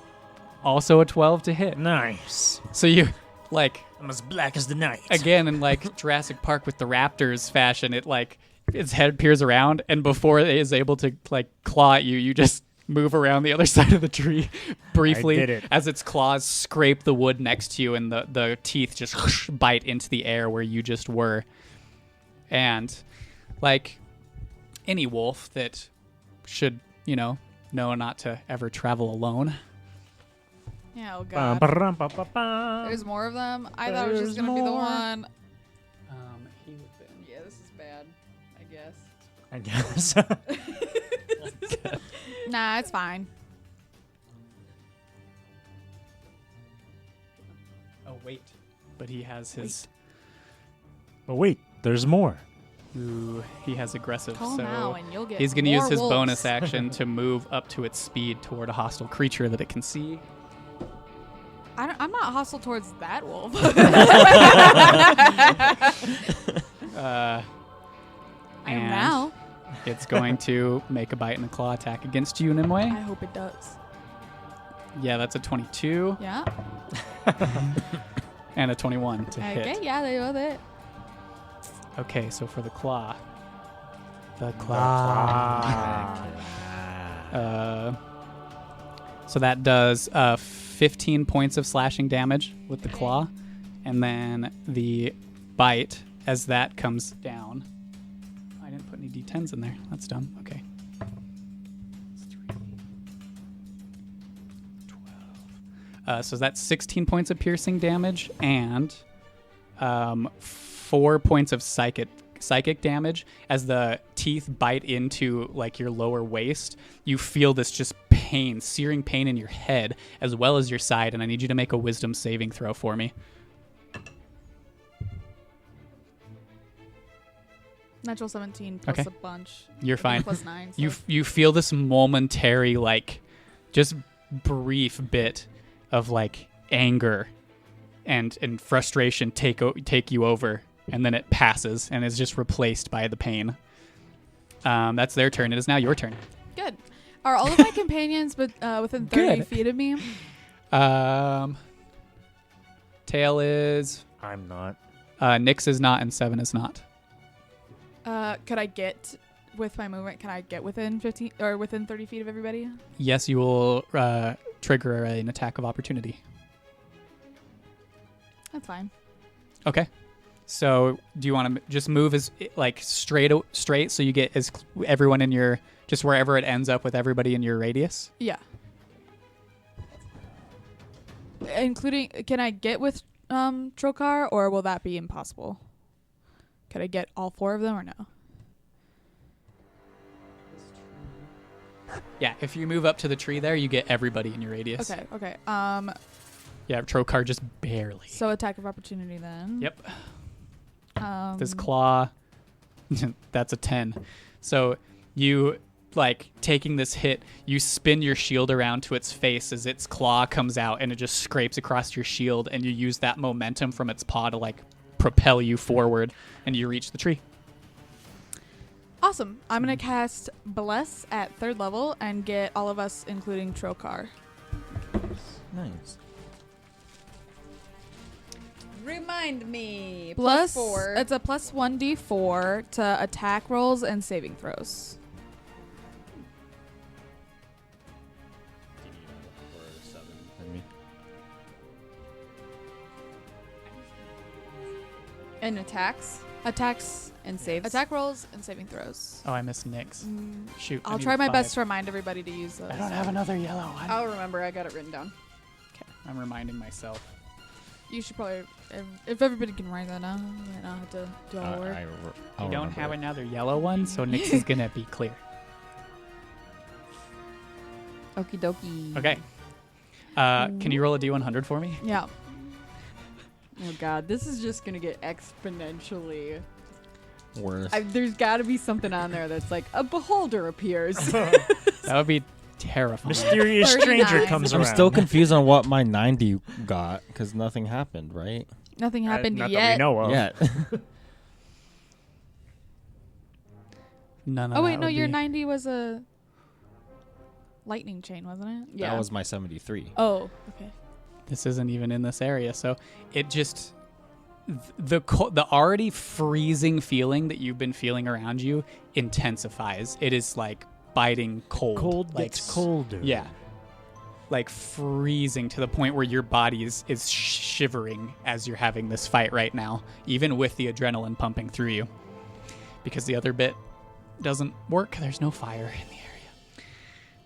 Also a 12 to hit. Nice. So you, like, I'm as black as the night. again, in like Jurassic Park with the raptors fashion, it like, its head peers around, and before it is able to like claw at you, you just move around the other side of the tree briefly did it. as its claws scrape the wood next to you, and the teeth just bite into the air where you just were. And like any wolf that should, know not to ever travel alone. Yeah, oh Bum, god. ba-rum, ba, ba, ba. There's more of them. I thought it was just There's gonna be the more. one. He would have been. Yeah, this is bad, I guess. I guess. Nah, it's fine. Oh wait, but he has his. But wait, there's more. Ooh, he has aggressive. Call so now and you'll get he's going to more use his wolves. bonus action to move up to its speed toward a hostile creature that it can see. I'm not hostile towards that wolf. Uh, I am and now. It's going to make a bite and a claw attack against you, I Nimue. hope it does. Yeah, that's a 22 Yeah. and a 21 to Okay, hit. yeah, they both hit. Okay, so for the claw. The claw. claw. So that does 15 points of slashing damage with the claw. And then the bite, as that comes down. I didn't put any d10s in there. That's dumb. Okay. 12. So that's 16 points of piercing damage and 4 points of psychic damage. As the teeth bite into like your lower waist, you feel this just pain, searing pain in your head as well as your side, and I need you to make a wisdom saving throw for me. Natural 17 plus Okay. a bunch. You're fine. Plus 9. So. You feel this momentary, like, just brief bit of like anger and frustration take you over, and then it passes and is just replaced by the pain. That's their turn. It is now your turn. Good. Are all of my companions within 30 Good. feet of me? Tail is. I'm not. Nyx is not, and Seven is not. Could I get with my movement? Can I get within 15 or within 30 feet of everybody? Yes, you will trigger an attack of opportunity. That's fine. Okay. So, do you want to just move as like straight so you get as everyone in your just wherever it ends up with everybody in your radius? Yeah. Including, can I get with Trokar, or will that be impossible? Could I get all 4 of them or no? Yeah, if you move up to the tree there, you get everybody in your radius. Okay. Yeah, Trokar just barely. So attack of opportunity then. Yep. This Um, claw, that's a 10. So you, like, taking this hit, you spin your shield around to its face as its claw comes out, and it just scrapes across your shield, and you use that momentum from its paw to, like, propel you forward, and you reach the tree. Awesome. I'm going to cast Bless at 3rd level and get all of us, including Trokar. Nice. Remind me. Plus, +4. it's a plus 1d4 to attack rolls and saving throws. And attacks Attacks, and saves. attack rolls, and saving throws. Oh, I missed Nyx. Shoot. I I'll need try my 5. best to remind everybody to use those. I don't have another yellow one. I'll remember. I got it written down. I'm reminding myself. You should probably, if everybody can write that down, I don't have to do all the work. I don't have another yellow one, so Nyx is going to be clear. Okie dokie. Okay. Can you roll a D100 for me? Yeah. Oh god, this is just gonna get exponentially. Worse. There's got to be something on there that's like a beholder appears. That would be terrifying. Mysterious stranger 39. comes I'm around. still confused on what my 90 got because nothing happened, right? Nothing happened not yet. that we know of. Yet. None of Oh that wait, no, would your be- 90 was a lightning chain, wasn't it? Yeah. That was my 73. Oh, okay. This isn't even in this area, so it just the already freezing feeling that you've been feeling around you intensifies. It is like biting cold. Cold like gets colder. Yeah, like freezing to the point where your body is shivering as you're having this fight right now, even with the adrenaline pumping through you, because the other bit doesn't work. There's no fire in the area.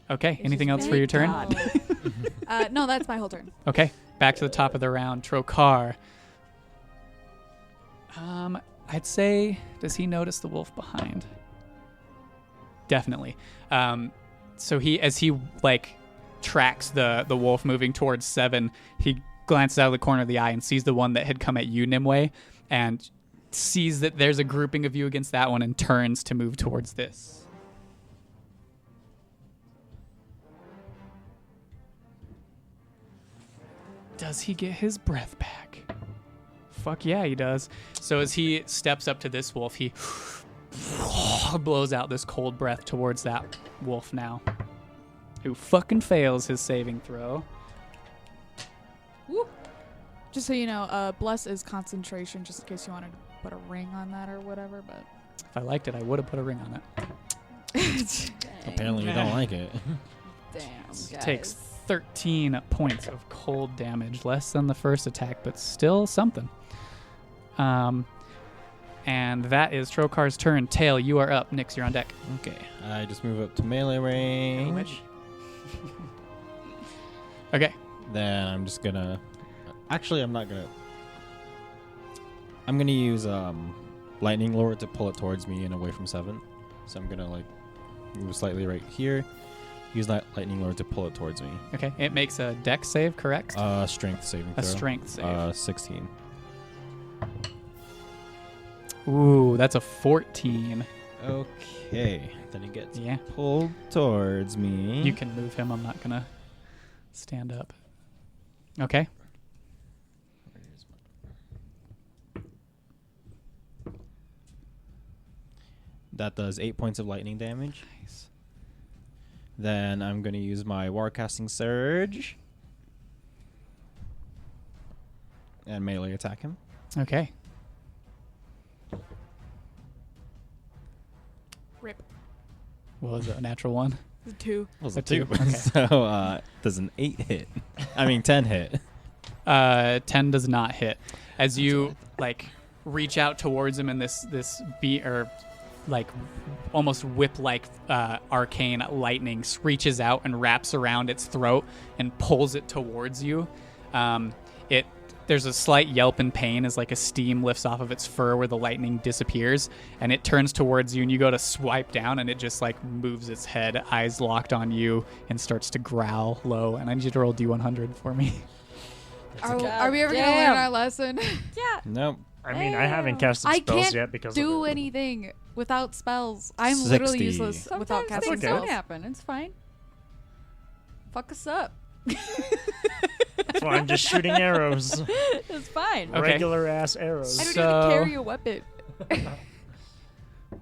Okay, anything else for your turn? No, that's my whole turn. Okay, back to the top of the round. Trokar. I'd say, does he notice the wolf behind? Definitely. So as he like tracks the wolf moving towards Seven, he glances out of the corner of the eye and sees the one that had come at you, Nimue, and sees that there's a grouping of you against that one and turns to move towards this. Does he get his breath back? Fuck yeah, he does. So as he steps up to this wolf, he blows out this cold breath towards that wolf now, who fucking fails his saving throw. Woo. Just so you know, Bless is concentration, just in case you wanted to put a ring on that or whatever, but... If I liked it, I would have put a ring on it. Apparently you don't like it. Damn, guys. Takes 13 points of cold damage, less than the first attack, but still something. And that is Trokar's turn. Tail, you are up. Nix, you're on deck. Okay, I just move up to melee range. Okay. Then I'm just gonna. Actually, I'm not gonna. I'm gonna use lightning lure to pull it towards me and away from 7. So I'm gonna like move slightly right here. Use that lightning lure to pull it towards me. Okay. It makes a dex save, correct? Strength saving throw. A strength save. 16. Ooh, that's a 14. Okay. Then it gets Yeah. pulled towards me. You can move him. I'm not going to stand up. Okay. That does 8 points of lightning damage. Nice. Then I'm going to use my Warcasting Surge. And melee attack him. Okay. Rip. What was it? A natural 1? The 2. Was a 2. Okay. So, does an 8 hit? I mean, 10 hit. 10 does not hit. As you like reach out towards him, and this beat or like almost whip-like arcane lightning reaches out and wraps around its throat and pulls it towards you. There's a slight yelp in pain as like a steam lifts off of its fur where the lightning disappears, and it turns towards you, and you go to swipe down, and it just like moves its head, eyes locked on you, and starts to growl low. And I need you to roll D100 for me. Are we ever going to learn our lesson? Yeah. Nope. I mean, I haven't casted I spells can't yet because do of it. anything without spells. I'm literally 60. useless without Sometimes casting things okay. don't spells. happen. It's fine. Fuck us up. So I'm just shooting arrows. It's fine. Okay. Regular ass arrows. I don't So- even carry a weapon.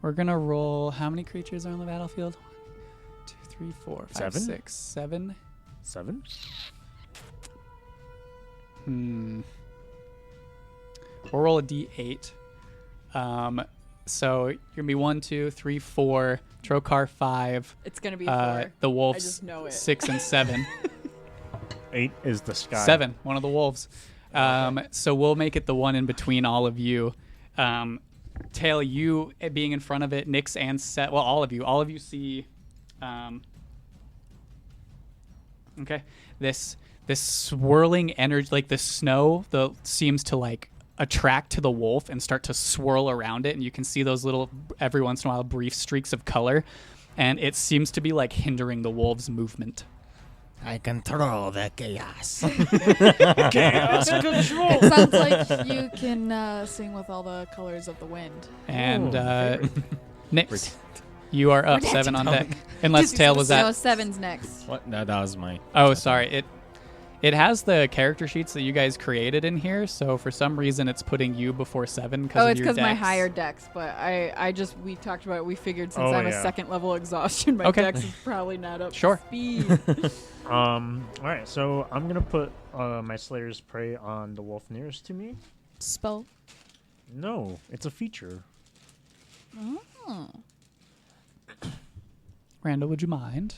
We're gonna roll. How many creatures are on the battlefield? 1, 2, 3, 4, 5, 7? 6, 7. 7? We'll roll a d8. So you're gonna be 1, 2, 3, 4. Trokar 5. It's gonna be a 4. The I wolves just know it. 6 and 7. 8 is the sky. 7. One of the wolves. So we'll make it the one in between all of you. Tail, you being in front of it, Nyx and Set. Well, all of you see. Okay, this swirling energy, like the snow, seems to like attract to the wolf and start to swirl around it, and you can see those little, every once in a while, brief streaks of color, and it seems to be like hindering the wolf's movement. I control the chaos. Chaos control. It sounds like you can sing with all the colors of the wind. And Oh, Nyx, you are up 7 on deck, unless Tail was No, at. 7's next. What? No, that was my. Oh, sorry. It has the character sheets that you guys created in here, so for some reason it's putting you before 7 because Oh, of it's your because my dex. higher dex, but we talked about it. We figured since Oh, I'm a yeah. second level exhaustion, my Okay. dex is probably not up Sure. to speed. Alright, so I'm gonna put my Slayer's Prey on the wolf nearest to me. Spell. No, it's a feature. Oh. Randall, would you mind?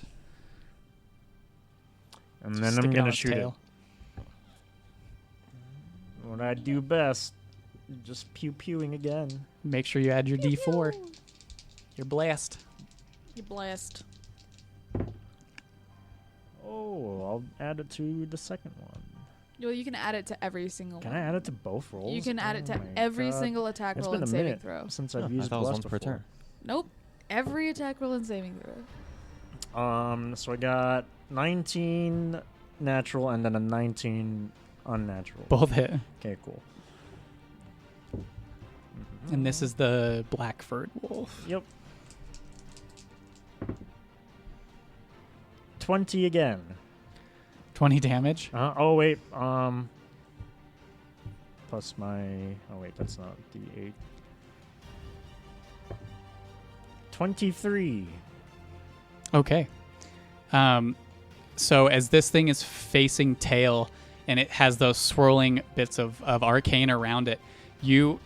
And Just then stick I'm it on gonna its shoot tail. it. What I do best. Just pew-pewing again. Make sure you add your D4. You're blessed. You blessed. Oh, I'll add it to the second one. Well, you can add it to every single Can one. I add it to both rolls? You can add it Oh to my every God. single attack It's roll been and a saving minute throw. since Oh, I've I used thought it was Bless once per before. turn. Nope. Every attack roll and saving throw. So I got 19 natural and then a 19 unnatural. Both hit. Okay, cool. And this is the black furred wolf. Yep. 20 again. 20 damage. Oh wait. Plus my. Oh wait, that's not D8. 23. Okay. So as this thing is facing Tail and it has those swirling bits of arcane around it, you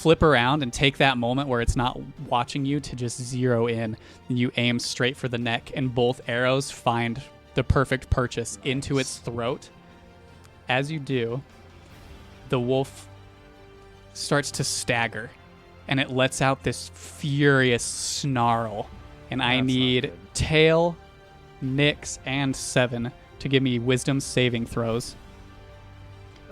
flip around and take that moment where it's not watching you to just zero in. And you aim straight for the neck, and both arrows find the perfect purchase into its throat. As you do, the wolf starts to stagger, and it lets out this furious snarl. And I That's not need good. Tail, Nyx, and Seven to give me wisdom saving throws.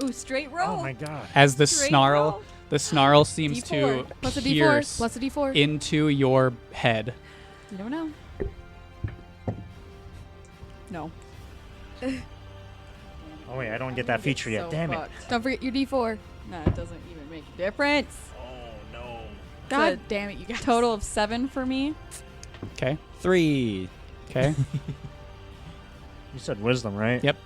Ooh, straight roll. Oh my god. As the Straight snarl, roll. the snarl seems D4. to Plus a pierce D4. Plus a D4. into your head. You never know. No. Oh wait, I don't get that feature yet. So Damn it. fucked. Don't forget your D4. No, it doesn't even make a difference. Oh no. God So, damn it, you guys. Total of 7 for me. Okay. 3. Okay. You said wisdom, right? Yep.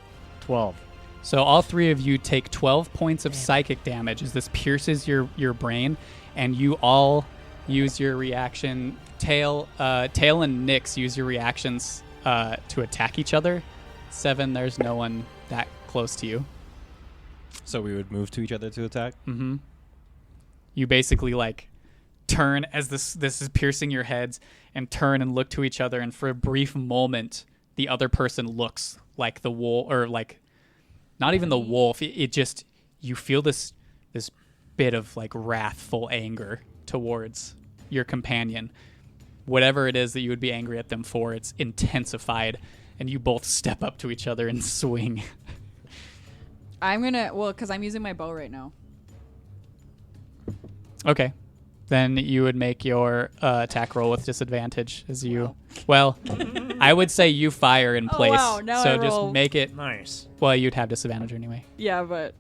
12. So all three of you take 12 points of psychic damage as this pierces your brain, and you all use your reaction. Tail and Nyx use your reactions to attack each other. Seven, there's no one that close to you. So we would move to each other to attack. Mm-hmm. You basically like turn as this is piercing your heads, and turn and look to each other, and for a brief moment, the other person looks like the wolf, or like not even the wolf. It just, you feel this bit of like wrathful anger towards your companion. Whatever it is that you would be angry at them for, it's intensified, and you both step up to each other and swing. I'm gonna, well, because I'm using my bow right now. Okay. Then you would make your attack roll with disadvantage as you... Well, I would say you fire in Oh, place. wow. Now so I just roll. make it... Nice. Well, you'd have disadvantage anyway. Yeah, but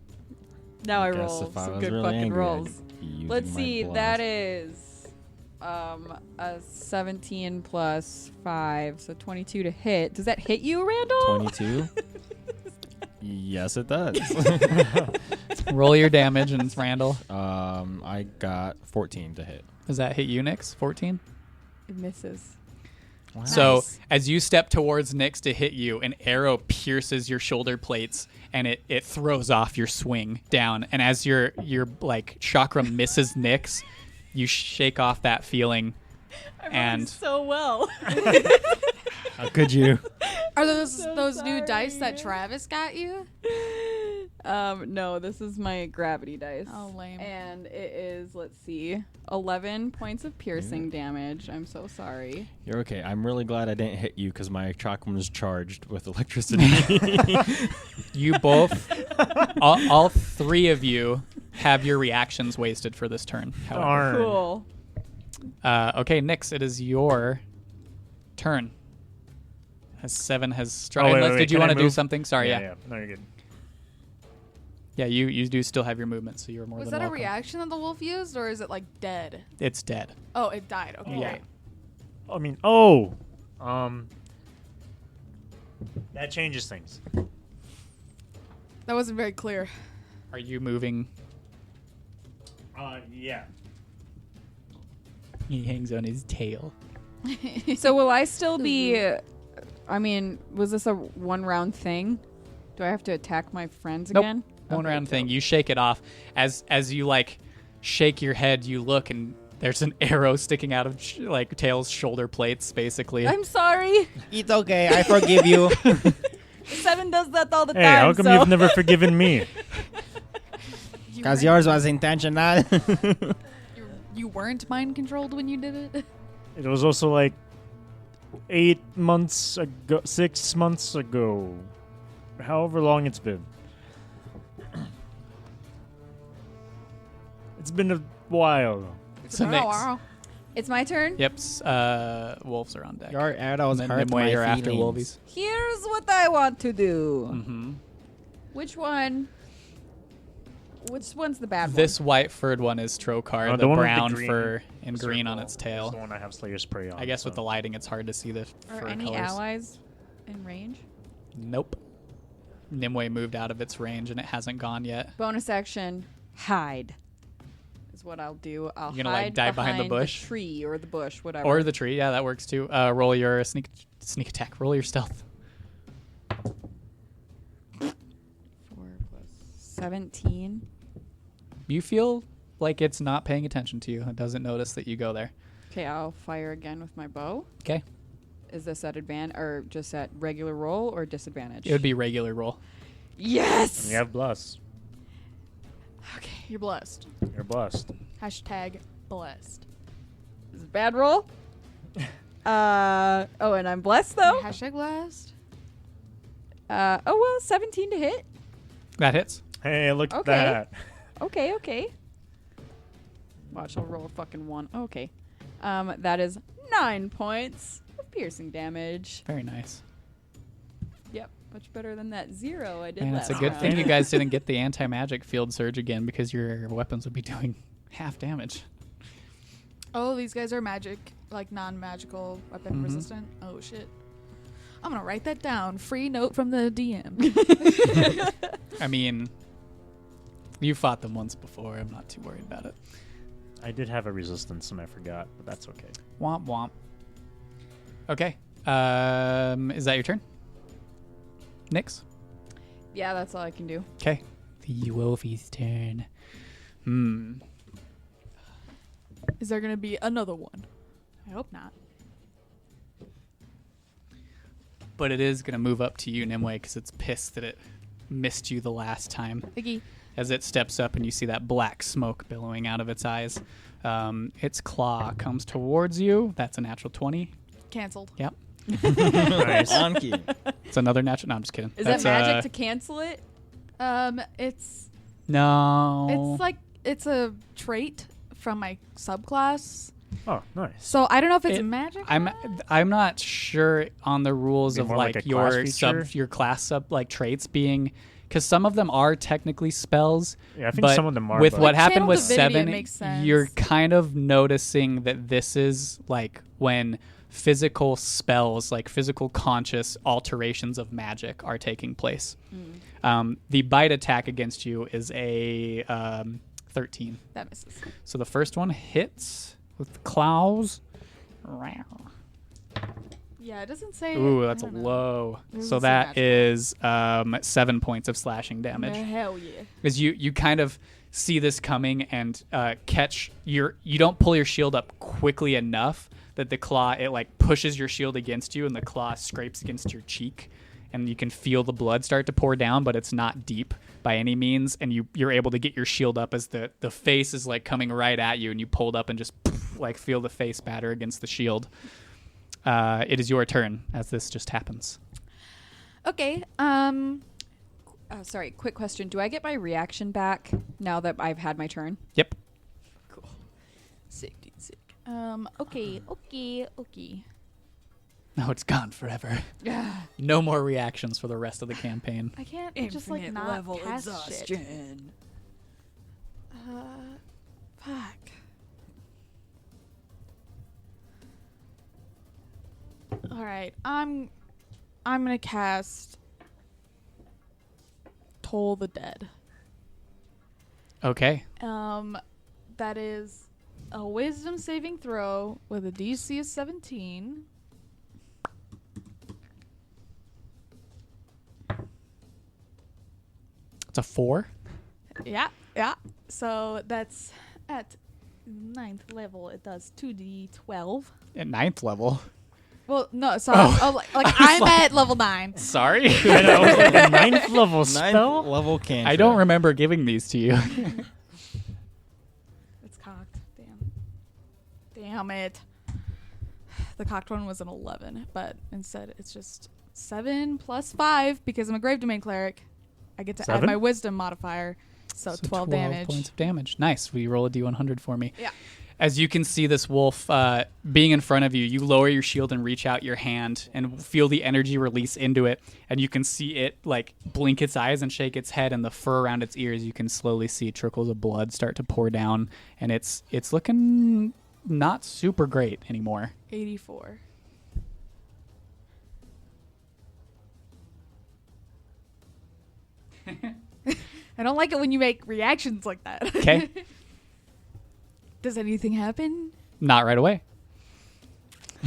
now I Guess roll if I some was good really fucking angry, I'd rolls. be using Let's my see, blast. that is a 17 plus 5, so 22 to hit. Does that hit you, Randall? 22. Yes, it does. Roll your damage, and it's Randall. I got 14 to hit. Does that hit you, Nyx? 14? It misses. Wow. So Nice. as you step towards Nyx to hit you, an arrow pierces your shoulder plates, and it throws off your swing down. And as your like chakra misses Nyx, you shake off that feeling. I'm And- rolling so well. How could you? Are those So those new dice that sorry. Travis got you? No, this is my gravity dice. Oh, lame. And it is, let's see, 11 points of piercing damage. I'm so sorry. You're okay. I'm really glad I didn't hit you because my chakra was charged with electricity. You both, all three of you, have your reactions wasted for this turn. However. Darn. Cool. Okay, Nyx, it is your turn. As Seven has struck. Oh, wait, Unless, wait, did you can I want to do move? something? Sorry, yeah. No, you're good. Yeah, you do still have your movement, so you're more Was than that a welcome. reaction that the wolf used, or is it like dead? It's dead. Oh, it died. Okay, Yeah. great. I mean, that changes things. That wasn't very clear. Are you moving? Yeah. He hangs on his tail. So will I still be, I mean, was this a one round thing? Do I have to attack my friends Nope. again? One Okay, round cool. thing. You shake it off. As you like shake your head, you look, and there's an arrow sticking out of like Tail's shoulder plates, basically. I'm sorry. It's okay. I forgive you. Seven does that all the Hey, time. how come so. you've never forgiven me? Because yours was intentional. You weren't mind controlled when you did it. It was also like 8 months ago, 6 months ago, however long it's been. It's been a while. It's a Oh, mix. wow. It's my turn. Yep. Wolves are on deck. Your arrows and then hurt Nimue, my you're after feelings. Wolvies. Here's what I want to do. Mm-hmm. Which one? Which one's the bad This white furred one is Trokar, The the one with the brown green fur and green on circle its is tail. the one I have Slayer's Prey on. I guess with so. the lighting, it's hard to see the one? fur Are any colors. allies in range? Nope. Nimue moved out of its range, and it hasn't gone yet. Bonus action, hide. Is what I'll do. I'll You gonna, like, hide dive behind the bush? tree or the bush, whatever. Or the tree. Yeah, that works too. Roll your sneak attack. Roll your stealth. 4 plus 17. You feel like it's not paying attention to you. It doesn't notice that you go there. Okay, I'll fire again with my bow. Okay. Is this at advantage or just at regular roll or disadvantage? It would be regular roll. Yes. You have bless. Okay. You're blessed. You're blessed. Hashtag blessed. This is a bad roll. Oh, and I'm blessed though. Hashtag blessed. 17 to hit. That hits. Hey, look at Okay. that. Okay. Watch, I'll roll a fucking 1. Okay. That is 9 points of piercing damage. Very nice. Yep, much better than that 0 I did And last it's a good round. thing you guys didn't get the anti-magic field surge again, because your weapons would be doing half damage. Oh, these guys are magic, like non-magical weapon Mhm. resistant. Oh shit. I'm gonna write that down. Free note from the DM. I mean, you fought them once before. I'm not too worried about it. I did have a resistance and I forgot, but that's okay. Womp womp. Okay. Is that your turn? Nyx? Yeah, that's all I can do. Okay. The Wolfie's turn. Is there gonna be another one? I hope not. But it is going to move up to you, Nimue, because it's pissed that it missed you the last time. Iggy. As it steps up and you see that black smoke billowing out of its eyes. Its claw comes towards you. That's a natural 20. Cancelled. Yep. Nice. Anki. It's another natural. No, I'm just kidding. Is That's, that magic to cancel it? It's No. it's a trait from my subclass. Oh, nice. So I don't know if it's It- magic. or I'm not. I'm not sure on the rules Be of more like like a your class feature? your class sub like traits being, because some of them are technically spells. Yeah, I think but some of them are. with but what Like happened Channel with Divinity, it 7, makes sense. you're kind of noticing that this is like when physical spells, like physical conscious alterations of magic, are taking place. The bite attack against you is a 13. That misses. So the first one hits with claws. Yeah, it doesn't say. Ooh, I that's a don't know. low. It doesn't So say that magical. is 7 points of slashing damage. Hell yeah. Because you kind of see this coming and catch you don't pull your shield up quickly enough that the claw, it like pushes your shield against you and the claw scrapes against your cheek, and you can feel the blood start to pour down, but it's not deep by any means, and you're able to get your shield up as the face is like coming right at you, and you pulled up and just like feel the face batter against the shield. It is your turn as this just happens. Okay. Sorry, quick question. Do I get my reaction back now that I've had my turn? Yep. Sick, dude, sick. Okay. No, it's gone forever. No more reactions for the rest of the campaign. I can't just like not cast shit. Fuck. All right, I'm gonna cast Toll the Dead. Okay. That is a Wisdom saving throw with a DC of 17. It's a 4. Yeah. So that's at 9th level. It does 2d12. At 9th level. Well, no, sorry. Like I'm at level 9. Sorry. I know, it was like a 9th level spell. 9th level cantrip. I don't remember giving these to you. It's cocked. Damn it. The cocked one was an 11, but instead it's just 7 plus 5 because I'm a Grave Domain Cleric. I get to add 7? my Wisdom modifier, so 12 damage. Points of damage. Nice. Will you roll a d100 for me? Yeah. As you can see this wolf being in front of you, you lower your shield and reach out your hand and feel the energy release into it. And you can see it like blink its eyes and shake its head, and the fur around its ears, you can slowly see trickles of blood start to pour down. And it's looking not super great anymore. 84. I don't like it when you make reactions like that. Okay. Does anything happen? Not right away.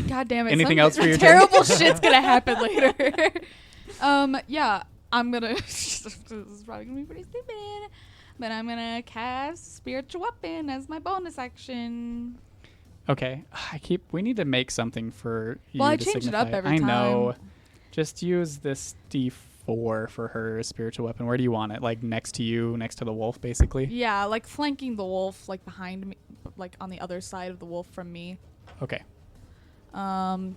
God damn it. Anything some else for your turn? terrible shit's gonna happen later. Yeah, I'm gonna this is probably gonna be pretty stupid. but I'm gonna cast spiritual weapon as my bonus action. Okay. We need to make something for you. Well, I to change it up signify every I know. time. Just use this D4 for her spiritual weapon. Where do you want it? Like next to you, next to the wolf, basically? Yeah, like flanking the wolf, like behind me, like on the other side of the wolf from me. Okay. And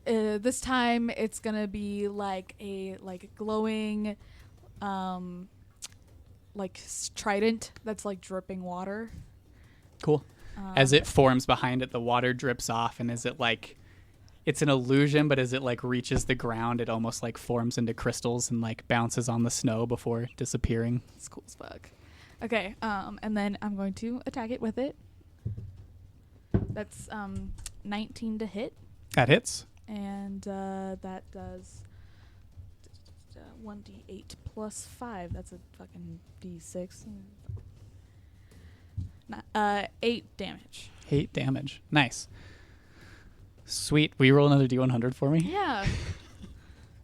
this time it's gonna be like a glowing, trident that's like dripping water. Cool. As it forms behind it, the water drips off, and is it like it's an illusion, but as it like reaches the ground, it almost like forms into crystals and like bounces on the snow before disappearing. It's cool as fuck. Okay, and then I'm going to attack it with it. That's 19 to hit, That hits. and that does 1d8 plus 5. That's a fucking d6. 8 damage. 8 damage. Nice. Sweet. Will you roll another D100 for me? Yeah.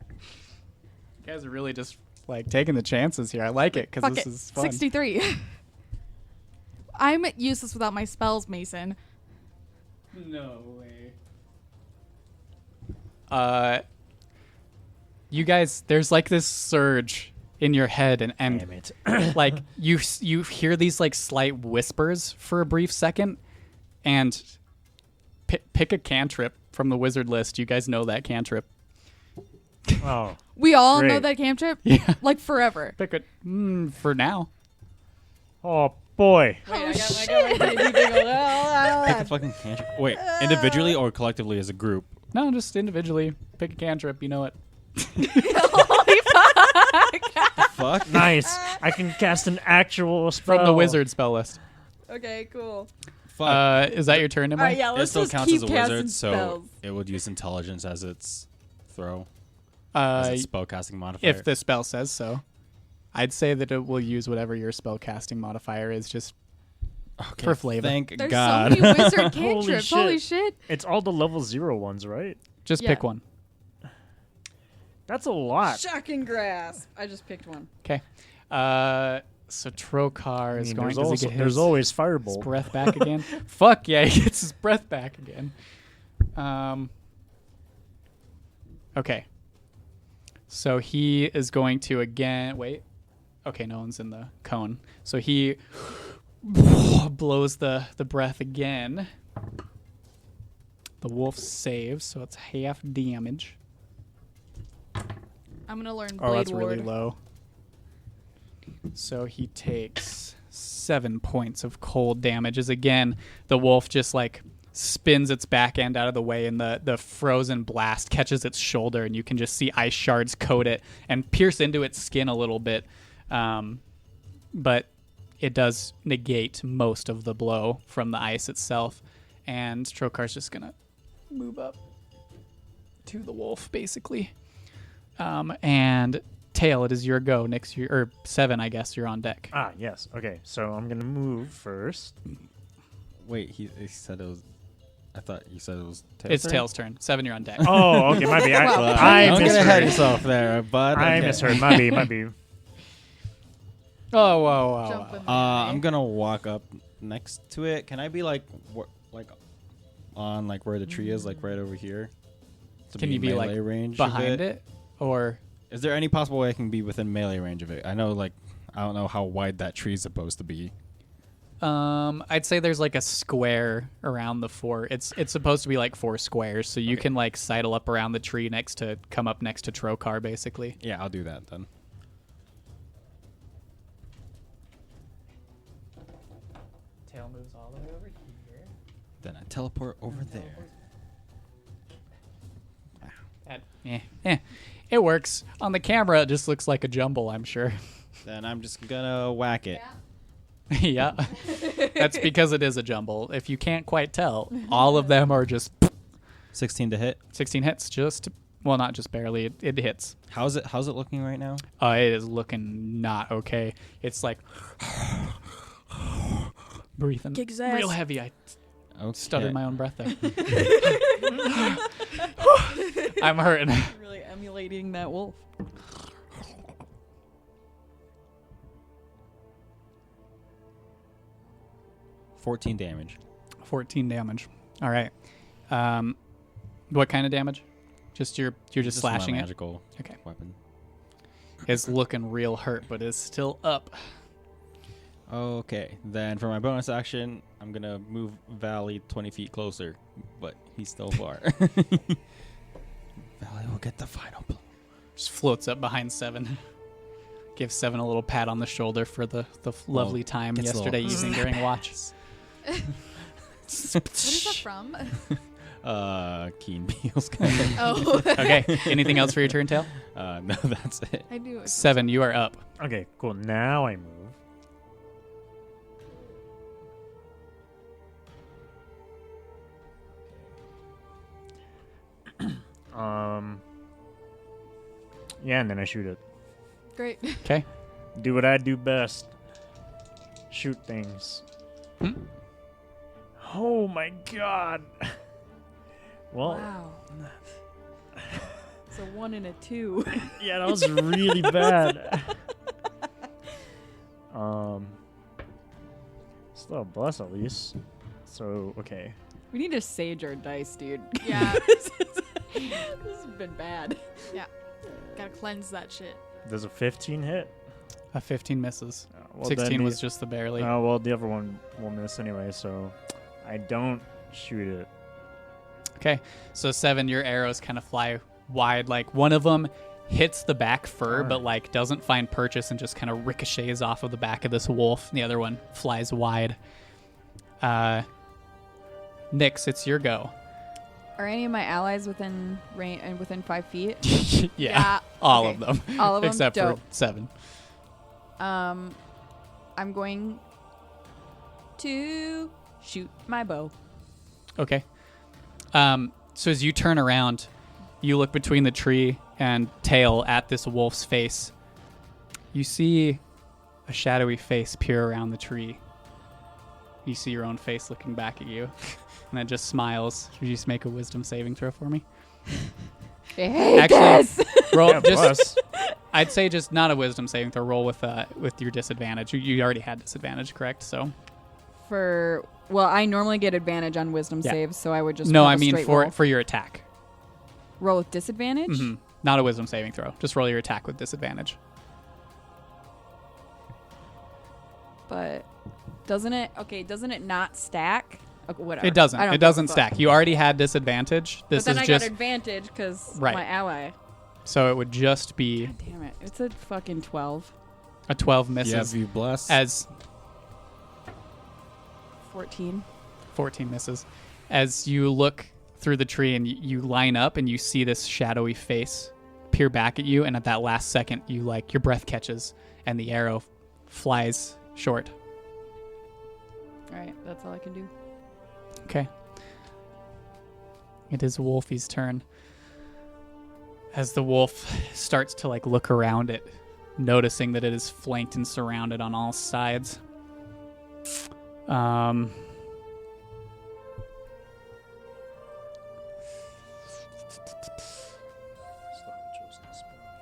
You guys are really just like taking the chances here. I like it because Fuck this it. is fun. 63. I'm useless without my spells, Mason. No way. You guys, there's like this surge in your head, and Damn it. like you hear these like slight whispers for a brief second, and pick a cantrip from the wizard list. You guys know that cantrip. Oh. We all know Great. that cantrip? Yeah. Like forever. Pick it for now. Oh, boy. Wait, I got Pick a fucking cantrip. Wait, individually or collectively as a group? No, just individually. Pick a cantrip. You know it. Fuck. Nice. I can cast an actual spell. From the wizard spell list. Okay, cool. Fuck. Is that your turn, Emily? All right, yeah, It let's still just counts keep as a casting wizard, so spells. it would use intelligence as its throw, as its spellcasting modifier. If the spell says so. I'd say that it will use whatever your spell casting modifier is, just Okay, for flavor. Thank There's God. so many wizard Holy cantrips. shit. Holy shit. It's all the level 0 ones, right? Just Yeah. pick one. That's a lot. Shocking grasp. I just picked one. Okay. So Trokar is going there's, to get there's his always Firebolt. breath back again. Fuck yeah, he gets his breath back again. Okay. So he is going to again wait. Okay, no one's in the cone. So he blows the breath again. The wolf saves, so it's half damage. I'm going to learn Blade Oh, that's Ward. really low. So he takes 7 points of cold damage as again the wolf just like spins its back end out of the way, and the frozen blast catches its shoulder, and you can just see ice shards coat it and pierce into its skin a little bit. But it does negate most of the blow from the ice itself. And Trokar's just going to move up to the wolf, basically. And Tail, it is your go. Next, or 7, I guess, you're on deck. Ah, yes. Okay, so I'm going to move first. Wait, he said it was. I thought you said it was. It's Tail's turn. 7, you're on deck. Oh, okay, might be. I Don't get ahead of misheard. yourself there, bud. I Okay. misheard. Might be. Oh, whoa. Jump in I'm gonna walk up next to it. Can I be like on like where the tree is, like right over here? To Can you be like melee range of behind it? Or Is there any possible way I can be within melee range of it? I know, like, I don't know how wide that tree is supposed to be. I'd say there's like a square around the 4. It's supposed to be like 4 squares, so you can like sidle up around the tree come up next to Trokar, basically. Yeah, I'll do that then. Tail moves all the way over here. Then I teleport over there. It works. On the camera, it just looks like a jumble, I'm sure. Then I'm just gonna whack it. Yeah. That's because it is a jumble. If you can't quite tell, all of them are just 16 to hit. 16 hits. Well, not just barely. It hits. How's it looking right now? It is looking not okay. It's like breathing Kick his ass. real heavy. I Okay. stuttered my own breath there. I'm hurting. Really emulating that wolf. 14 damage. 14 damage. All right. What kind of damage? You're just slashing my it. magical Okay. weapon. It's looking real hurt, but it's still up. Okay, then for my bonus action, I'm gonna move Valley 20 feet closer, but he's still far. Valley will get the final blow. Just floats up behind Seven. Give Seven a little pat on the shoulder for the lovely time gets a little- yesterday evening during watch. What is that from? Keen Beals kind of. Oh. Okay. Anything else for your turn, Tail? No, that's it. I knew it. 7, you are up. Okay, cool. Now I move. Yeah, and then I shoot it. Great. Okay. Do what I do best. Shoot things. Hmm? Oh my god. Well, Wow. It's a 1 and a 2. yeah, that was really bad. Still a bless at least. So, okay. We need to sage our dice, dude. Yeah. this has been bad. Gotta cleanse that shit. Does a 15 hit? A 15 misses. Well, 16 then was just the barely. Oh, well, the other one will miss anyway, so I don't shoot it. Okay. So 7, your arrows kind of fly wide. Like one of them hits the back fur, Alright. but like doesn't find purchase and just kind of ricochets off of the back of this wolf. And the other one flies wide. Nyx, it's your go. Are any of my allies within range and within 5 feet? Yeah. All Okay. of them. All of them? Except Dope. for 7. I'm going to shoot my bow. Okay. So as you turn around, you look between the tree and tail at this wolf's face. You see a shadowy face peer around the tree. You see your own face looking back at you, and it just smiles. Would you just make a wisdom saving throw for me? I hate Actually, this. roll Yeah, just. plus. I'd say just not a wisdom saving throw. Roll with your disadvantage. You already had disadvantage, correct? So Well, I normally get advantage on wisdom Yeah. saves, so I would just no, have I a mean straight for roll. for your attack. Roll with disadvantage. Hmm. Not a wisdom saving throw. Just roll your attack with disadvantage. But doesn't it? Okay, doesn't it not stack? Okay, whatever. It doesn't. I don't It give a doesn't fuck. stack. You already had disadvantage. This but then is I just got advantage because Right. my ally. so it would just be God damn it! It's a fucking 12. a 12 You misses have you bless. as 14. 14 misses. As you look through the tree and you line up and you see this shadowy face peer back at you, and at that last second, you like your breath catches and the arrow flies short. All right, that's all I can do. Okay. It is Wolfie's turn. As the wolf starts to like look around it, noticing that it is flanked and surrounded on all sides.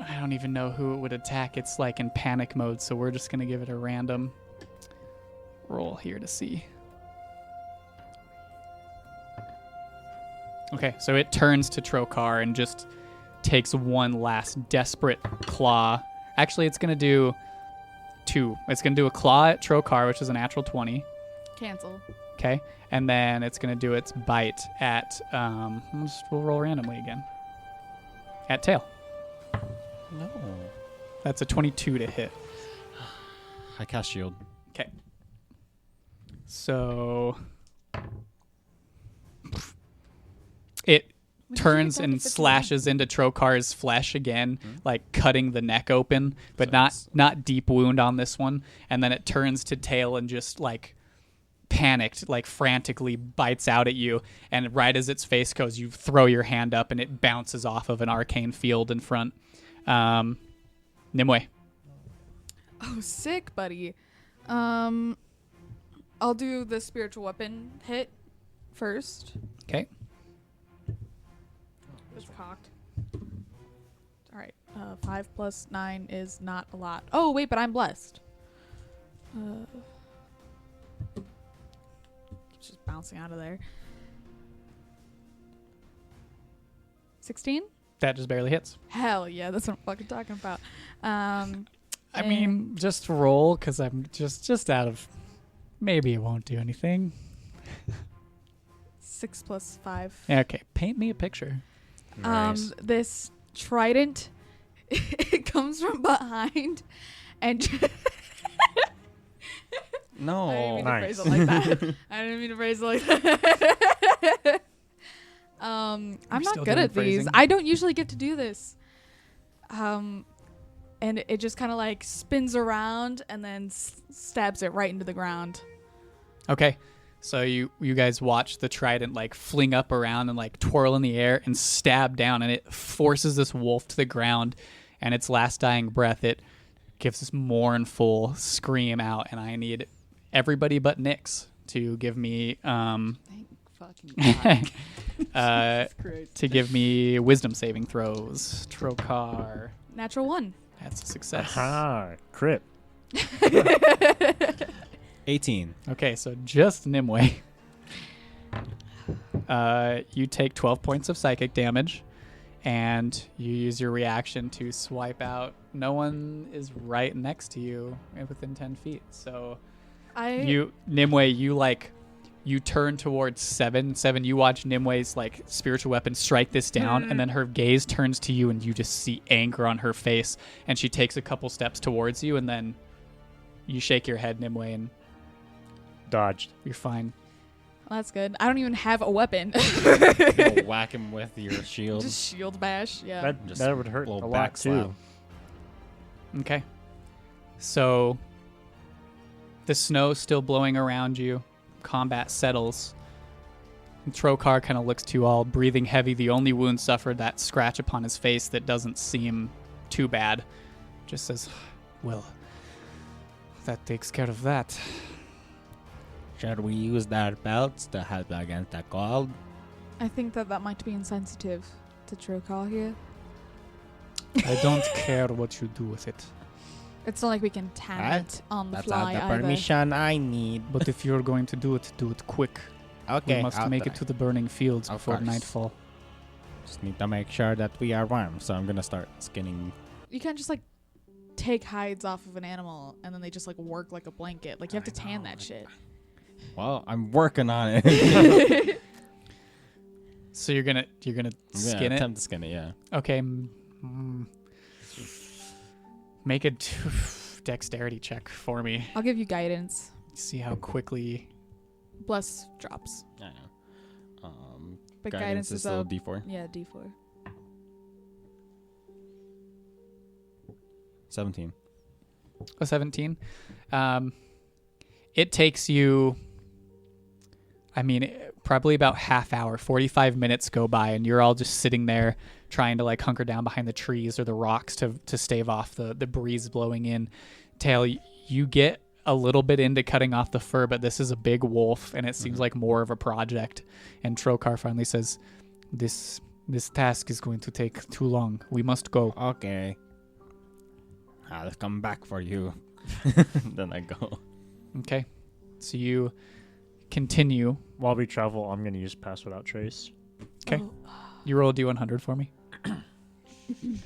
I don't even know who it would attack. It's like in panic mode, so we're just going to give it a random roll here to see. Okay, so it turns to Trokar and just takes one last desperate claw. Actually, it's going to do 2. It's going to do a claw at Trokar, which is a natural 20. Cancel. Okay, and then it's going to do its bite at, we'll roll randomly again. At Tail. No. That's a 22 to hit. I cast shield. Okay. So it turns get that and if it's slashes into Trokar's flesh again, like cutting the neck open, but So not deep wound on this one. And then it turns to tail and just like panicked, like frantically bites out at you. And right as its face goes, you throw your hand up and it bounces off of an arcane field in front. Nimue. Oh, sick, buddy. I'll do the spiritual weapon hit first. Okay. It's cocked. All right. 5 plus 9 is not a lot. Oh, wait, but I'm blessed. just bouncing out of there. 16? That just barely hits. Hell yeah, that's what I'm fucking talking about. I mean, just roll, because I'm just out of... Maybe it won't do anything. 6 plus 5. Okay, paint me a picture. Nice. This trident, it comes from behind and No. I didn't mean Nice. to phrase it like that. I didn't mean to phrase it like that. I'm not still good doing at these. phrasing? I don't usually get to do this. And it just kind of like spins around and then stabs it right into the ground. Okay, so you guys watch the trident like fling up around and like twirl in the air and stab down, and it forces this wolf to the ground, and its last dying breath, it gives this mournful scream out, and I need everybody but Nyx to give me Thank fucking God. to give me wisdom saving throws. Trokar. Natural 1. That's a success. Aha, crit. 18. Okay, so just Nimue. You take 12 points of psychic damage, and you use your reaction to swipe out. No one is right next to you within 10 feet. So Nimue, you turn towards Seven. Seven, you watch Nimue's like spiritual weapon strike this down, and then her gaze turns to you, and you just see anger on her face, and she takes a couple steps towards you, and then you shake your head, Nimue, and Dodged. you're fine. Well, that's good. I don't even have a weapon. You'll whack him with your shield. Just shield bash. Yeah. That would hurt a Little lot too. Okay. So the snow's still blowing around you. Combat settles. And Trokar kind of looks to you all, breathing heavy. The only wound suffered, that scratch upon his face that doesn't seem too bad. Just says, well, that takes care of that. Should we use their belts to help against the cold? I think that might be insensitive to Trokar here. I don't care what you do with it. It's not like we can tan Right. it on the That's fly all the either. permission I need. But if you're going to do it quick. Okay, We must I'll make try. it to the burning fields Of before course. nightfall. Just need to make sure that we are warm, so I'm gonna start skinning. You can't just like take hides off of an animal and then they just like work like a blanket. Like you have to tan that shit. Well, I'm working on it. So you're gonna I'm gonna skin it. attempt to skin it, yeah. Okay. Make a dexterity check for me. I'll give you guidance. See how quickly. Bless drops. I know. But Guidance is still a D4. yeah, D4. 17. A 17. It takes you, probably about half hour, 45 minutes go by, and you're all just sitting there trying to like hunker down behind the trees or the rocks to stave off the breeze blowing in. Tail, you get a little bit into cutting off the fur, but this is a big wolf, and it seems like more of a project. And Trokar finally says, this task is going to take too long. We must go. Okay. I'll come back for you. Then I go. Okay. So you continue. While we travel, I'm going to use Pass Without Trace. Okay. Oh. You roll a D100 for me. Need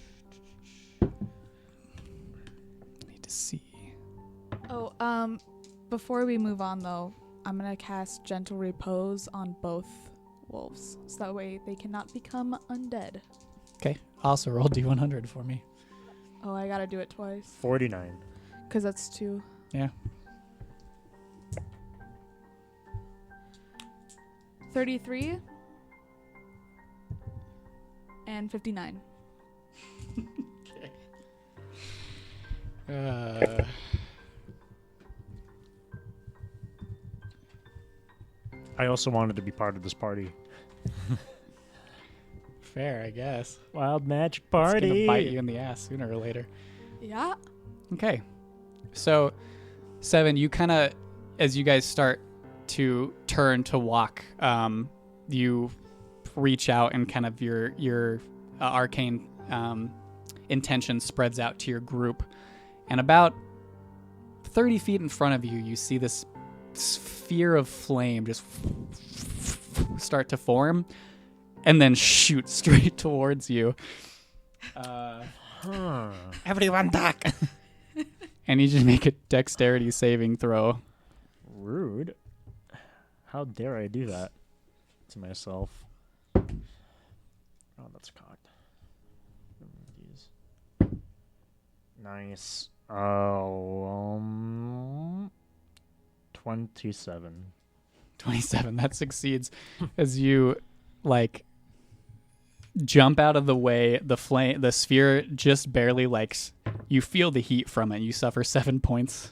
to see. Before we move on though, I'm gonna cast Gentle Repose on both wolves, so that way they cannot become undead. Okay. Also roll D100 for me. Oh, I gotta do it twice, 49. cause that's 2. Yeah. 33 and 59. I also wanted to be part of this party. Fair, I guess. Wild magic It's party. gonna bite you in the ass sooner or later. Yeah. Okay. So, Seven, you kind of, as you guys start to turn to walk, you reach out and kind of your arcane intention spreads out to your group. And about 30 feet in front of you, you see this sphere of flame just start to form and then shoot straight towards you. Everyone back. And you just make a dexterity saving throw. Rude. How dare I do that to myself? Oh, that's cocked. Nice. 27. 27, that succeeds. As you like jump out of the way, the sphere just barely you feel the heat from it. You suffer 7 points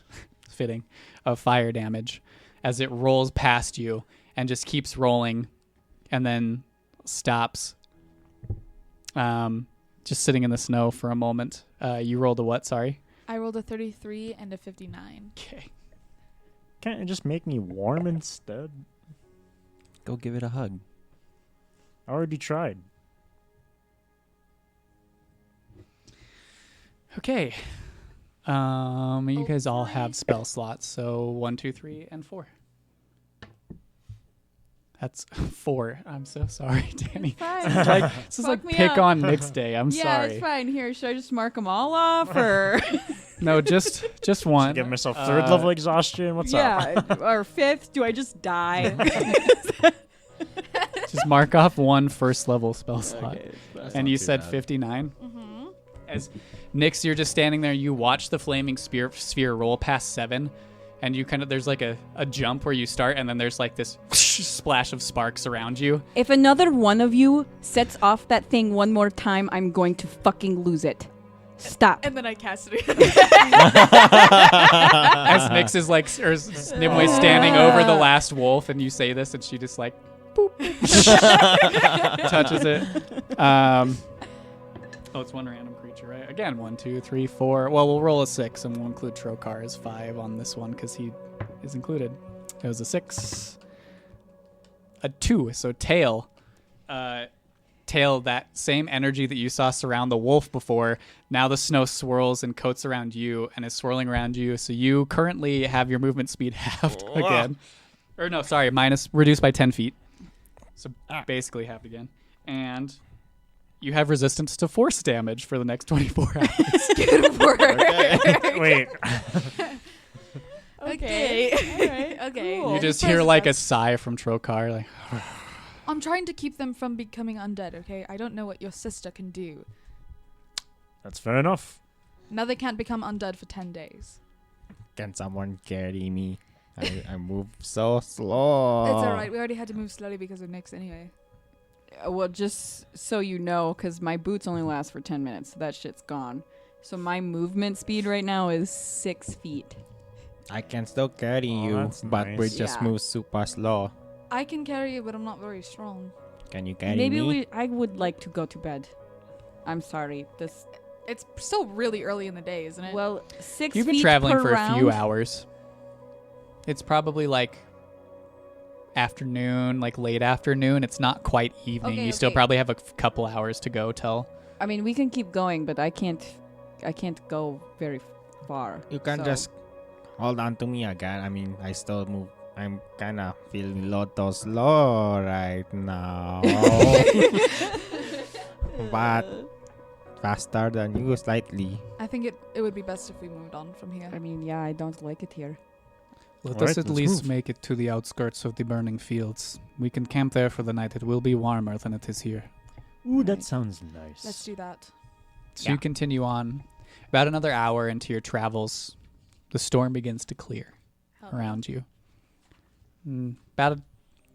fitting of fire damage as it rolls past you and just keeps rolling and then stops. Just sitting in the snow for a moment. You rolled a what? Sorry. I rolled a 33 and a 59. Okay. Can't it just make me warm instead? Go give it a hug. I already tried. Okay. You guys all have spell slots. So 1, 2, 3, and 4. That's 4. I'm so sorry, Danny. Fine. This is Fuck like me pick up. on Nick's day. I'm yeah, sorry. it's fine. Here, should I just mark them all off, or No, just one. Give myself third level exhaustion. What's up? or fifth? Do I just die? Just mark off one first level spell slot. Okay, that's And not you too said bad. 59. Mm-hmm. As Nyx, you're just standing there. You watch the flaming sphere roll past 7, and you kind of there's like a jump where you start, and then there's like this splash of sparks around you. If another one of you sets off that thing one more time, I'm going to fucking lose it. Stop. And then I cast it. As Nyx is like, or Nimue standing over the last wolf, and you say this, and she just like, boop, touches it. It's one random creature, right? Again, 1, 2, 3, 4. Well, we'll roll a 6, and we'll include Trokar as 5 on this one because he is included. It was a 6, a 2. So tail, that same energy that you saw surround the wolf before. Now the snow swirls and coats around you and is swirling around you. So you currently have your movement speed halved again. Or no, sorry, reduced by 10 feet. So basically halved again. And you have resistance to force damage for the next 24 hours. Good work. Wait. Okay. All right. Okay. Cool. You just hear like a sigh from Trokar, like, I'm trying to keep them from becoming undead, okay? I don't know what your sister can do. That's fair enough. Now they can't become undead for 10 days. Can someone carry me? I move so slow. It's alright. We already had to move slowly because of Nyx anyway. Well, just so you know, because my boots only last for 10 minutes, so that shit's gone. So my movement speed right now is 6 feet. I can still carry you, that's but we nice. just Yeah. move super slow. I can carry you, but I'm not very strong. Can you carry Maybe me? I would like to go to bed. I'm sorry. This. It's still really early in the day, isn't it? Well, 6 you've feet been traveling per for a few round. hours. It's probably like afternoon, like late afternoon. It's not quite evening. Okay, You still okay. probably have a couple hours to go till. I mean, we can keep going, but I can't go very far. You can so- just hold on to me again. I mean, I still move. I'm kind of feeling Lotto slow right now. But faster than you slightly. I think it would be best if we moved on from here. I mean, yeah, I don't like it here. Let All us right, at let's least move. make it to the outskirts of the burning fields. We can camp there for the night. It will be warmer than it is here. Ooh, that Right. sounds nice. Let's do that. So you continue on. About another hour into your travels, the storm begins to clear around you. About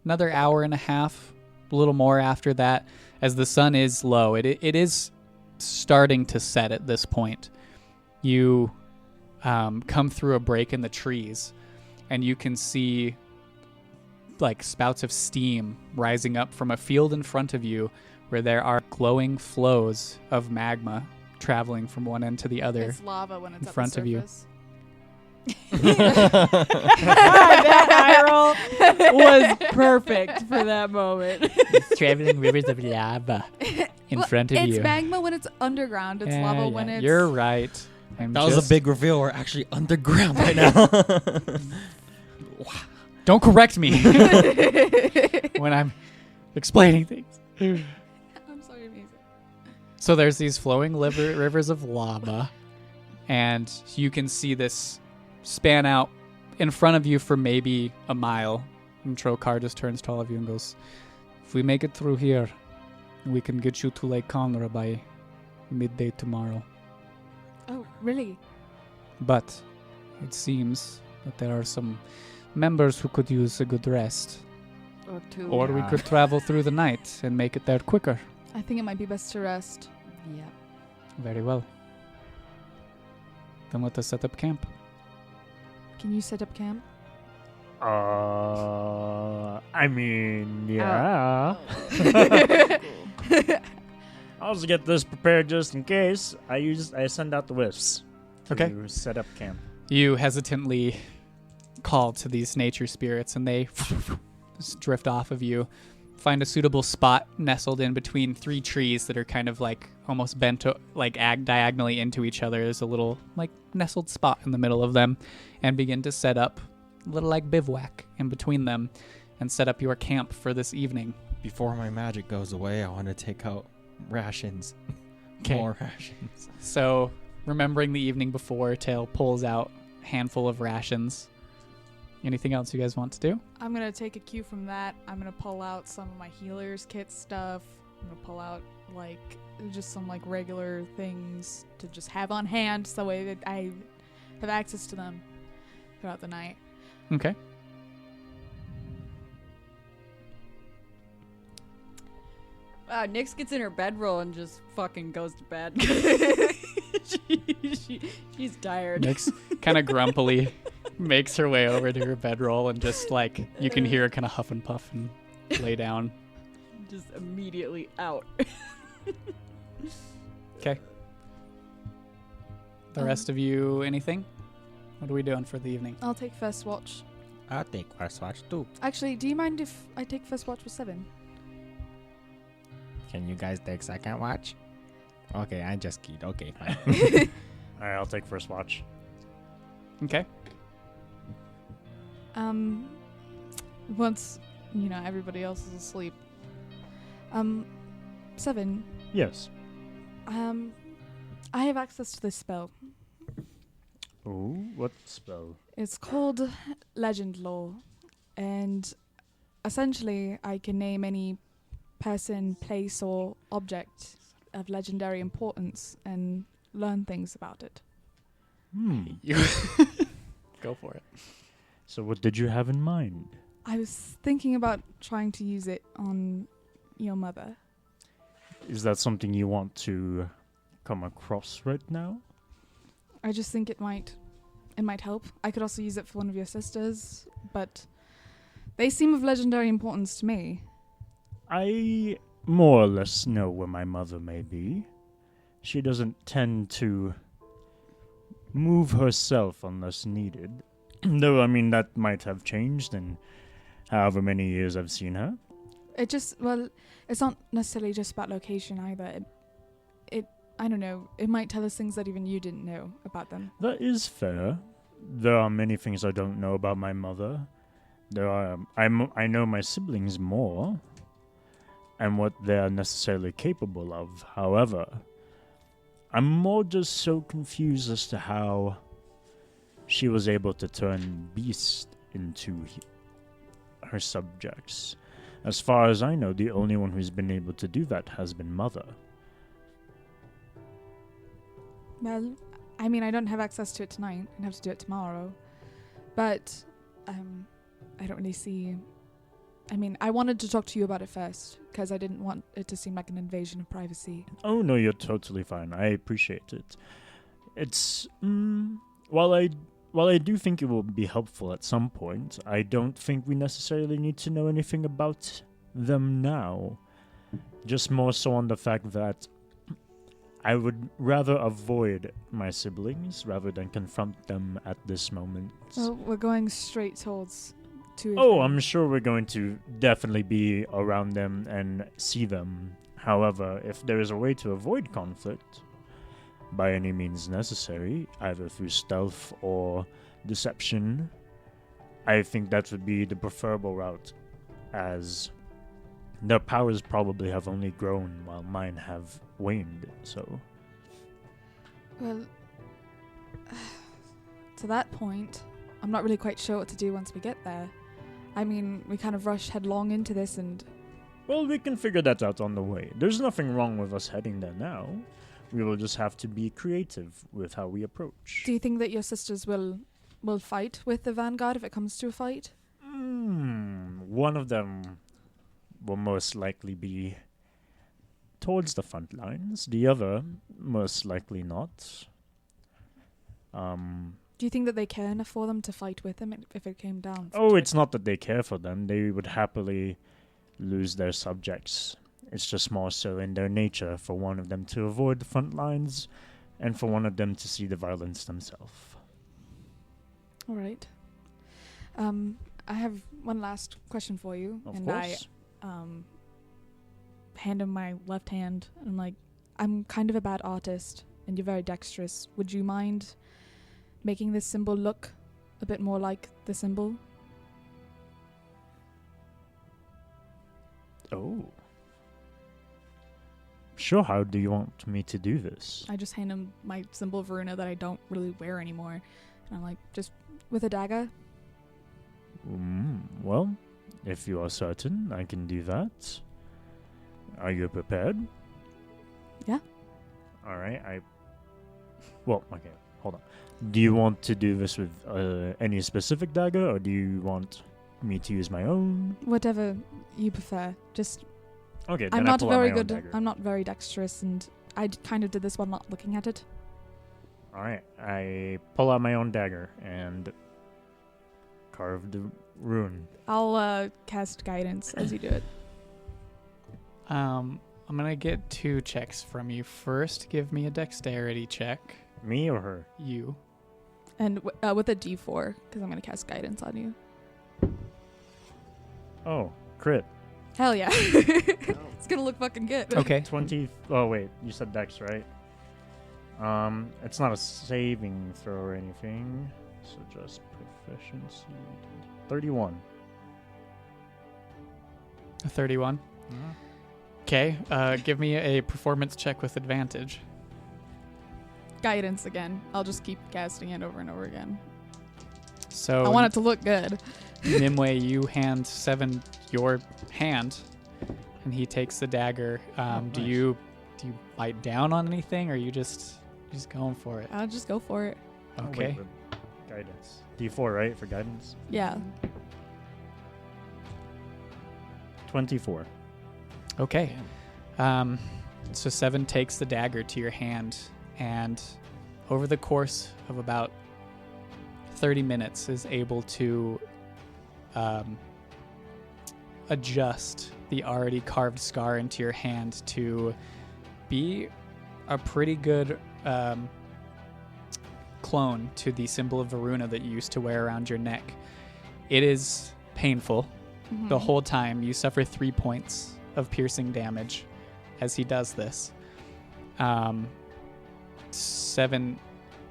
another hour and a half, a little more after that, as the sun is low. It is starting to set at this point. You come through a break in the trees, and you can see like spouts of steam rising up from a field in front of you where there are glowing flows of magma traveling from one end to the other. It's lava when it's in at front the of you. surface. That eye roll was perfect for that moment. Traveling rivers of lava in Well, front of it's you. magma when it's underground. It's lava when it's... You're right. That was a big reveal. We're actually underground right now. Don't correct me when I'm explaining things. I'm sorry, Mason. So there's these flowing rivers of lava, and you can see this span out in front of you for maybe a mile. And Trokar just turns to all of you and goes, "If we make it through here, we can get you to Lake Conra by midday tomorrow. Oh, really? But it seems that there are some members who could use a good rest. Or two. Or we Yeah. could travel through the night and make it there quicker." I think it might be best to rest. Yeah. Very well. Then let us set up camp. Can you set up camp? I mean, yeah. I'll just get this prepared just in case. I send out the wisps. Okay. To set up camp. You hesitantly call to these nature spirits, and they just drift off of you. Find a suitable spot nestled in between 3 trees that are kind of like almost bent diagonally into each other. There's a little like nestled spot in the middle of them, and begin to set up a little like bivouac in between them, and set up your camp for this evening. Before my magic goes away, I want to take out rations. 'Kay. More rations. So, remembering the evening before, Tail pulls out a handful of rations. Anything else you guys want to do? I'm going to take a cue from that. I'm going to pull out some of my healer's kit stuff. I'm going to pull out, like, just some, like, regular things to just have on hand so that I have access to them throughout the night. Okay. Wow, Nyx gets in her bedroll and just fucking goes to bed. She's tired. Nyx kind of grumpily makes her way over to her bedroll, and just like you can hear her kind of huff and puff and lay down. Just immediately out. Okay. The rest of you, anything? What are we doing for the evening? I'll take first watch. I'll take first watch too. Actually, do you mind if I take first watch with 7? Can you guys take second watch? Okay, I just keyed. Okay, fine. Alright, I'll take first watch. Okay. Once, everybody else is asleep. 7, Yes. I have access to this spell. Ooh, what spell? It's called Legend Lore, and essentially I can name any person, place, or object of legendary importance and learn things about it. You go for it. So what did you have in mind? I was thinking about trying to use it on your mother. Is that something you want to come across right now? I just think it might help. I could also use it for one of your sisters, but they seem of legendary importance to me. I more or less know where my mother may be. She doesn't tend to move herself unless needed. Though, I mean, that might have changed in however many years I've seen her. It's not necessarily just about location either. I don't know, it might tell us things that even you didn't know about them. That is fair. There are many things I don't know about my mother. I know my siblings more, and what they are necessarily capable of. However, I'm more just so confused as to how she was able to turn beast into her subjects. As far as I know, the only one who's been able to do that has been Mother. Well, I mean, I don't have access to it tonight. I'd have to do it tomorrow. But, I don't really see... I mean, I wanted to talk to you about it first, because I didn't want it to seem like an invasion of privacy. Oh, no, you're totally fine. I appreciate it. It's... While I do think it will be helpful at some point, I don't think we necessarily need to know anything about them now. Just more so on the fact that I would rather avoid my siblings rather than confront them at this moment. Well, we're going straight towards... Oh, I'm sure we're going to definitely be around them and see them. However, if there is a way to avoid conflict, by any means necessary, either through stealth or deception, I think that would be the preferable route, as their powers probably have only grown while mine have waned, so... Well, to that point, I'm not really quite sure what to do once we get there. I mean, we kind of rushed headlong into this and... Well, we can figure that out on the way. There's nothing wrong with us heading there now. We will just have to be creative with how we approach. Do you think that your sisters will fight with the Vanguard if it comes to a fight? One of them will most likely be towards the front lines. The other, most likely not. Do you think that they care enough for them to fight with them if it came down? Oh, it's not that they care for them. They would happily lose their subjects. It's just more so in their nature for one of them to avoid the front lines and for one of them to see the violence themselves. All right. I have one last question for you. Of and course. I hand him my left hand and I'm like, I'm kind of a bad artist and you're very dexterous. Would you mind making this symbol look a bit more like the symbol? Oh. Sure, how do you want me to do this? I just hand him my symbol of Varuna that I don't really wear anymore. And I'm like, just with a dagger? Well, if you are certain, I can do that. Are you prepared? Yeah. Alright, Well, okay, hold on. Do you want to do this with any specific dagger, or do you want me to use my own? Whatever you prefer. Just, Okay, then I'm I not pull out very my own good. dagger. I'm not very dexterous, and I kind of did this while not looking at it. Alright, I pull out my own dagger and carve the rune. I'll cast guidance as you do it. I'm gonna get 2 checks from you. First, give me a dexterity check. Me or her? You. And with a D4, because I'm going to cast guidance on you. Oh, crit. Hell yeah. It's going to look fucking good. Okay. 20. Oh, wait. You said dex, right? It's not a saving throw or anything. So just proficiency. 31. A 31. Okay. Give me a performance check with advantage. Guidance again. I'll just keep casting it over and over again. So I want it to look good. Nimue, you hand Seven your hand, and he takes the dagger. Do nice. you bite down on anything, or are you just going for it? I'll just go for it. Okay. Oh, wait, guidance. D4, right? For guidance? Yeah. 24. Okay. So Seven takes the dagger to your hand, and over the course of about 30 minutes is able to adjust the already carved scar into your hand to be a pretty good clone to the symbol of Varuna that you used to wear around your neck. It is painful. Mhm. The whole time you suffer 3 points of piercing damage as he does this. 7,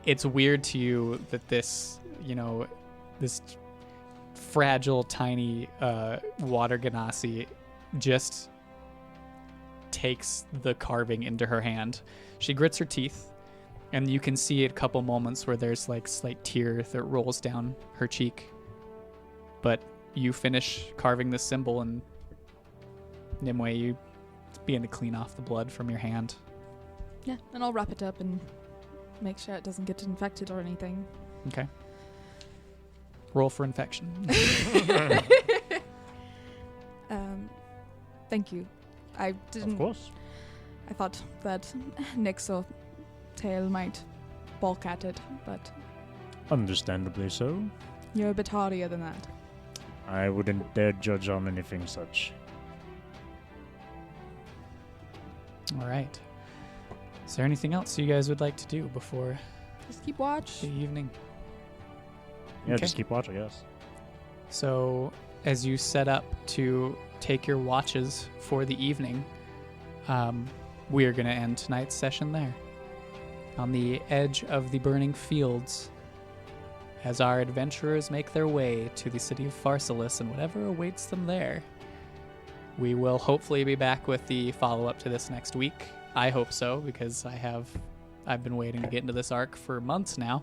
it's weird to you that this, this fragile, tiny water ganassi just takes the carving into her hand. She grits her teeth, and you can see a couple moments where there's like slight tear that rolls down her cheek. But you finish carving the symbol, and Nimue, you begin to clean off the blood from your hand. Yeah, and I'll wrap it up and make sure it doesn't get infected or anything. Okay. Roll for infection. Thank you. I didn't. Of course. I thought that Nyx or Tail might balk at it, but Understandably so. you're a bit hardier than that. I wouldn't dare judge on anything such. All right. Is there anything else you guys would like to do before Just keep watch. the evening? Yeah, Okay. just keep watching, yes. So, as you set up to take your watches for the evening, we are going to end tonight's session there. On the edge of the burning fields, as our adventurers make their way to the city of Pharsalus and whatever awaits them there. We will hopefully be back with the follow-up to this next week. I hope so, because I've been waiting to get into this arc for months now.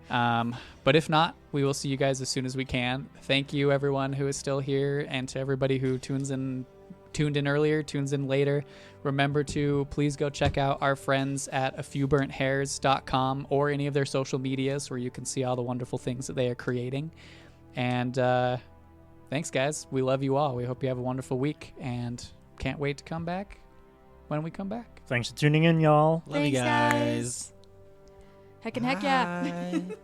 But if not, we will see you guys as soon as we can. Thank you, everyone who is still here, and to everybody who tuned in earlier, tunes in later. Remember to please go check out our friends at afewburnthairs.com or any of their social medias where you can see all the wonderful things that they are creating. And thanks, guys. We love you all. We hope you have a wonderful week, and can't wait to come back when we come back. Thanks for tuning in, y'all. Love you Thanks, guys. Heck and heck yeah. Bye.